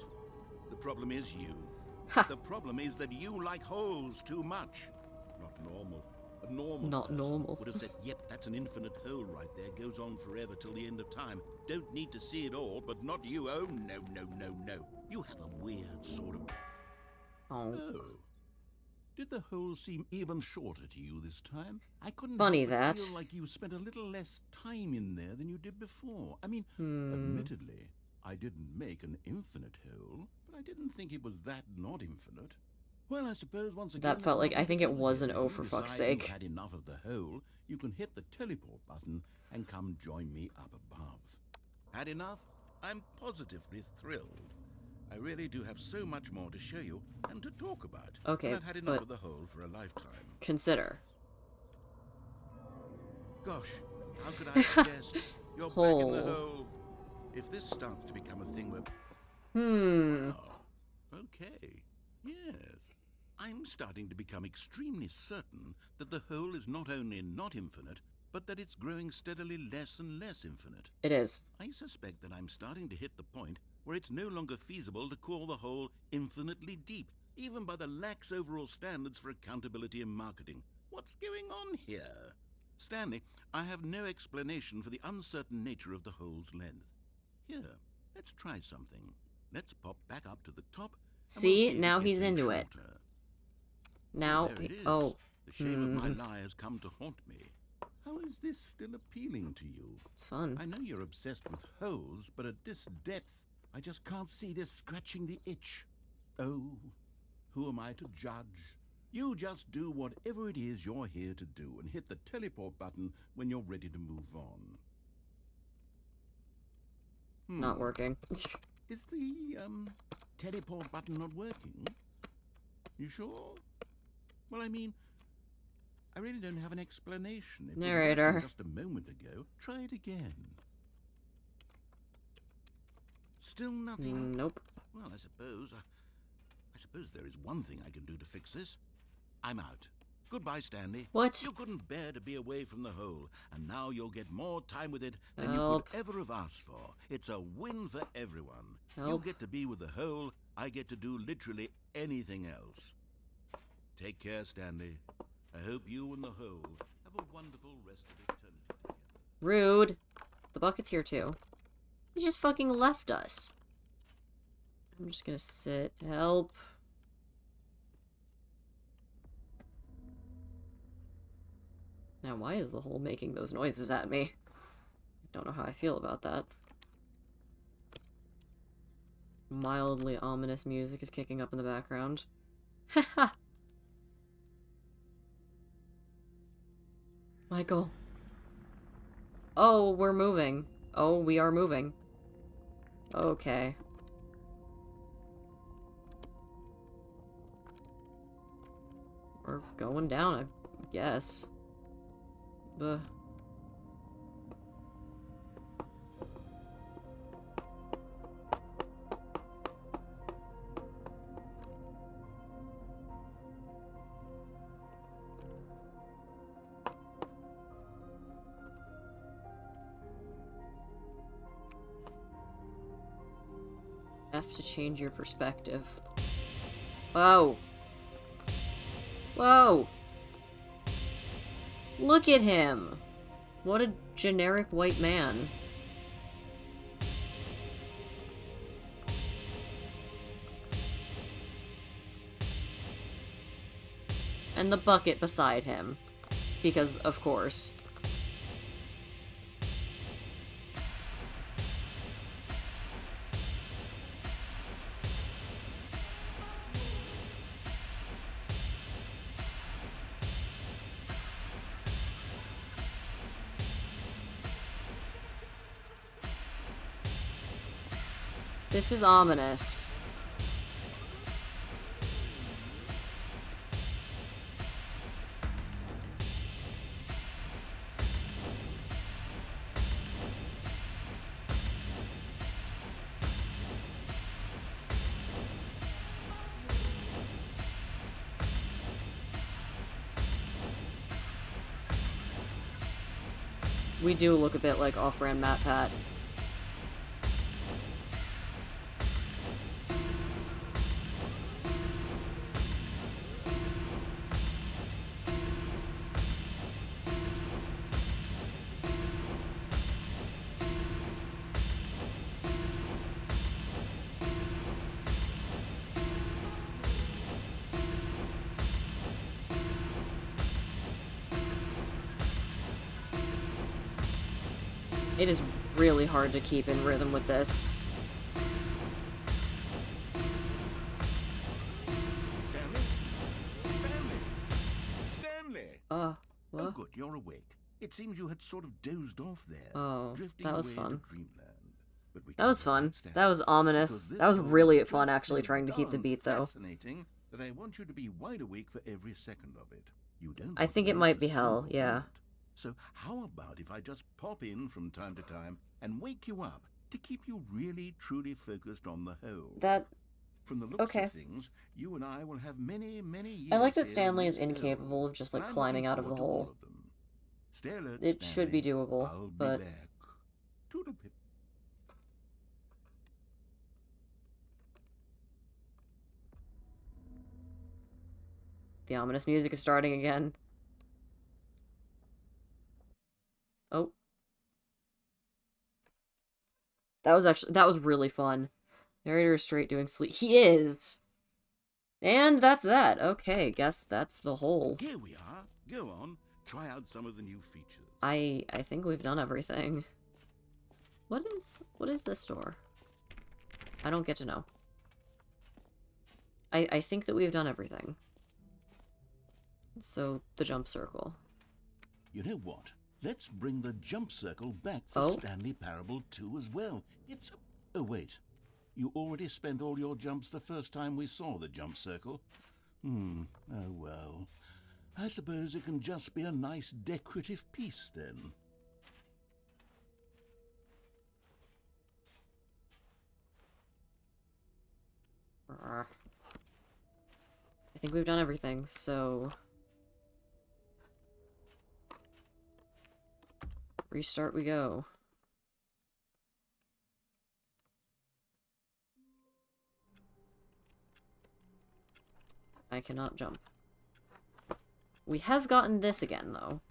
The problem is you. Ha. The problem is that you like holes too much. Not normal. A normal Not person normal. would have said, yep, that's an infinite hole right there. Goes on forever till the end of time. Don't need to see it all, but not you. Oh, no, no, no, no. You have a weird sort of... Oh. Oh. Did the hole seem even shorter to you this time? I couldn't Funny help but that. feel like you spent a little less time in there than you did before. I mean, admittedly, I didn't make an infinite hole, but I didn't think it was that not infinite. Well, I suppose once again... That felt there's like, I nothing think to it do was here. an If O you for fuck's decide sake. you've had enough of the hole, you can hit the teleport button and come join me up above. Had enough? I'm positively thrilled. I really do have so much more to show you and to talk about. Okay, And I've had enough but- of the hole for a lifetime. Consider. Gosh, how could I have guessed? You're back in the Hole. hole. If this starts to become a thing where... Wow. Okay. Yes. I'm starting to become extremely certain that the hole is not only not infinite, but that it's growing steadily less and less infinite. It is. I suspect that I'm starting to hit the point where it's no longer feasible to call the hole infinitely deep, even by the lax overall standards for accountability and marketing. What's going on here? Stanley, I have no explanation for the uncertain nature of the hole's length. Here, let's try something. Let's pop back up to the top. And we'll See? if it Now gets he's any into it. shorter. Now, There it is. oh. The shame of my lie has come to haunt me. How is this still appealing to you? It's fun. I know you're obsessed with holes, but at this depth, I just can't see this scratching the itch. Oh, who am I to judge? You just do whatever it is you're here to do and hit the teleport button when you're ready to move on. Not working. Is the, teleport button not working? You sure? Well, I mean, I really don't have an explanation. It was Narrator. working just a moment ago. Try it again. Still nothing? Nope. Well, I suppose there is one thing I can do to fix this. I'm out. Goodbye, Stanley. What? You couldn't bear to be away from the hole, and now you'll get more time with it than Help. you could ever have asked for. It's a win for everyone. You Help. get to be with the hole, I get to do literally anything else. Take care, Stanley. I hope you and the hole have a wonderful rest of eternity together. Rude. The bucket's here too. He just fucking left us. I'm just gonna sit. Help. Now, why is the hole making those noises at me? I don't know how I feel about that. Mildly ominous music is kicking up in the background. Haha. Michael. Oh, we're moving. Oh, we are moving. Okay. We're going down, I guess. Ugh. F to change your perspective. Whoa. Whoa. Look at him. What a generic white man. And the bucket beside him. Because, of course. This is ominous. We do look a bit like off-brand Matt Pat. It is really hard to keep in rhythm with this. Stanley? Stanley! What? Oh, good, you're awake. It seems you had sort of dozed off there. Oh, drifting that was away fun. to dreamland. But we That was can't fun. understand That was ominous. because this That was story really is fun, just actually, so trying to keep the darn beat, though. Fascinating that I want you to be wide awake for every second of it. You don't. I think it miss might a be hell, single yeah. moment. So how about if I just pop in from time to time and wake you up to keep you really, truly focused on the whole? That... From the looks okay. of things, you and I will have many, many years. I like that here Stanley in is this hole, incapable of just, like, and I'm climbing looking out of the forward to all hole. of them. Stay alert, It should be Stanley. doable, I'll be but... back. Toodle pip. The ominous music is starting again. Oh. That was really fun. Narrator is straight doing sleep. He is! And that's that. Okay, guess that's the whole. Here we are. Go on. Try out some of the new features. I think we've done everything. What is this door? I don't get to know. I think that we've done everything. So, the jump circle. You know what? Let's bring the jump circle back for Oh. Stanley Parable 2 as well. It's a... Oh, wait. You already spent all your jumps the first time we saw the jump circle. Oh, well. I suppose it can just be a nice decorative piece, then. I think we've done everything, so... Restart we go. I cannot jump. We have gotten this again, though.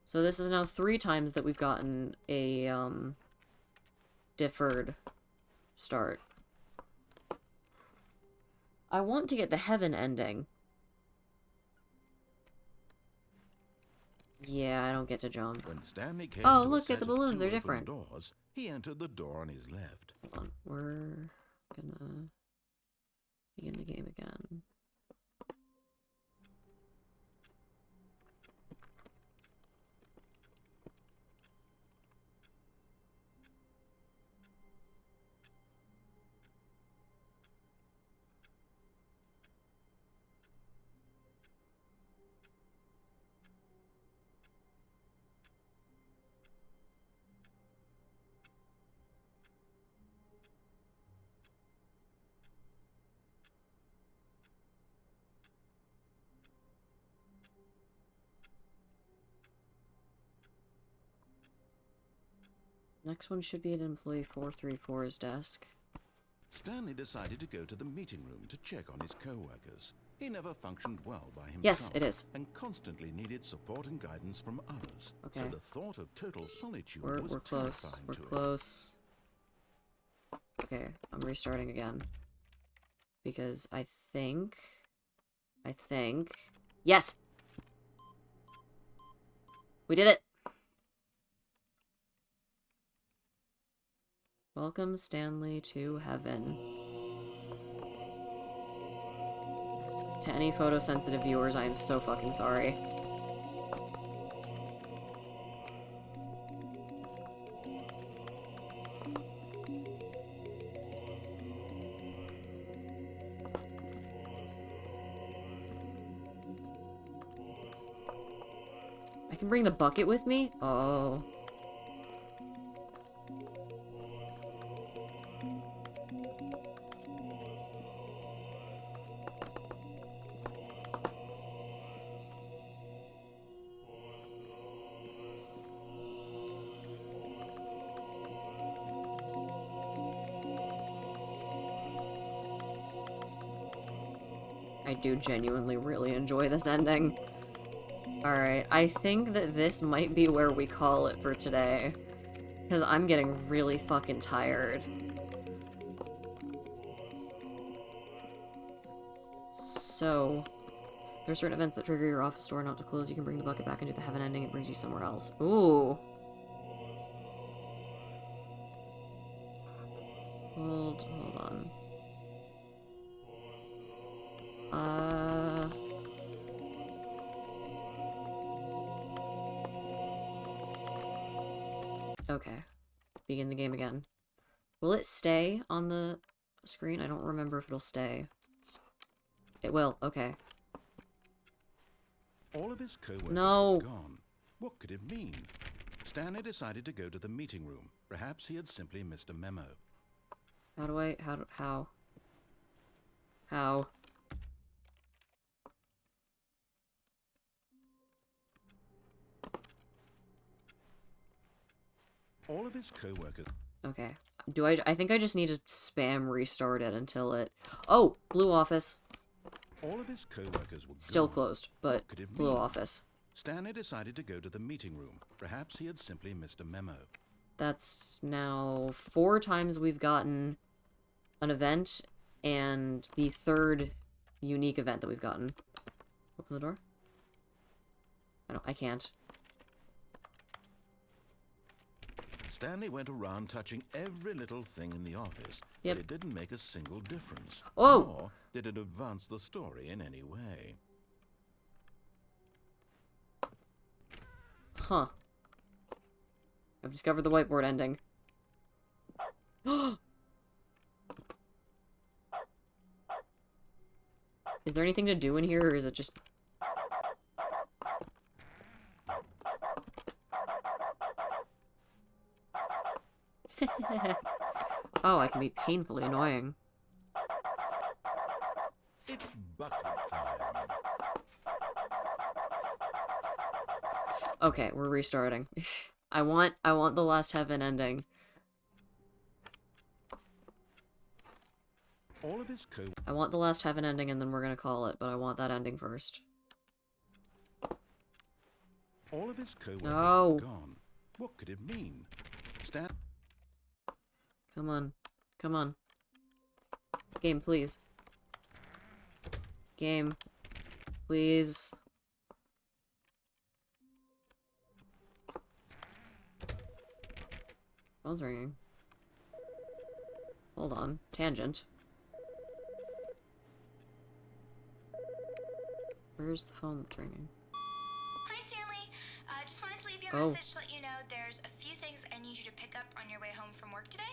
So this is now 3 times that we've gotten a, deferred start. I want to get the heaven ending. Yeah, I don't get to jump. When Stanley came Oh, to a look at set the of balloons, 2 they're open different. doors, he entered the door on his left. Hold on, we're gonna begin the game again. Next one should be at employee 434's desk. Stanley decided to go to the meeting room to check on his co-workers. He never functioned well by himself. Yes, it is. And constantly needed support and guidance from others. Okay. So the thought of total solitude We're was close. terrifying We're to him. close. Okay, I'm restarting again. Because I think... Yes! We did it! Welcome, Stanley, to heaven. To any photosensitive viewers, I am so fucking sorry. can bring the bucket with me? Oh. I do genuinely really enjoy this ending. Alright, I think that this might be where we call it for today. Because I'm getting really fucking tired. So, there's certain events that trigger your office door not to close. You can bring the bucket back into the heaven ending. It brings you somewhere else. Ooh. Hold on. Okay. Begin the game again. Will it stay on the screen? I don't remember if it'll stay. It will. Okay. All of his co-workers No. were gone. What could it mean? Stanley decided to go to the meeting room. Perhaps he had simply missed a memo. How do I... How? How? All of his co-workers... Okay. I think I just need to spam restart it until it... Oh! Blue office. All of his co-workers were Still gone. closed, but What could it blue mean? office. Stanley decided to go to the meeting room. Perhaps he had simply missed a memo. That's now 4 times we've gotten an event, and the 3rd unique event that we've gotten. Open the door? I can't. Stanley went around touching every little thing in the office, Yep. but it didn't make a single difference. Oh! Nor did it advance the story in any way. Huh. I've discovered the whiteboard ending. Is there anything to do in here, or is it just... Oh, I can be painfully annoying. It's bucket time. Okay, we're restarting. I want the last heaven ending. All of his co... I want the last heaven ending, and then we're gonna call it, but I want that ending first. All of his co-workers No. were gone. What could it mean? Come on. Come on. Game, please. Game. Please. Phone's ringing. Hold on. Tangent. Where's the phone that's ringing? Hi, Stanley. Just wanted to leave you a Oh. message to let you know there's a few things I need you to pick up on your way home from work today.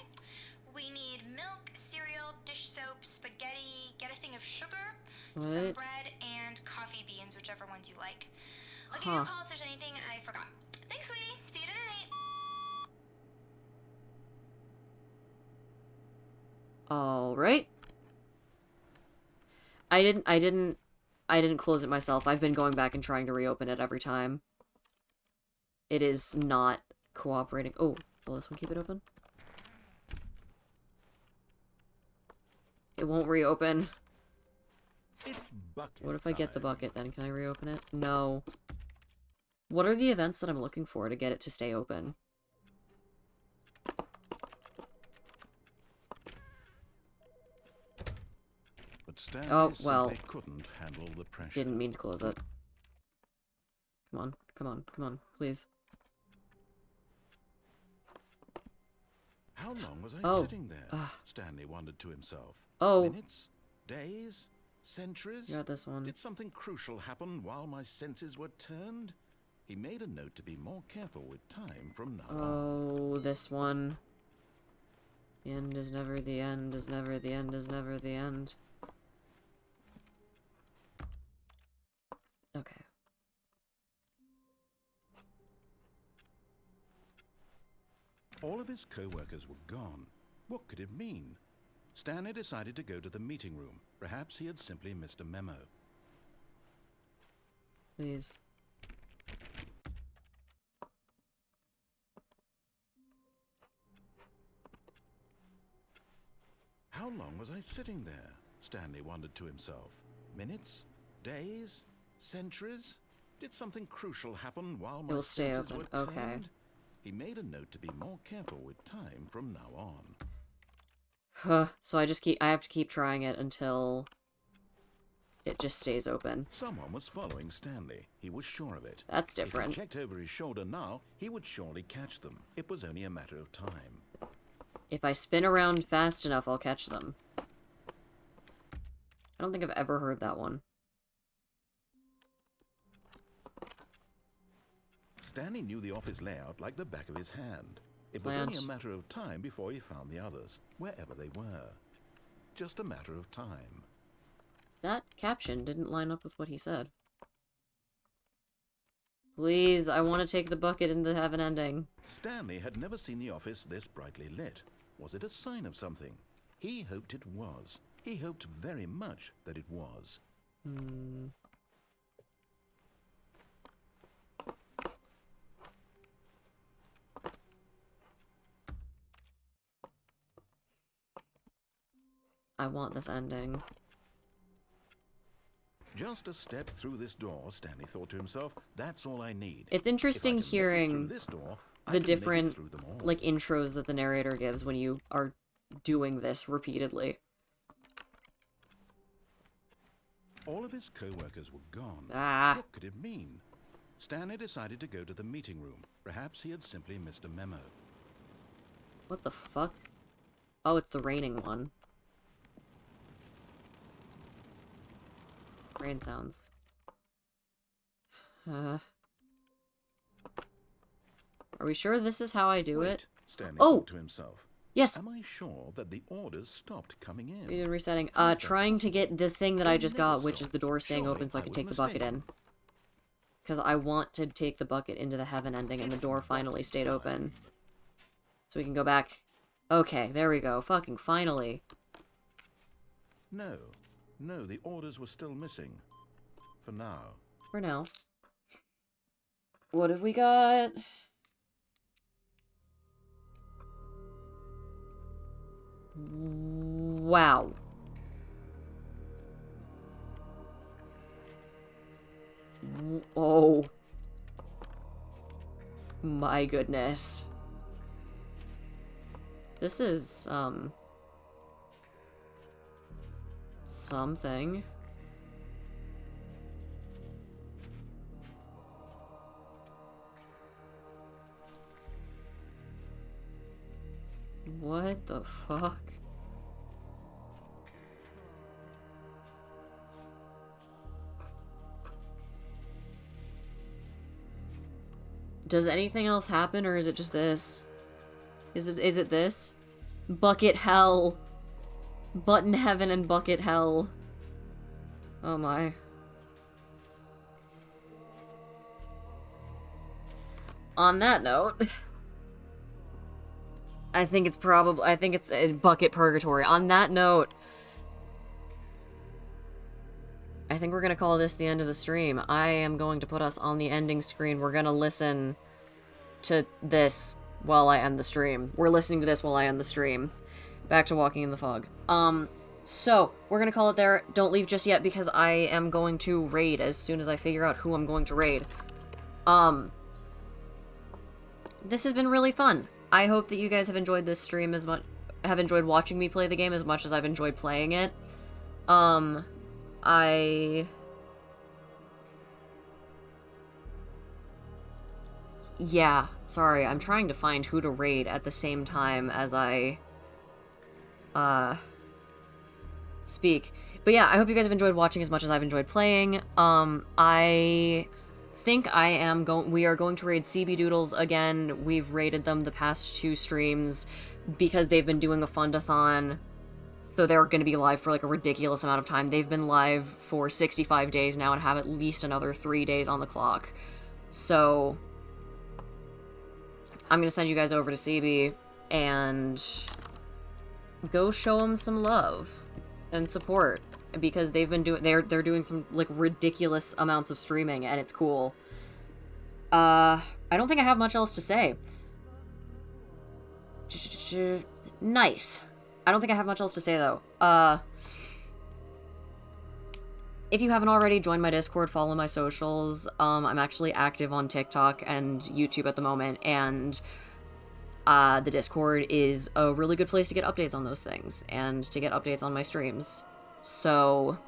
We need milk, cereal, dish soap, spaghetti, get a thing of sugar, some What? bread, and coffee beans, whichever ones you like. I'll give you a Huh. call if there's anything I forgot. Thanks, sweetie. See you tonight. Alright. I didn't close it myself. I've been going back and trying to reopen it every time. It is not cooperating. Oh, will this one keep it open? It won't reopen. It's bucket What if I get the time. bucket then? Can I reopen it? No. What are the events that I'm looking for to get it to stay open? But Stanley Oh, well. simply couldn't handle the pressure. Didn't mean to close it. Come on, come on, come on, please. How long was I Oh. sitting there? Ugh. Stanley wondered to himself. Oh. Minutes? Days? Centuries? You got this one. Did something crucial happen while my senses were turned? He made a note to be more careful with time from now on. Oh, this one. The end is never the end, is never the end, is never the end. Okay. All of his co-workers were gone. What could it mean? Stanley decided to go to the meeting room. Perhaps he had simply missed a memo. Please. How long was I sitting there? Stanley wondered to himself. Minutes? Days? Centuries? Did something crucial happen while my It'll stay senses open. were Okay. tamed? He made a note to be more careful with time from now on. Huh. So I have to keep trying it until it just stays open. Someone was following Stanley. He was sure of it. That's If he different. checked over his shoulder now, he would surely catch them. It was only a matter of time. If I spin around fast enough, I'll catch them. I don't think I've ever heard that one. Stanley knew the office layout like the back of his hand. It was only a matter of time before he found the others, wherever they were. Just a matter of time. That caption didn't line up with what he said. Please, I want to take the bucket and have an ending. Stanley had never seen the office this brightly lit. Was it a sign of something? He hoped it was. He hoped very much that it was. I want this ending. Just a step through this door, Stanley thought to himself. That's all I need. It's interesting If I can make it through hearing this door, I the can make it different, through them all. like, intros that the narrator gives when you are doing this repeatedly. All of his co-workers were gone. Ah. What could it mean? Stanley decided to go to the meeting room. Perhaps he had simply missed a memo. What the fuck? Oh, it's the raining one. Rain sounds. Are we sure this is how I do it? Stanley Oh! thought to himself. Yes! Am I sure that the orders stopped coming in? We've been resetting. How's that Trying to get the thing that I just They never got, which is stop. the door staying Surely open so I I can was take the bucket mistaken. in. Because I want to take the bucket into the heaven ending and the It's door bucket finally stayed time. open. So we can go back. Okay, there we go. Fucking finally. No. No, the orders were still missing. For now. For now. What have we got? Wow. Oh. My goodness. This is, something. What the fuck? Does anything else happen, or is it just this? Is it this? Bucket hell. Button heaven and bucket hell. Oh my. On that note, I think it's a bucket purgatory. On that note, I think we're gonna call this the end of the stream. I am going to put us on the ending screen. We're gonna listen to this while I end the stream. We're listening to this while I end the stream. Back to Walking in the Fog. So, we're gonna call it there. Don't leave just yet because I am going to raid as soon as I figure out who I'm going to raid. This has been really fun. I hope that you guys have enjoyed this stream have enjoyed watching me play the game as much as I've enjoyed playing it. Yeah, sorry, I'm trying to find who to raid at the same time as I, speak. But yeah, I hope you guys have enjoyed watching as much as I've enjoyed playing. I think we are going to raid CB Doodles again. We've raided them the past 2 streams because they've been doing a fundathon. So they're going to be live for like a ridiculous amount of time. They've been live for 65 days now and have at least another 3 days on the clock. So I'm gonna send you guys over to CB and go show them some love and support, because they've been doing they're doing some like ridiculous amounts of streaming, and it's cool. I don't think I have much else to say. Nice. I don't think I have much else to say though. If you haven't already, join my Discord, follow my socials. I'm actually active on TikTok and YouTube at the moment, and the Discord is a really good place to get updates on those things and to get updates on my streams. So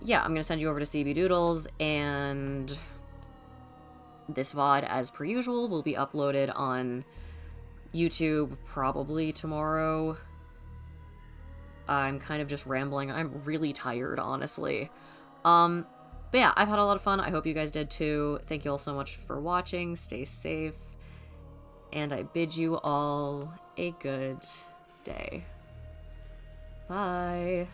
yeah, I'm gonna send you over to CB Doodles, and this VOD, as per usual, will be uploaded on YouTube probably tomorrow. I'm kind of just rambling. I'm really tired, honestly. But yeah, I've had a lot of fun. I hope you guys did too. Thank you all so much for watching. Stay safe. And I bid you all a good day. Bye.